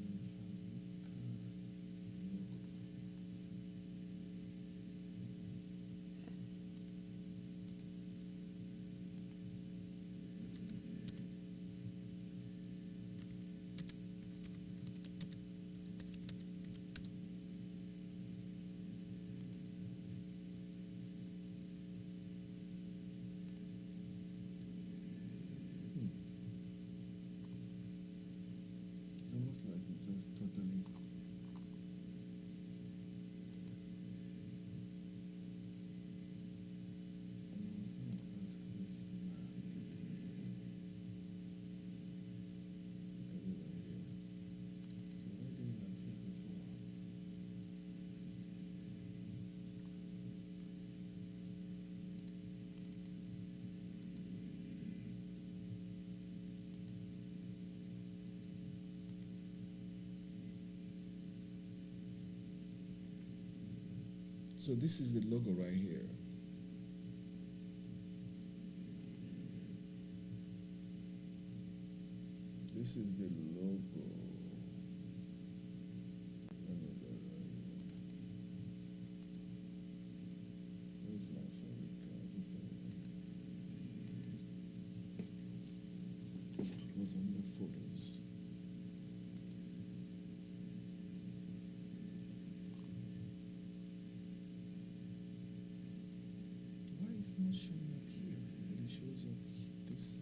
So this is the logo right here. This is the logo. Where's my favorite card? It was on the photos. Why is it not showing up here? But it shows up this side.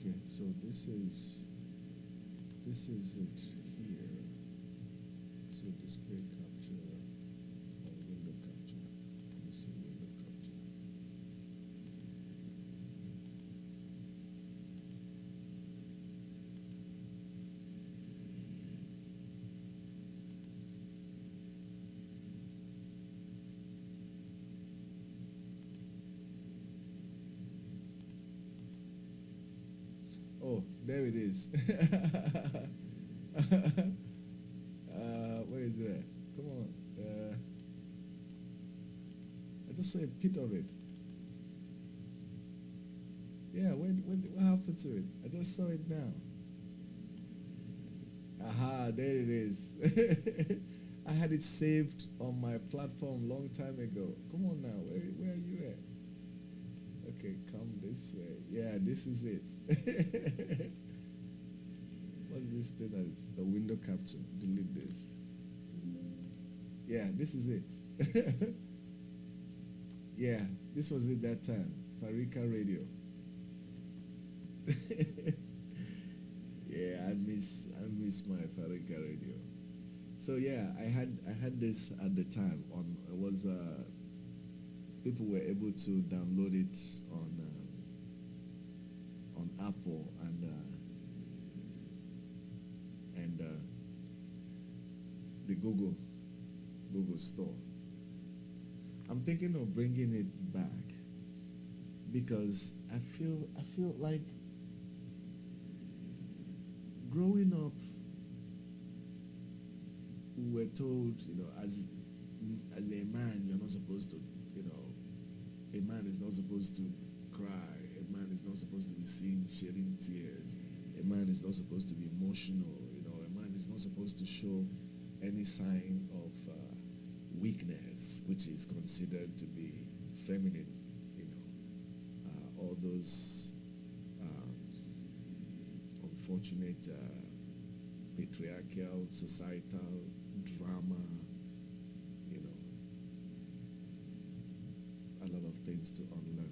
Okay, so this is it here. So display capture or window capture. Let me see window capture. Oh, there it is. Where is that? Come on. I just saw a bit of it. Yeah, what happened to it? I just saw it now. Aha, there it is. I had it saved on my platform long time ago. Come on now, where are you at? Okay, come this way. Yeah, this is it. What's this thing as the window capture? Delete this. Yeah, this is it. Yeah, this was it that time. Farika Radio. Yeah, I miss my Farika Radio. So yeah, I had this at the time on. It was people were able to download it on Apple and the Google Store. I'm thinking of bringing it back because I feel like growing up we were told, as a man, you're not supposed to, a man is not supposed to cry. A man is not supposed to be seen shedding tears. A man is not supposed to be emotional. A man is not supposed to show any sign of weakness, which is considered to be feminine. All those unfortunate patriarchal societal drama, a lot of things to unlearn.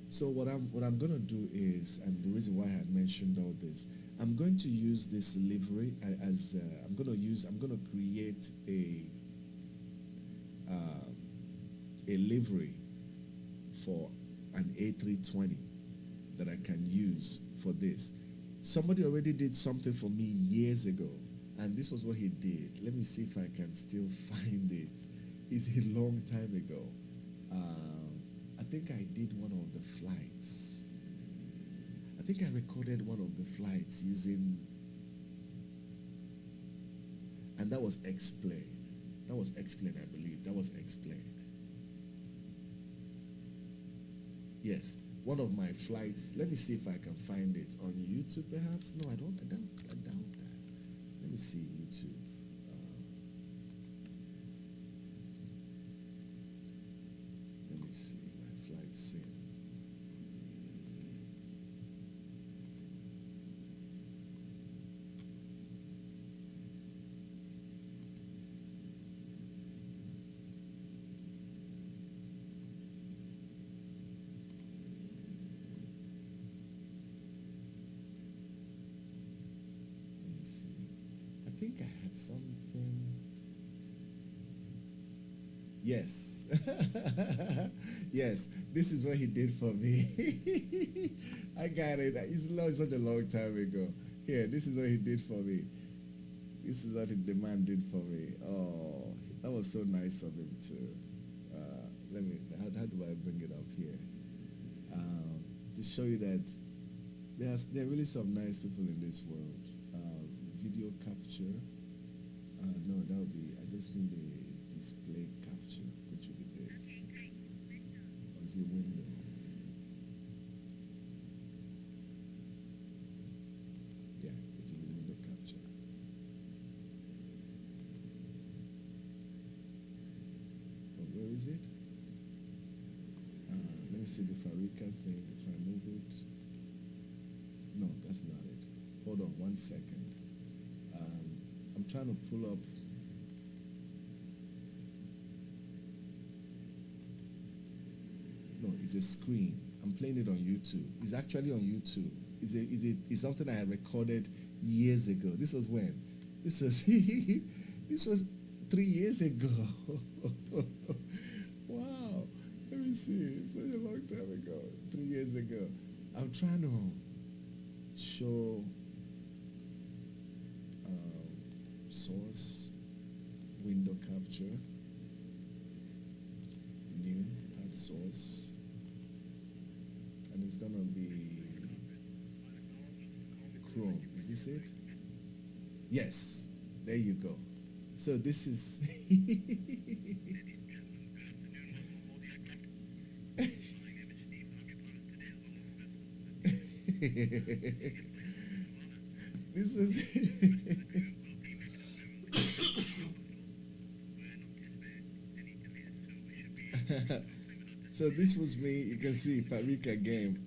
So what I'm going to do is, and the reason why I had mentioned all this, I'm going to use this livery as I'm going to create a livery for an A320 that I can use for this. Somebody already did something for me years ago, and this was what he did. Let me see if I can still find it. It's a long time ago. I think I did one of the flights. I think I recorded one of the flights using, and that was Explain. That was Explain, I believe. That was Explain. Yes, one of my flights. Let me see if I can find it on YouTube, perhaps. No, I doubt that. Let me see YouTube. Let me see my flight sim. something. Yes. Yes, this is what he did for me. I got it. It's such a long time ago. Here, this is what he did for me. This is what the man did for me. Oh, that was so nice of him too. Let me, how do I bring it up here? To show you that there are really some nice people in this world. Video capture. No, that would be, I just need a display capture, which would be this. Or is it window? Yeah, it will be window capture. But where is it? Let me see the Farika thing, if I move it. No, that's not it. Hold on 1 second. I'm trying to pull up. No, it's a screen. I'm playing it on YouTube. It's actually on YouTube. It's something I had recorded years ago. This was when? This was this was 3 years ago. Wow. Let me see. It's such a long time ago. 3 years ago. I'm trying to show source, window capture, new, add source, and it's gonna be Chrome. Is this it? Yes, there you go. So this is this is so this was me. You can see Farika game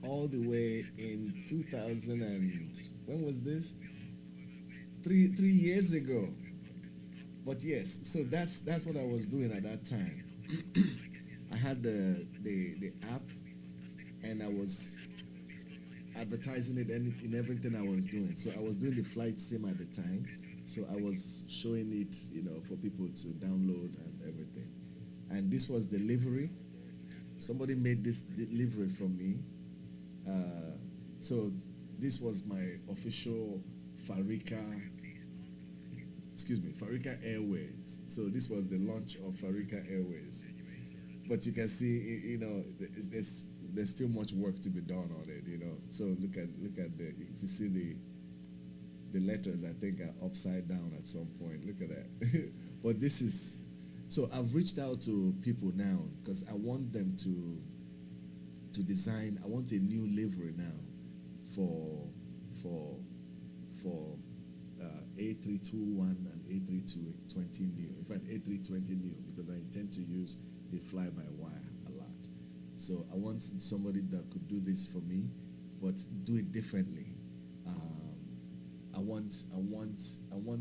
all the way in 2000 and when was this? Three years ago. But yes, so that's what I was doing at that time. I had the app, and I was advertising it in everything I was doing. So I was doing the flight sim at the time. So I was showing it, for people to download and everything. And this was the livery. Somebody made this livery from me. So this was my official Farika Airways. So this was the launch of Farika Airways. But you can see, there's still much work to be done on it, So look at if you see the letters, I think are upside down at some point. Look at that. But this is, so I've reached out to people now because I want them to design. I want a new livery now for A321 and A320Neo. In fact, A320Neo, because I intend to use the fly-by-wire a lot. So I want somebody that could do this for me, but do it differently. I want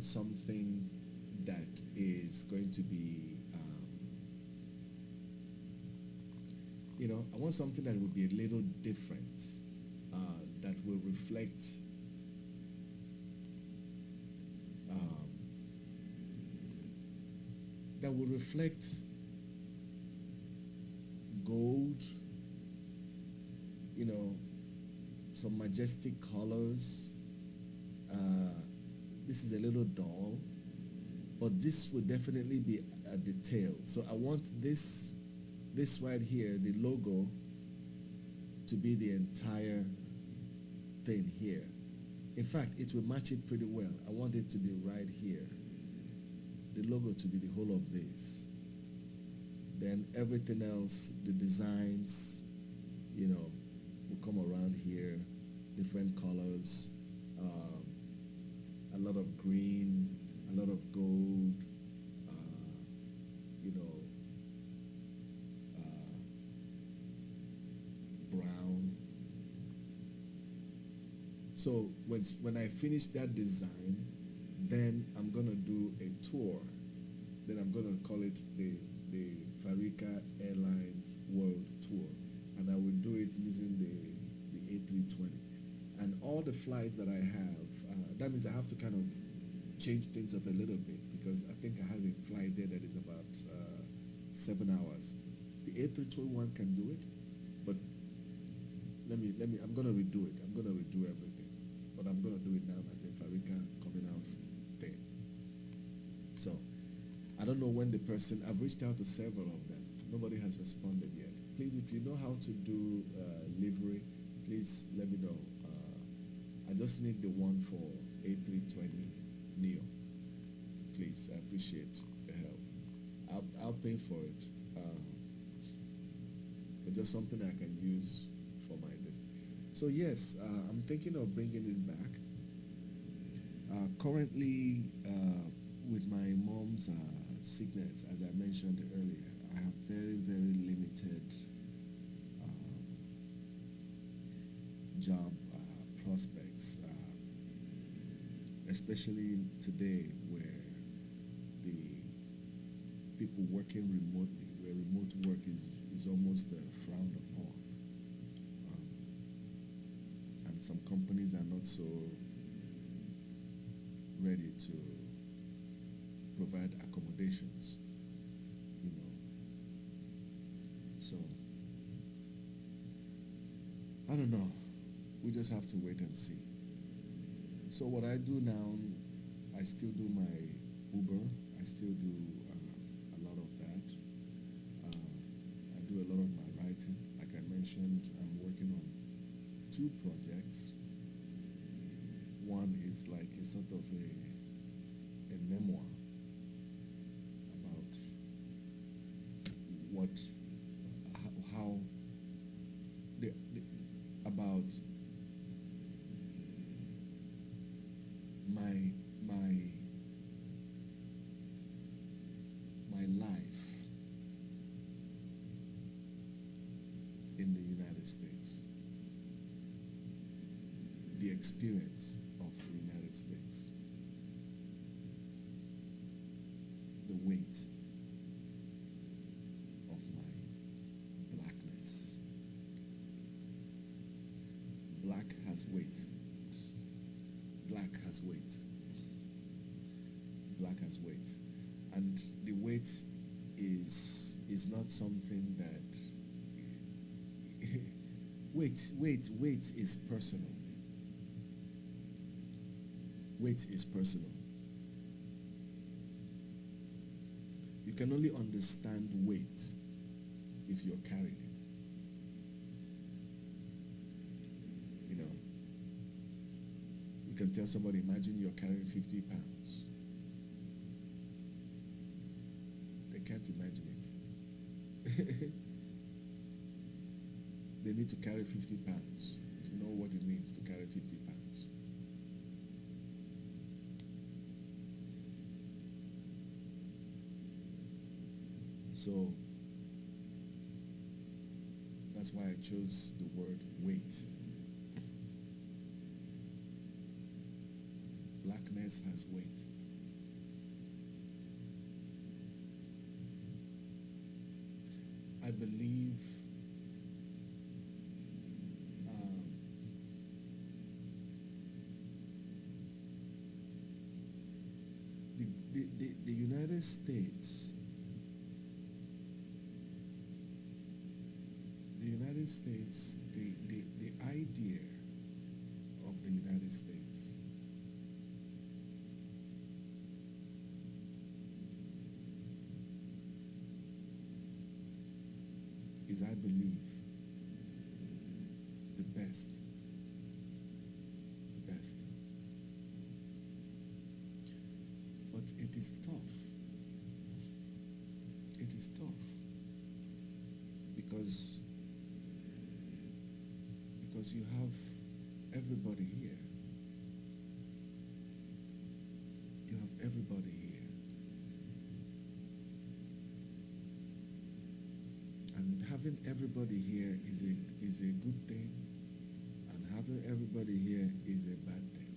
something that is going to be, I want something that will be a little different, that will reflect. That will reflect gold, some majestic colors. This is a little dull, but this will definitely be a detail. So I want this right here, the logo, to be the entire thing here. In fact, it will match it pretty well. I want it to be right here. The logo to be the whole of this. Then everything else, the designs, will come around here, different colors, a lot of green, a lot of gold, brown. So when I finish that design, then I'm gonna do a tour. Then I'm gonna call it the Farika Airlines World Tour, and I will do it using the A320. And all the flights that I have, that means I have to kind of change things up a little bit, because I think I have a flight there that is about 7 hours. The A321 can do it, but I'm gonna redo it. I'm gonna redo everything, but I'm gonna do it now as a Farika coming out there. So I don't know when the person. I've reached out to several of them. Nobody has responded yet. Please, if you know how to do livery, please let me know. I just need the one for A320Neo. Please, I appreciate the help. I'll pay for it. But just something I can use for my business. So yes, I'm thinking of bringing it back. Currently, with my mom's sickness, as I mentioned earlier, I have very, very limited job prospects, especially today where the people working remotely, where remote work is almost frowned upon. And some companies are not so ready to provide accommodations, you know. So, I don't know. We just have to wait and see. So what I do now, I still do my Uber. I still do a lot of that. I do a lot of my writing. Like I mentioned, I'm working on 2 projects. One is like a sort of a memoir about how about my life in the United States, the experience of the United States, the weight of my blackness. Black has weight. Black has weight. Black has weight. And the weight is not something that weight is personal. Weight is personal. You can only understand weight if you're carrying it. You know, you can tell somebody, imagine you're carrying 50 pounds. They can't imagine it. They need to carry 50 pounds to know what it means to carry 50 pounds. So that's why I chose the word weight. Blackness has weight. I believe the United States, the idea of the United States is, I believe, the best. But it is tough. It is tough because you have everybody here. You have everybody here. And having everybody here is a good thing, and having everybody here is a bad thing.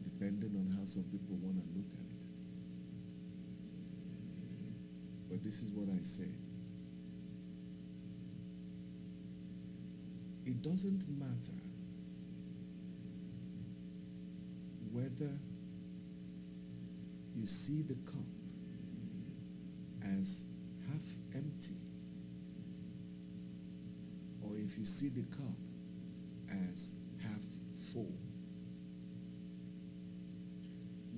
Depending on how some people want to look at it. But this is what I say. It doesn't matter whether you see the cup as half empty or if you see the cup as half full.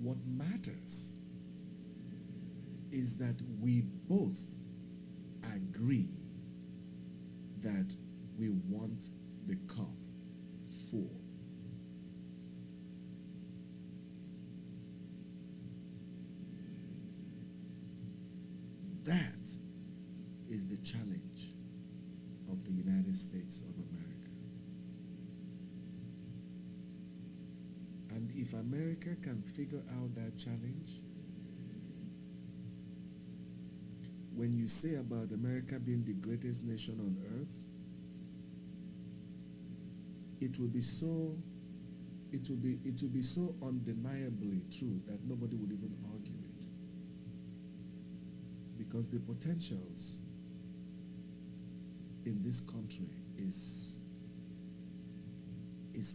What matters is that we both agree that we want the cup full. That is the challenge of the United States of America. And if America can figure out that challenge, when you say about America being the greatest nation on earth, it will be so undeniably true that nobody would even argue it. Because the potentials in this country is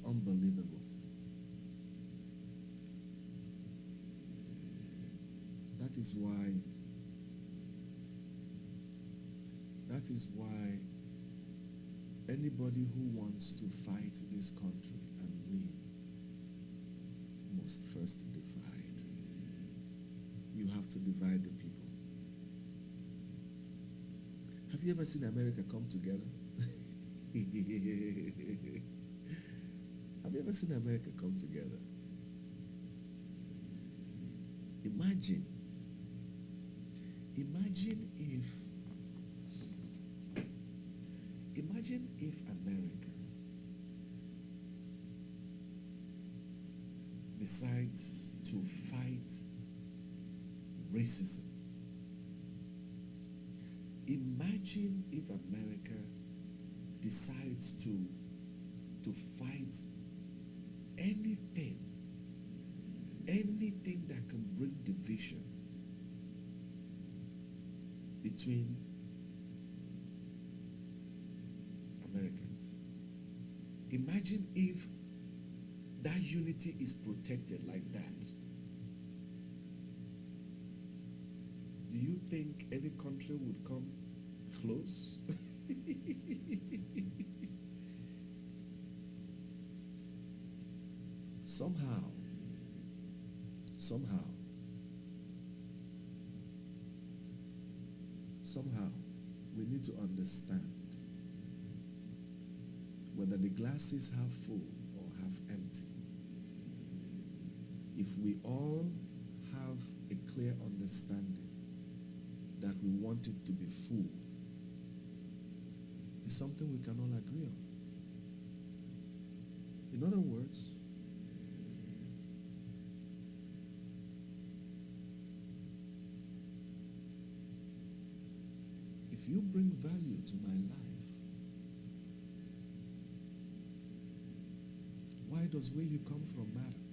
unbelievable. That is why anybody who wants to fight this country and win must first divide. You have to divide the people. Have you ever seen America come together? Have you ever seen America come together? Imagine if America decides to fight racism. Imagine if America decides to fight anything that can bring division between Americans. Imagine if that unity is protected like that. Do you think any country would come close? Somehow, we need to understand whether the glass is half full or half empty. If we all have a clear understanding that we want it to be full, it's something we can all agree on. In other words, if you bring value to my life, why does where you come from matter?